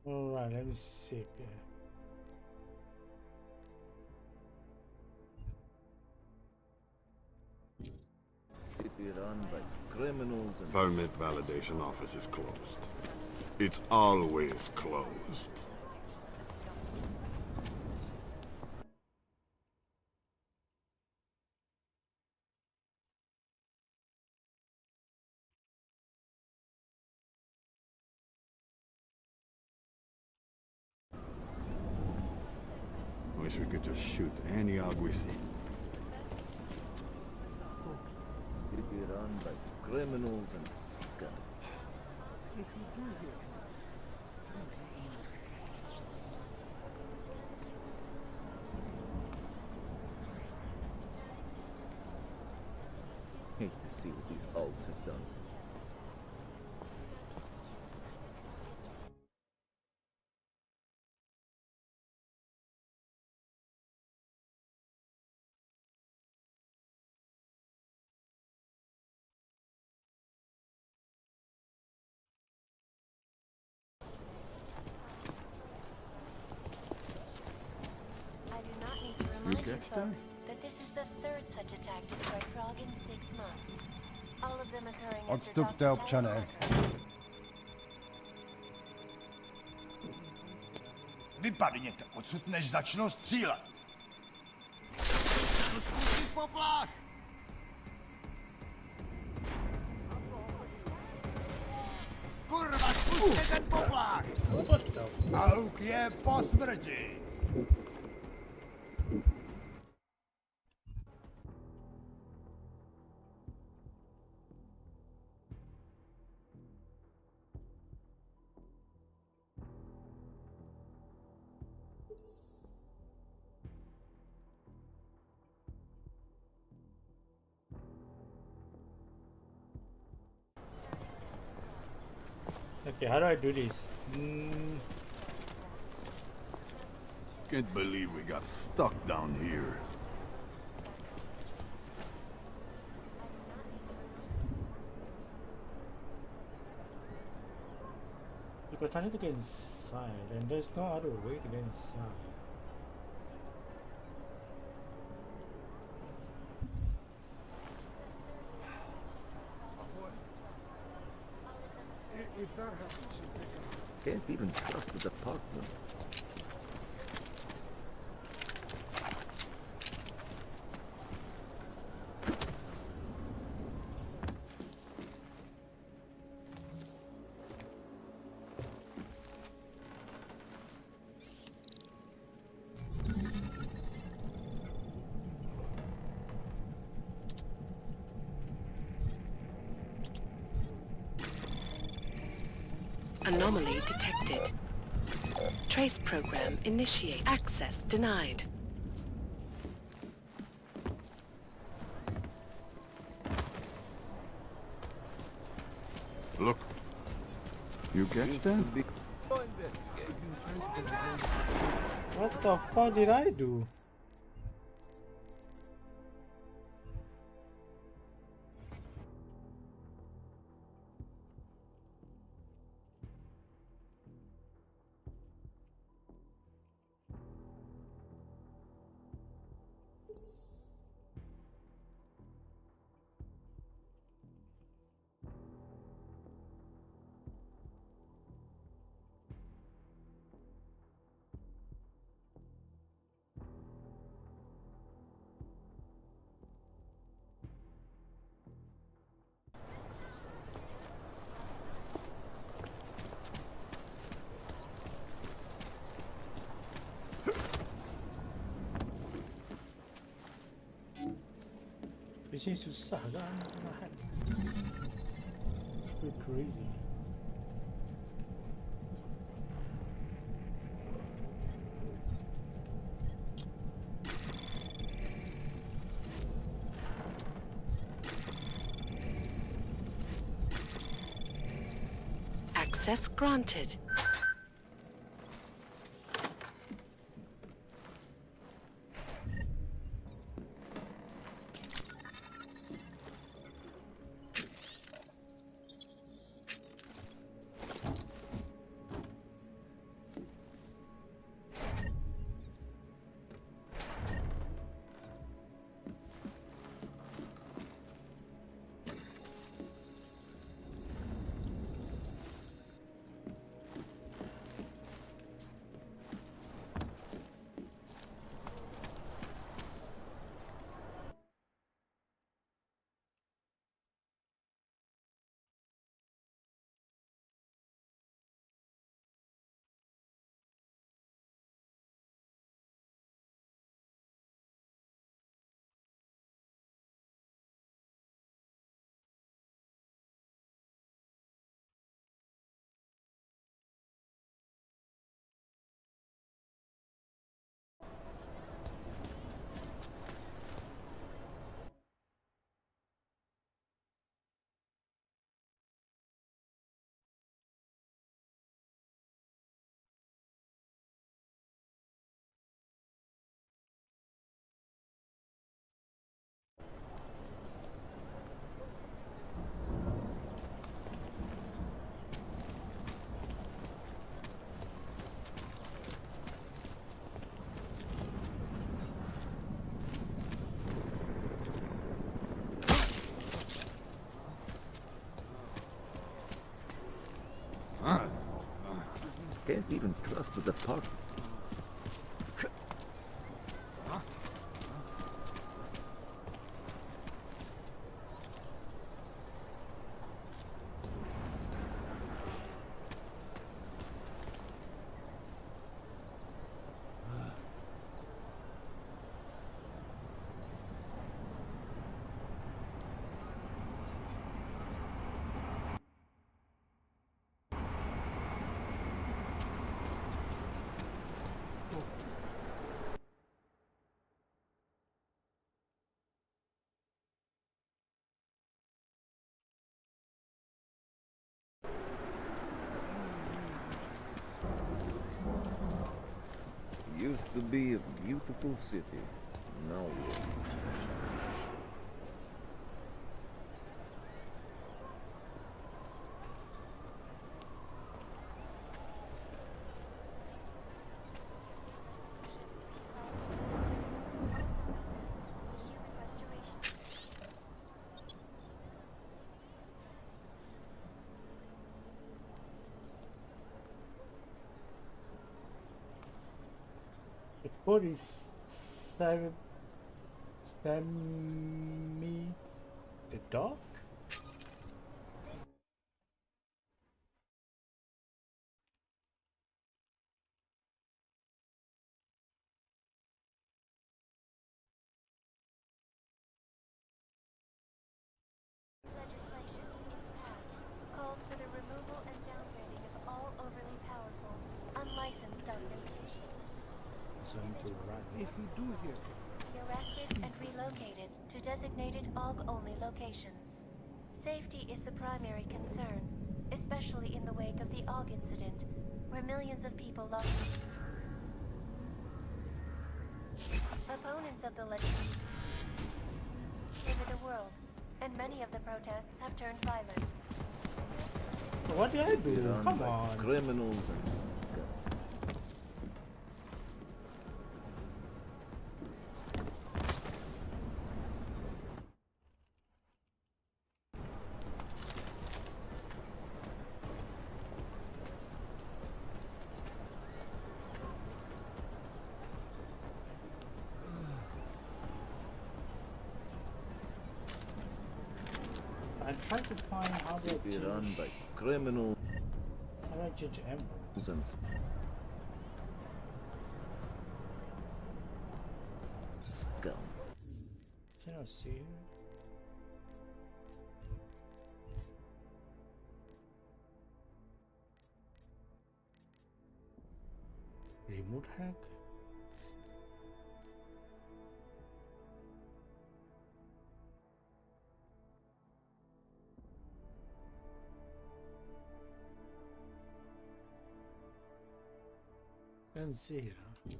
Alright, let me see here. City run by criminals and... Permit validation office is closed. It's always closed. Wish we could just shoot any Aug we see. City run by criminals and scum. If you do hear Alts have done. I do not need to remind you folks that this is the third such attack destroyed Prague in 6 months. All of them occurring after Odstupte, Dr. občané. Vypadněte odsud, než začnou střílet! Spustit poplach! Kurva, spusťte ten poplach! A luk je po smrti! Okay, how do I do this? Can't believe we got stuck down here. Because I need to get inside, and there's no other way to get inside. If that happens, you pick up. Can't even trust the department. Anomaly detected. Trace program initiate. Access denied. Look. You catch that? What the fuck did I do? Ini susah kan menahan. It's pretty crazy. Access granted. Can't even trust the park. Used to be a beautiful city. Now The code is Sammy the dog? Legislation, if passed, calls for the removal and downgrading of all overly powerful, unlicensed documentation. Something to run. If you do hear Be arrested and relocated to designated AUG-only locations. Safety is the primary concern, especially in the wake of the AUG incident, where millions of people lost. Opponents of the legislation over the world, and many of the protests have turned violent. What did I do? run Come by on. criminals and I'm trying to find how to city run by criminals how do I change emeralds? and scum. Can I see it? Remote hack? Can't see it, huh?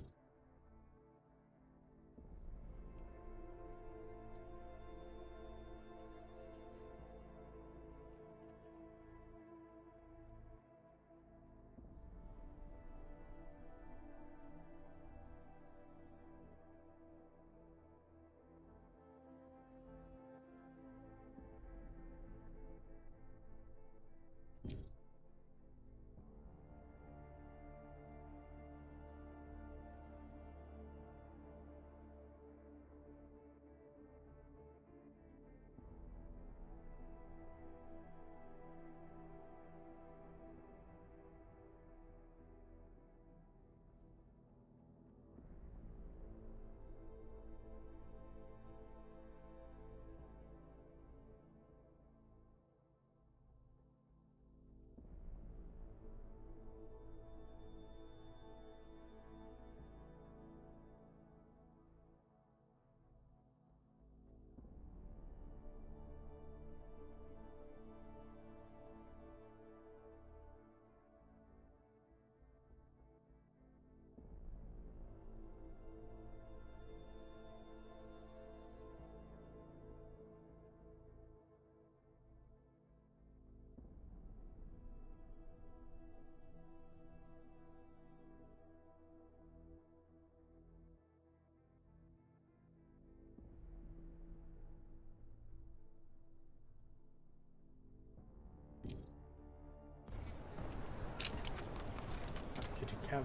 camera.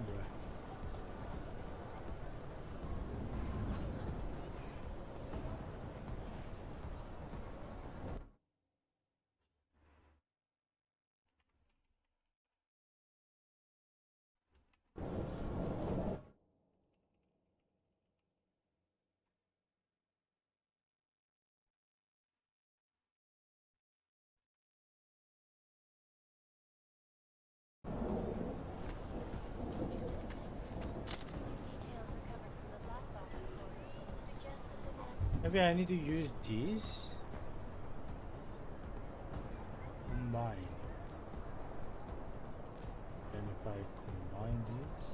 Maybe I need to use these. Combine. And if I combine these.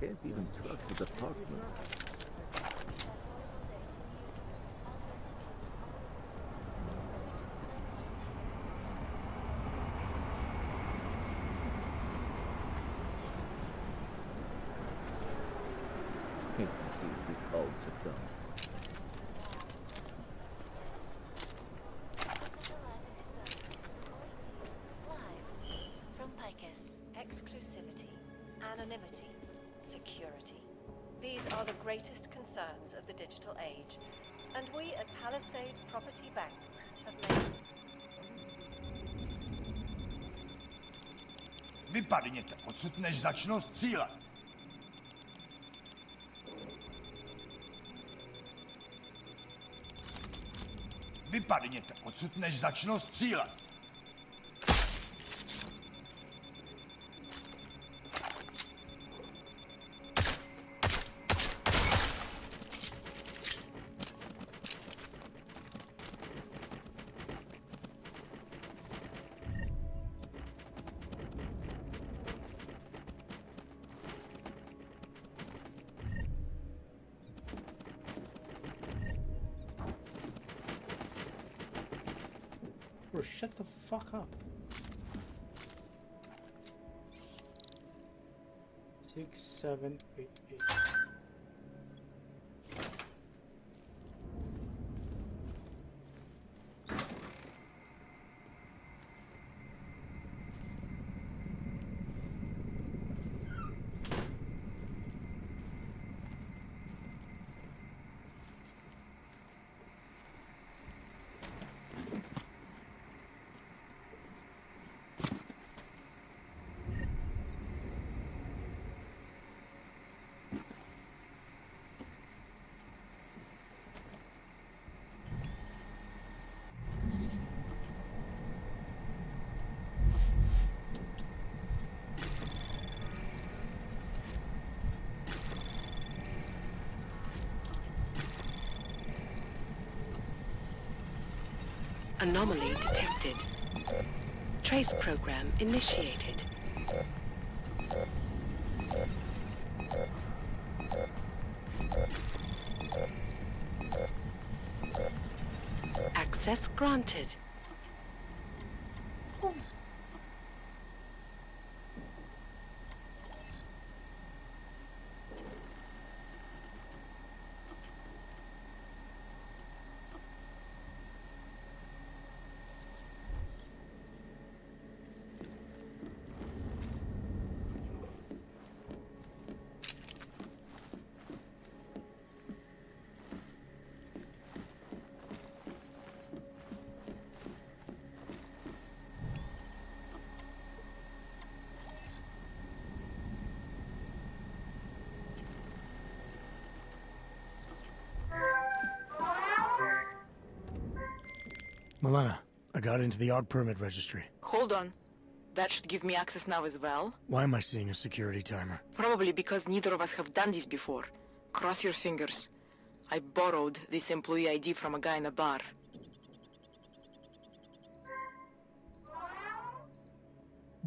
Can't even trust the department. Can't see what these Augs have done. From Picus, exclusivity, anonymity, security. These are the greatest concerns of the digital age. And we at Palisade Property Bank have made... Vypadněte odsud, než začnou střílet. Vypadněte odsud, než začnou střílet. Bro, shut the fuck up. 6, 7, 8, 8. Anomaly detected. Trace program initiated. Access granted. Milena, I got into the ARG permit registry. Hold on. That should give me access now as well. Why am I seeing a security timer? Probably because neither of us have done this before. Cross your fingers. I borrowed this employee ID from a guy in a bar.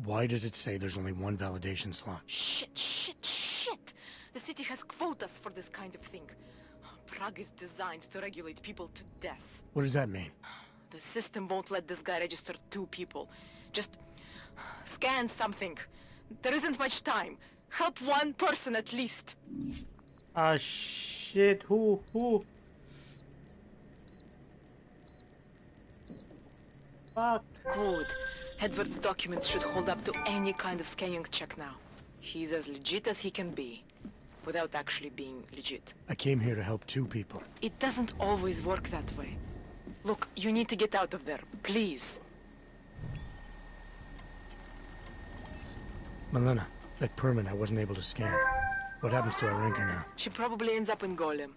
Why does it say there's only one validation slot? Shit! The city has quotas for this kind of thing. Prague is designed to regulate people to death. What does that mean? The system won't let this guy register 2 people. Just scan something. There isn't much time. Help 1 person at least. Ah, shit. Who? Fuck. Good. Edward's documents should hold up to any kind of scanning check now. He's as legit as he can be, without actually being legit. I came here to help two people. It doesn't always work that way. Look, you need to get out of there, please. Milena, that permit I wasn't able to scan. What happens to Arinka now? She probably ends up in Golem.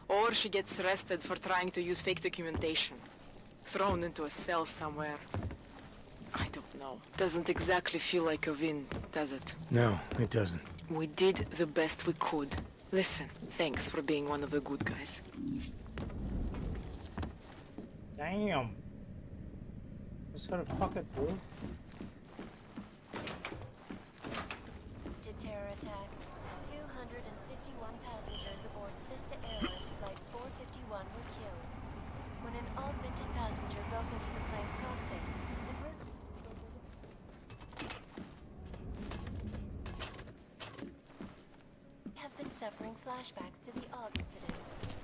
Or she gets arrested for trying to use fake documentation. Thrown into a cell somewhere. I don't know. Doesn't exactly feel like a win, does it? No, it doesn't. We did the best we could. Listen, thanks for being one of the good guys. Damn. Just gotta fuck it, bro. Terror attack. 251 passengers aboard Sister Airlines Flight 451 were killed when an augmented passenger broke into the plane's cockpit and have been suffering flashbacks to the AUG incident.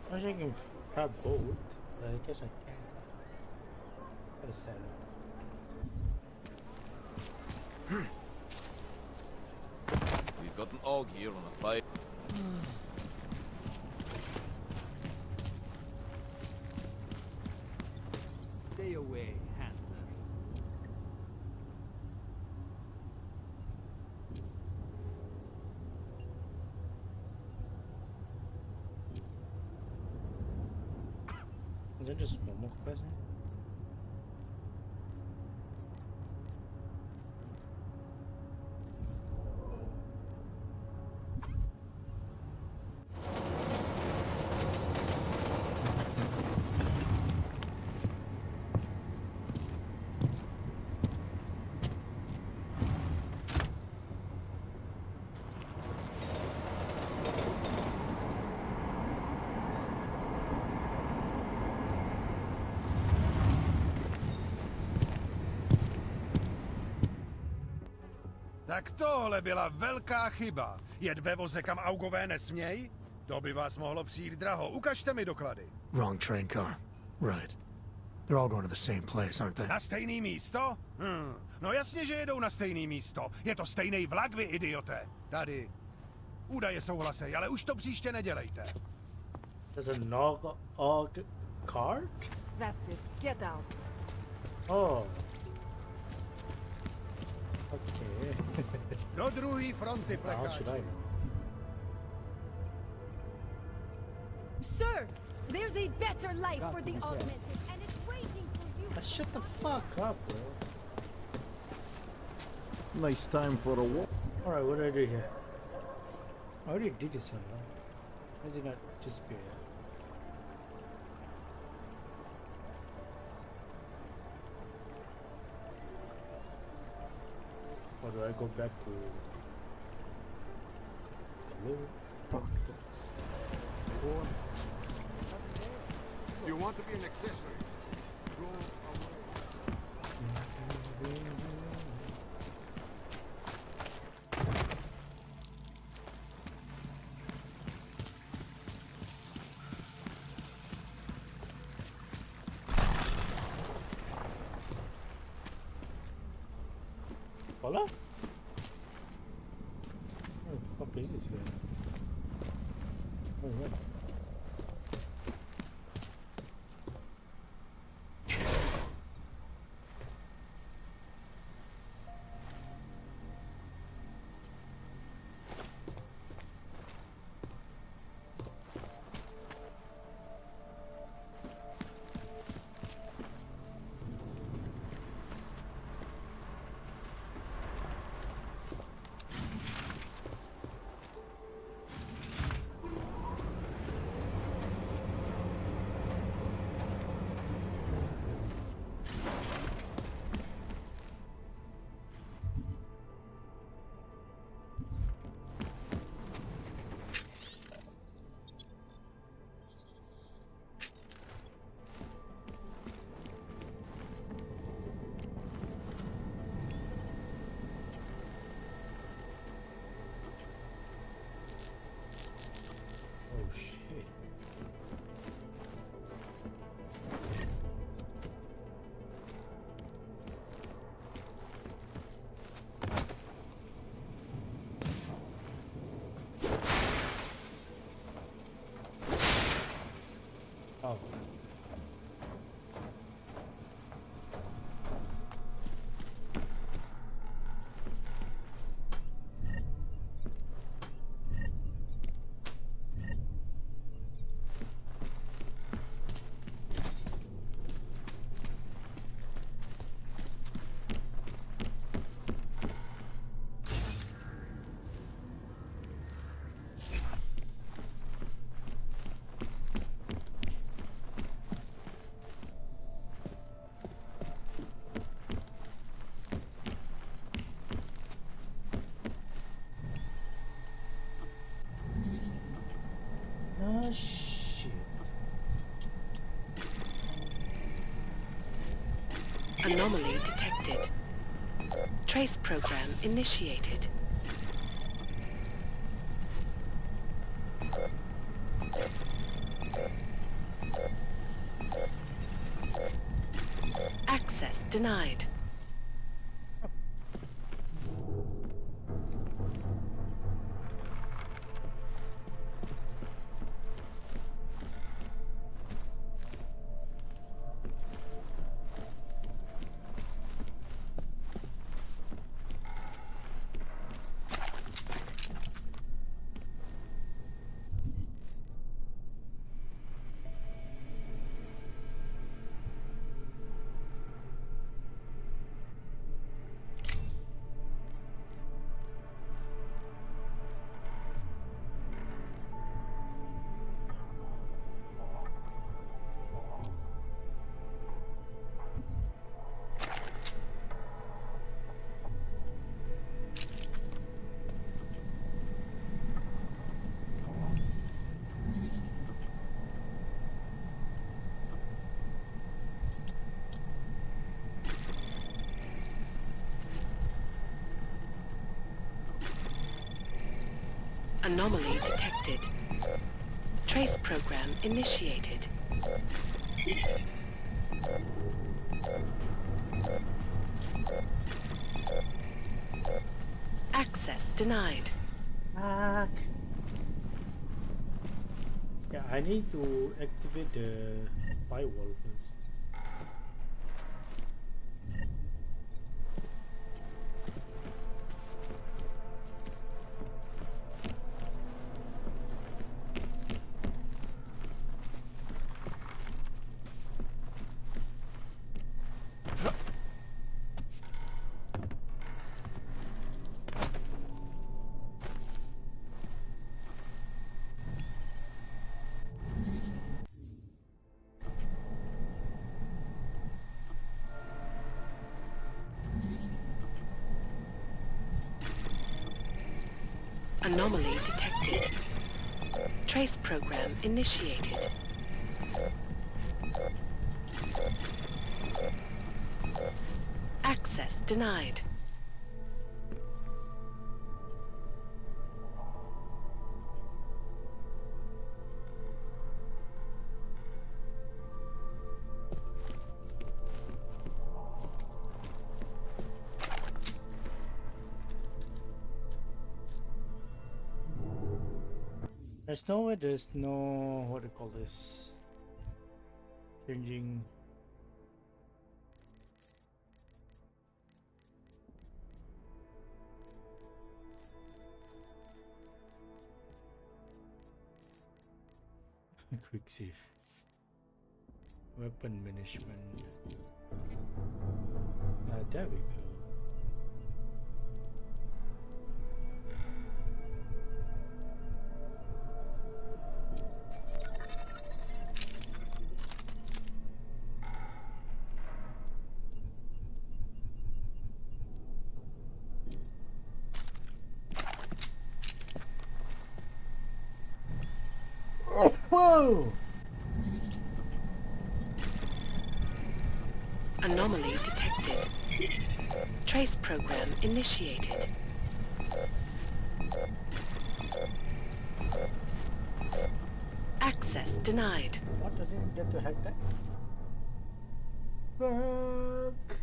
I wish I can grab both, but I guess I can't. Gotta set it. We've got an AUG here on a flight. Stay away, Hanser. Is that just one more question? Tak tohle byla velká chyba. Jet ve voze, kam augové nesmějí? To by vás mohlo přijít draho. Ukažte mi doklady. Wrong train car. Right. They're all going to the same place, aren't they? Na stejný místo? No jasně, že jedou na stejný místo. Je to stejný vlak, vy idioté. Tady. Údaje souhlasej, ale už to příště nedělejte. There's a nog card? That's it. Get out. Oh. Okay. Do druhé fronty, How should I know? Sir, there's a better life God, for the yeah. augmented, and it's waiting for you. Shut the fuck up, bro. Nice time for a walk. Alright, what do I do here? I already did this one, huh? Why does it not disappear? Or do I go back to... You want to be an accessory? Hola? Where the fuck is this guy? Oh, yeah. Oh. Oh shit. Anomaly detected. Trace program initiated. Access denied. Anomaly detected. Trace program initiated. Access denied. Fuck. Yeah, I need to activate the firewall first. Anomaly detected. Trace program initiated. Access denied. There's no way, there's no, what do you call this? Changing. Quick save. Weapon management. There we go. Whoa! Anomaly detected. Trace program initiated. Access denied. What? I didn't get to hack that. Fuck.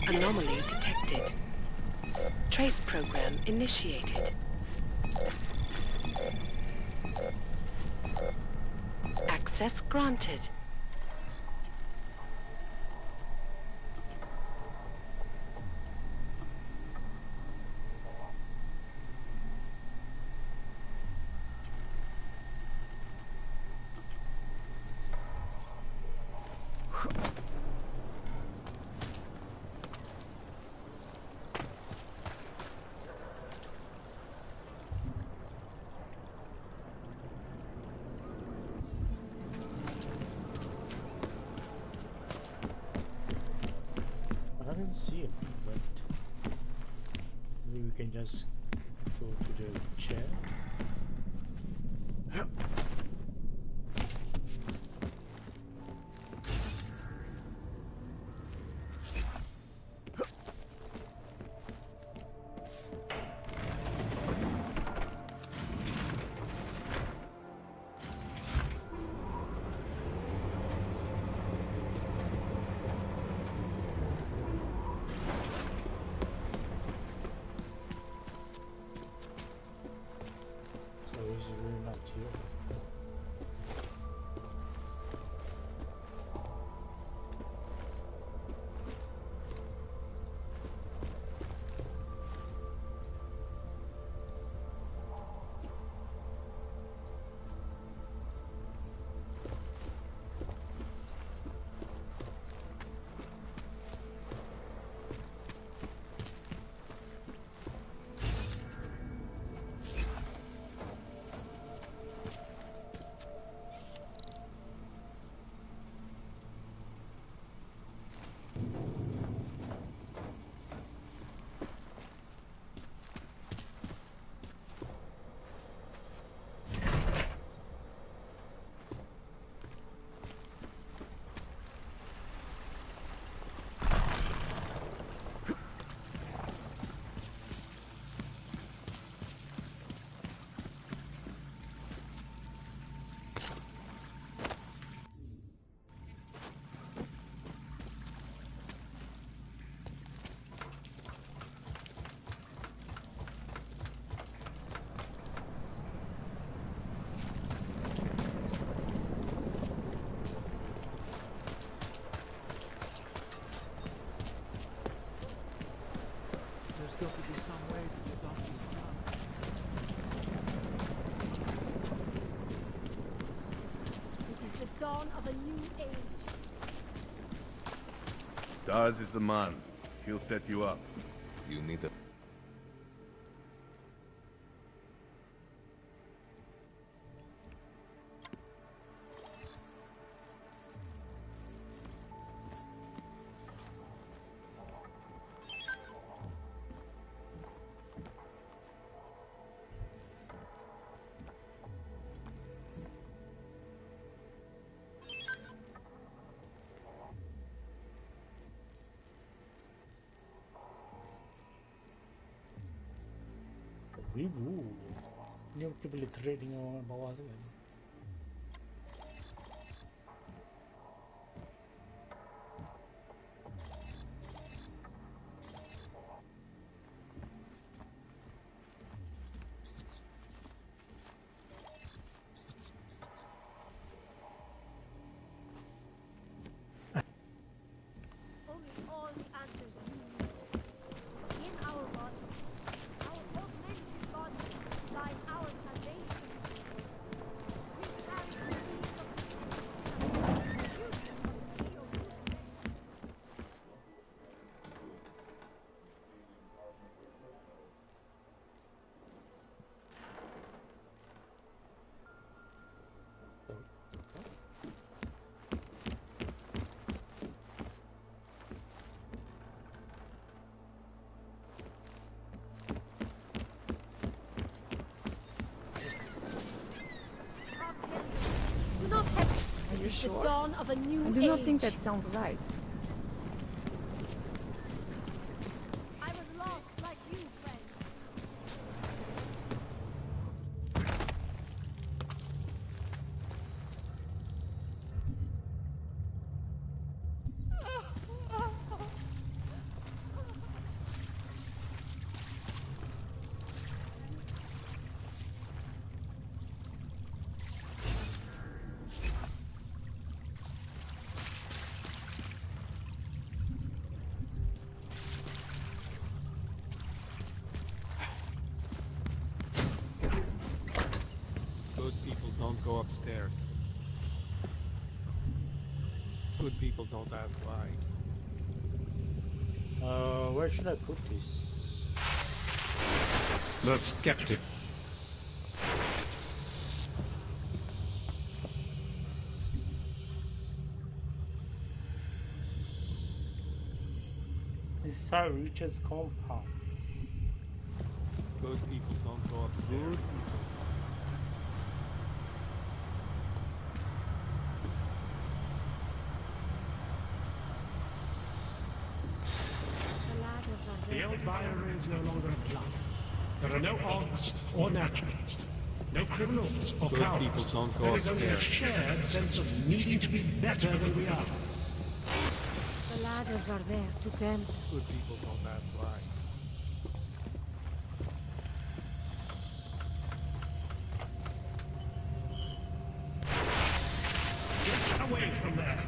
Anomaly detected. Trace program initiated. Access granted. I didn't see it, but maybe we can just go to the chair. So he's really not here. There's got to be some way to stop these guns. It is the dawn of a new age. Daz is the man. He'll set you up. You need to... Ribu. Ini kita boleh trade dengan orang bawah tu kan. Only all the answers you need. In our body, our augmented body, lies our salvation. We carry the seeds of the future of Neo. Do not hesitate. Are you It is sure? the dawn of a new I do not think age. that sounds right. I was lost like you, friend. people don't ask why. Where should I put this? The skeptic. Inside Richard's compound. Good people don't go upstairs. The old Byron is no longer a plot. There are no odds or naturals. No criminals or Good cowards. people don't go There is only a upstairs. shared sense of needing to be better than we are. The ladders are there to tempt. Good people don't ask why. Get away from there.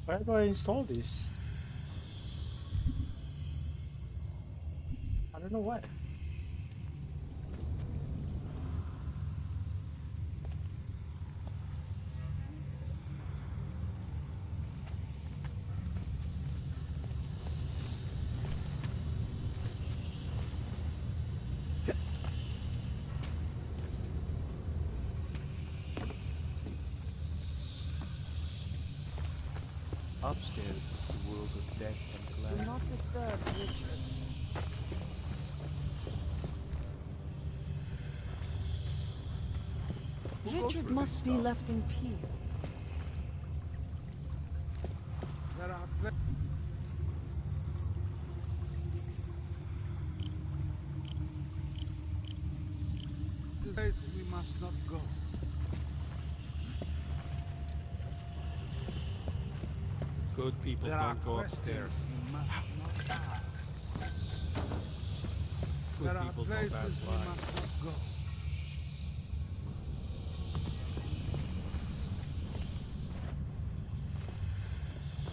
Where do I install this? I don't know where. Upstairs is the world of death and Do calamity. not disturb Richard. Richard must be left in peace. There are places we must not go. Good people There are don't go questions upstairs. we must not ask. Good There are people don't places ask we why. must not go.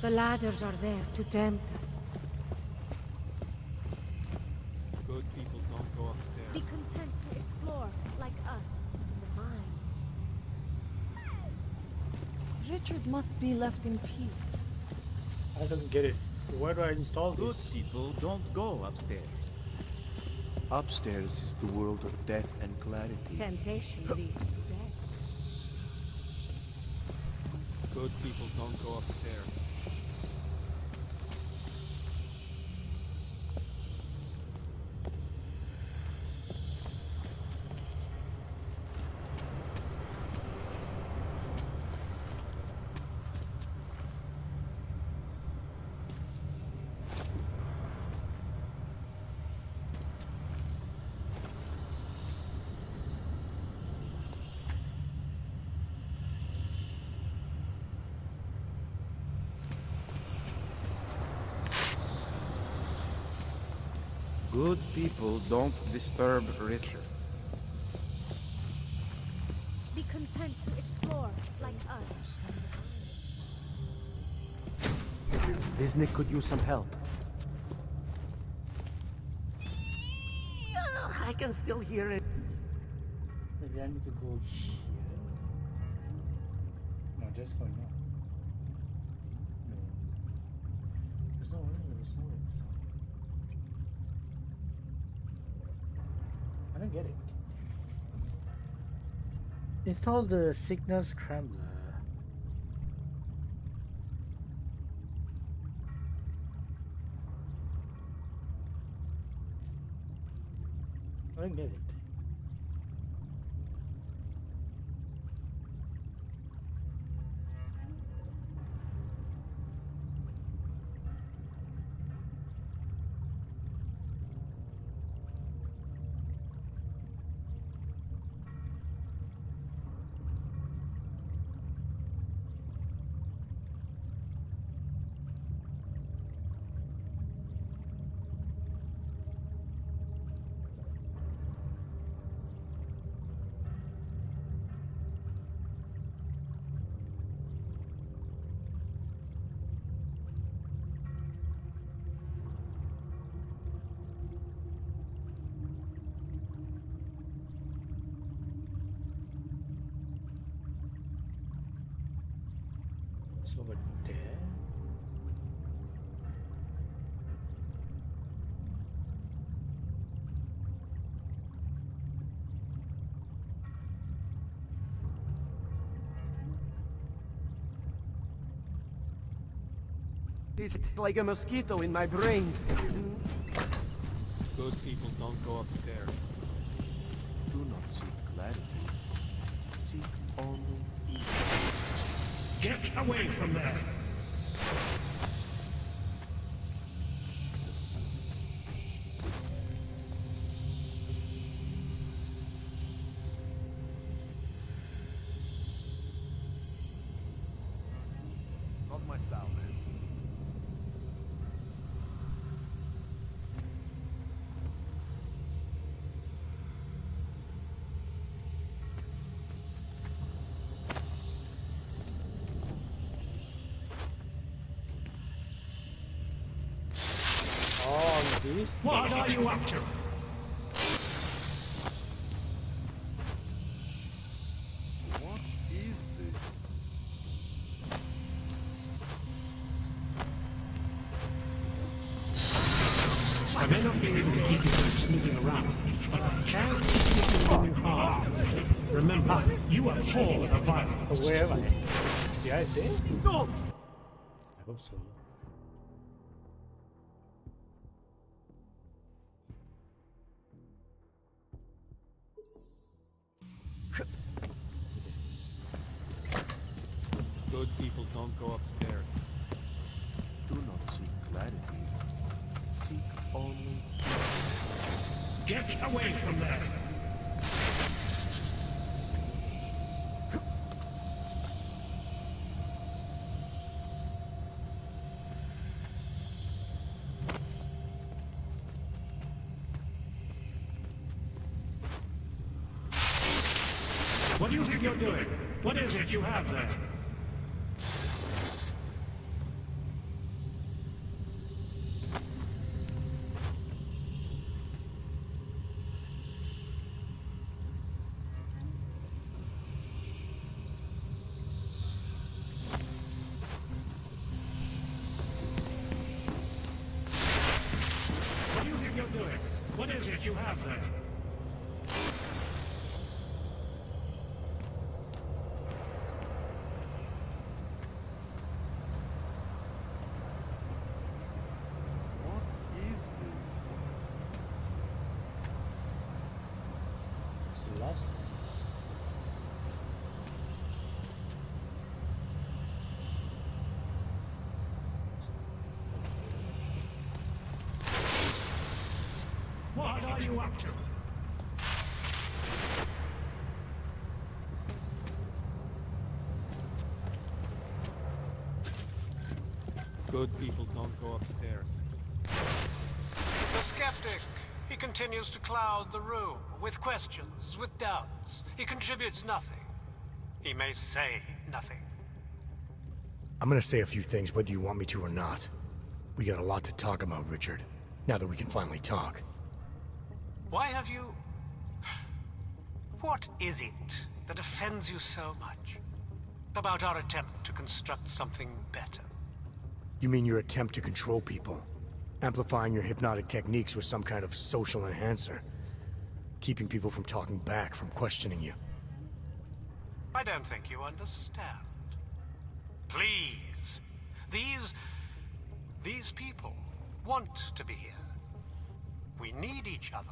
The ladders are there to tempt us. Good people don't go upstairs. Be content to explore, like us, the mind. Richard must be left in peace. I don't get it. Where do I install Good this? people don't go upstairs. Upstairs is the world of death and calamity. Temptation leads to death. Good people don't go upstairs. Good people don't disturb Richard. Be content to explore, like us. Disney could use some help. I can still hear it. Maybe I need to go here. No, just going up. No. There's no way, there's no way, there's no way. I don't get it. Install the signal scrambler. I don't get it. What's over there? It's like a mosquito in my brain. Good people don't go upstairs. Do not seek clarity. Seek only evil. Get away from there! Not my style, man. This? What are you up to? What is this? I may not be able to keep you from snooping around, but I can keep you moving hard. Remember, you are for the violence. Where am I? Did I say? No! I hope so. Good people don't go upstairs. Do not seek clarity. Seek only evil. Get away from there! What do you think you're doing? What is it you have there? What do you think you're doing? What is it you have there? What is this? It's the last one. What are you up to? Good people don't go upstairs. The skeptic. He continues to cloud the room with questions, with doubts. He contributes nothing. He may say nothing. I'm gonna say a few things whether you want me to or not. We got a lot to talk about, Richard. Now that we can finally talk. Why have you... What is it that offends you so much about our attempt to construct something better? You mean your attempt to control people? Amplifying your hypnotic techniques with some kind of social enhancer? Keeping people from talking back, from questioning you? I don't think you understand. Please. These people want to be here. We need each other.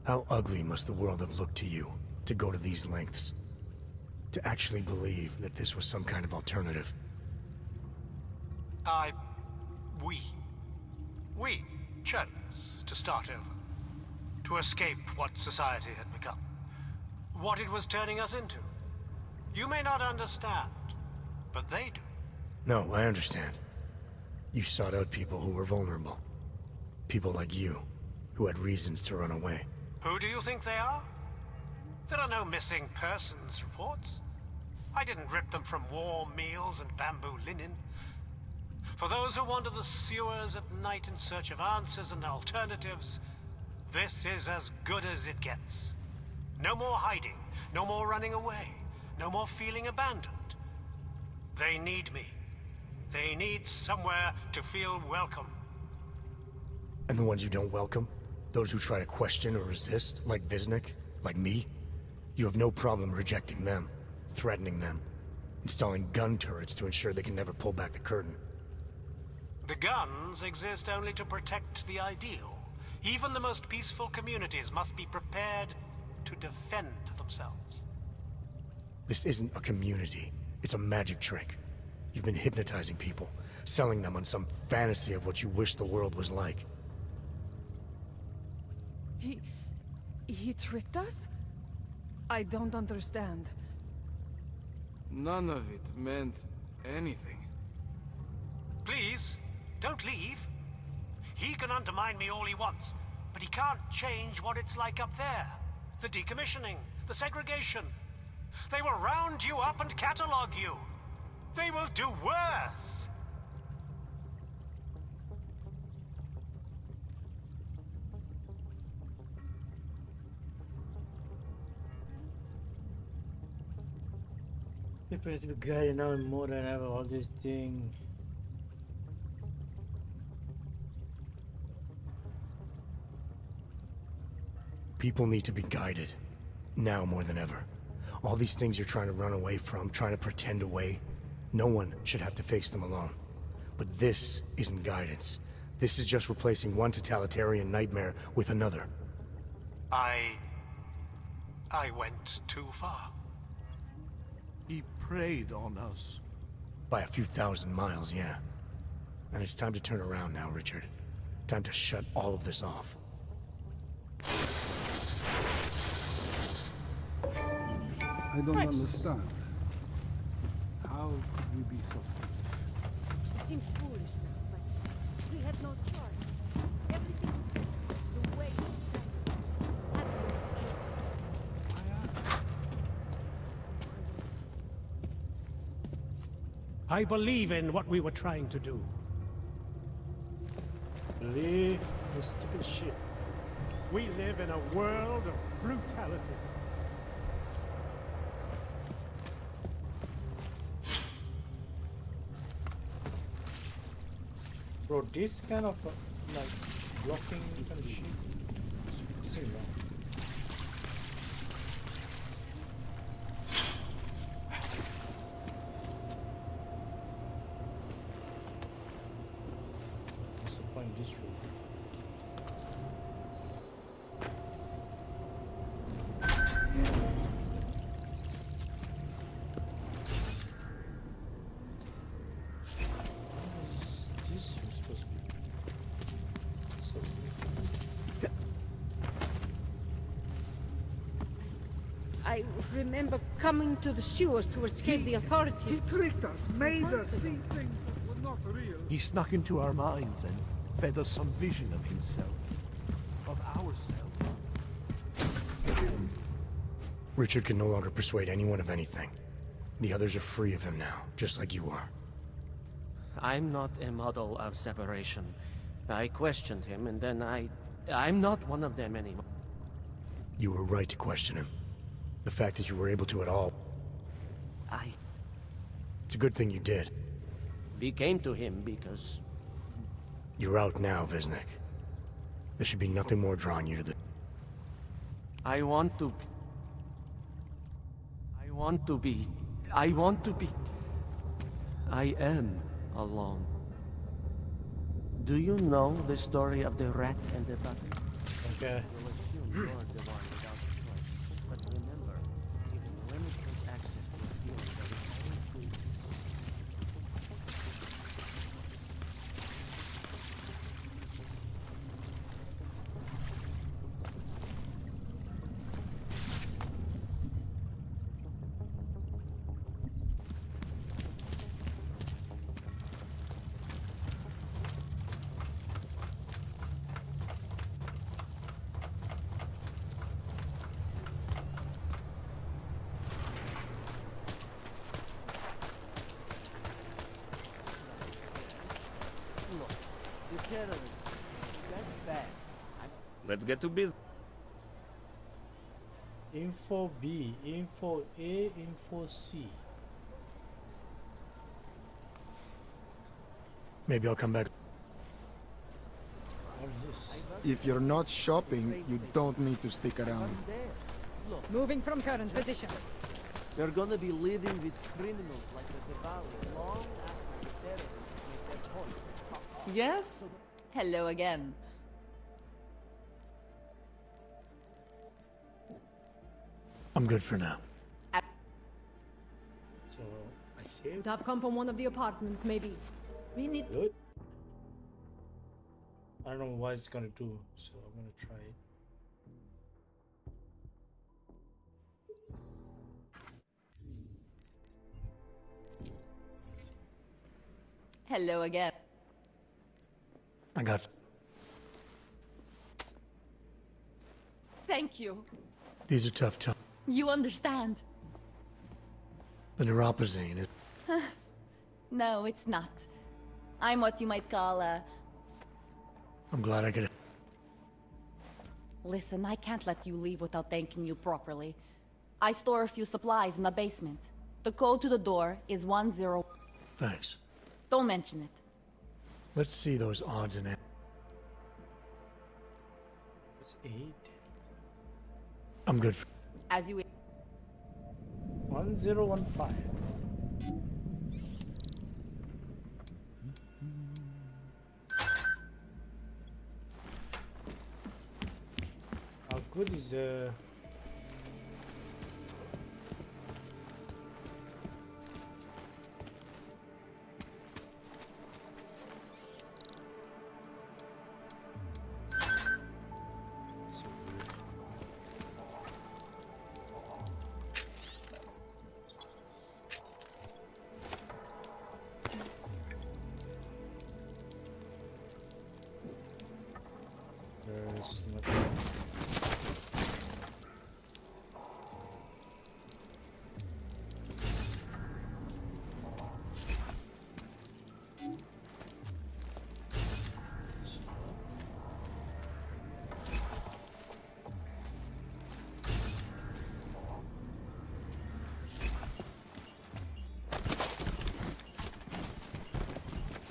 How ugly must the world have looked to you, to go to these lengths? To actually believe that this was some kind of alternative? We chose to start over. To escape what society had become. What it was turning us into. You may not understand, but they do. No, I understand. You sought out people who were vulnerable. People like you, who had reasons to run away. Who do you think they are? There are no missing persons reports. I didn't rip them from warm meals and bamboo linen. For those who wander the sewers at night in search of answers and alternatives, this is as good as it gets. No more hiding, no more running away, no more feeling abandoned. They need me. They need somewhere to feel welcome. And the ones you don't welcome? Those who try to question or resist, like Visnik, like me? You have no problem rejecting them, threatening them, installing gun turrets to ensure they can never pull back the curtain. The guns exist only to protect the ideal. Even the most peaceful communities must be prepared to defend themselves. This isn't a community. It's a magic trick. You've been hypnotizing people, selling them on some fantasy of what you wish the world was like. He tricked us? I don't understand. None of it meant anything. Please, don't leave. He can undermine me all he wants, but he can't change what it's like up there. The decommissioning, the segregation. They will round you up and catalog you. They will do worse. People have to be guided now more than ever, all these things. People need to be guided. Now more than ever. All these things you're trying to run away from, trying to pretend away, no one should have to face them alone. But this isn't guidance. This is just replacing one totalitarian nightmare with another. I went too far. He preyed on us. By a few thousand miles, yeah. And it's time to turn around now, Richard. Time to shut all of this off. I don't understand. How could we be so... It seems foolish now, but we had no choice. Everything was set. The way was set. I believe in what we were trying to do. Believe this stupid shit. We live in a world of brutality. Bro, this kind of like blocking kind of shit is pissing me off. What's the point of this room? I remember coming to the sewers to escape the authorities. He tricked us, made us see things that were not real. He snuck into our minds and fed us some vision of himself. Of ourselves. Richard can no longer persuade anyone of anything. The others are free of him now, just like you are. I'm not a model of separation. I questioned him, and then I'm not one of them anymore. You were right to question him. The fact that you were able to at all... It's a good thing you did. We came to him because... You're out now, Visnik. There should be nothing more drawing you to the... I want to be... I am alone. Do you know the story of the rat and the button? Okay. You'll assume you're the one without a choice. But remember, given limitless access to a feeling that is only true. Let's get to business. Info B, info A, info C. Maybe I'll come back. What is this? If you're not shopping, you don't need to stick around. Moving from current position. They're gonna be living with criminals like the Diwali long after the terrorists make their point. Yes? Hello again. I'm good for now. So I saved. Would have come from one of the apartments, maybe. We need. Good. I don't know what it's gonna do, so I'm gonna try it. Hello again. I got. Thank you. These are tough times. You understand. The neuropazine is. No, it's not. I'm what you might call a... I'm glad I could. Listen, I can't let you leave without thanking you properly. I store a few supplies in the basement. The code to the door is 10... Thanks. Don't mention it. Let's see those odds and ends. It's 8. I'm good for. As you... 1015. How good is there's nothing.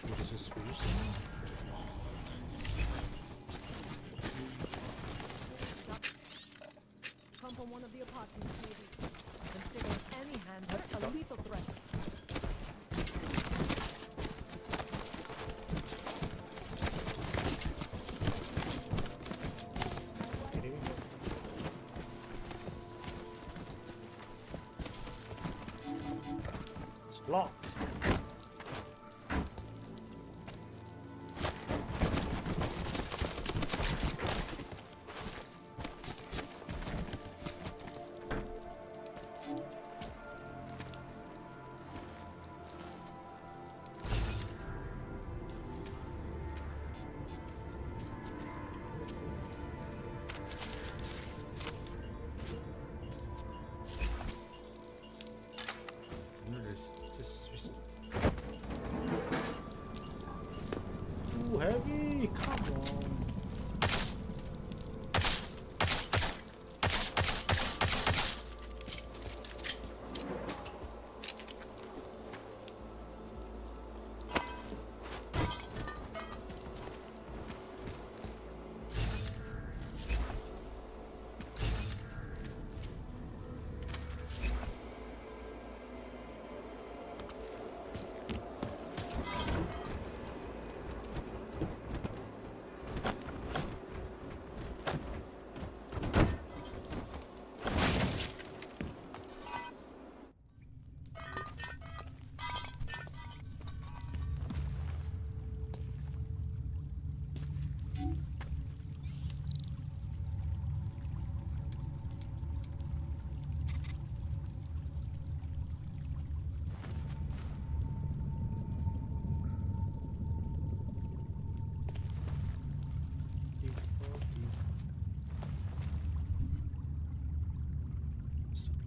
What is this first? Come from one of the apartments, maybe. Considering any hand a lethal threat. It's blocked. This is too heavy. Come on.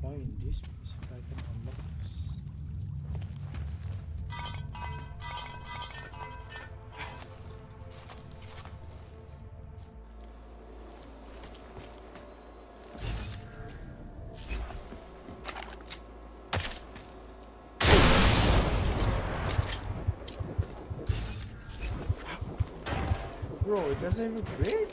Point in this place if I can unlock this. Oh, it doesn't even break?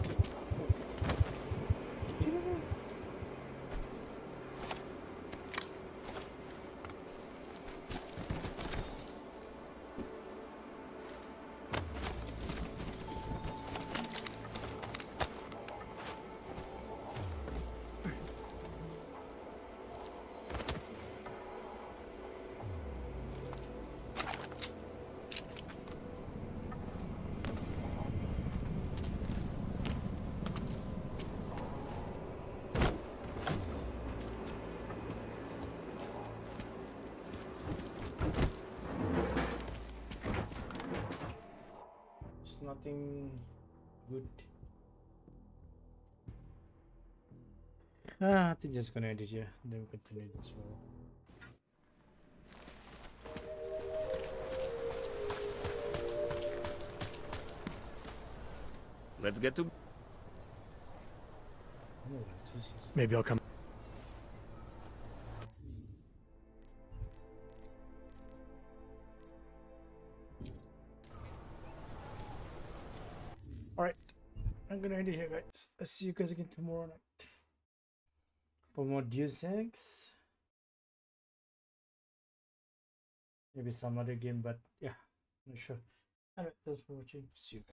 Nothing good. I think just gonna end it here, then we continue this one. Let's get to... Oh, Jesus. Maybe I'll come. Alright, I'm gonna end it here, guys. I'll see you guys again tomorrow night for more Deus Ex. Maybe some other game, but yeah, I'm not sure. Alright, thanks for watching. See you guys.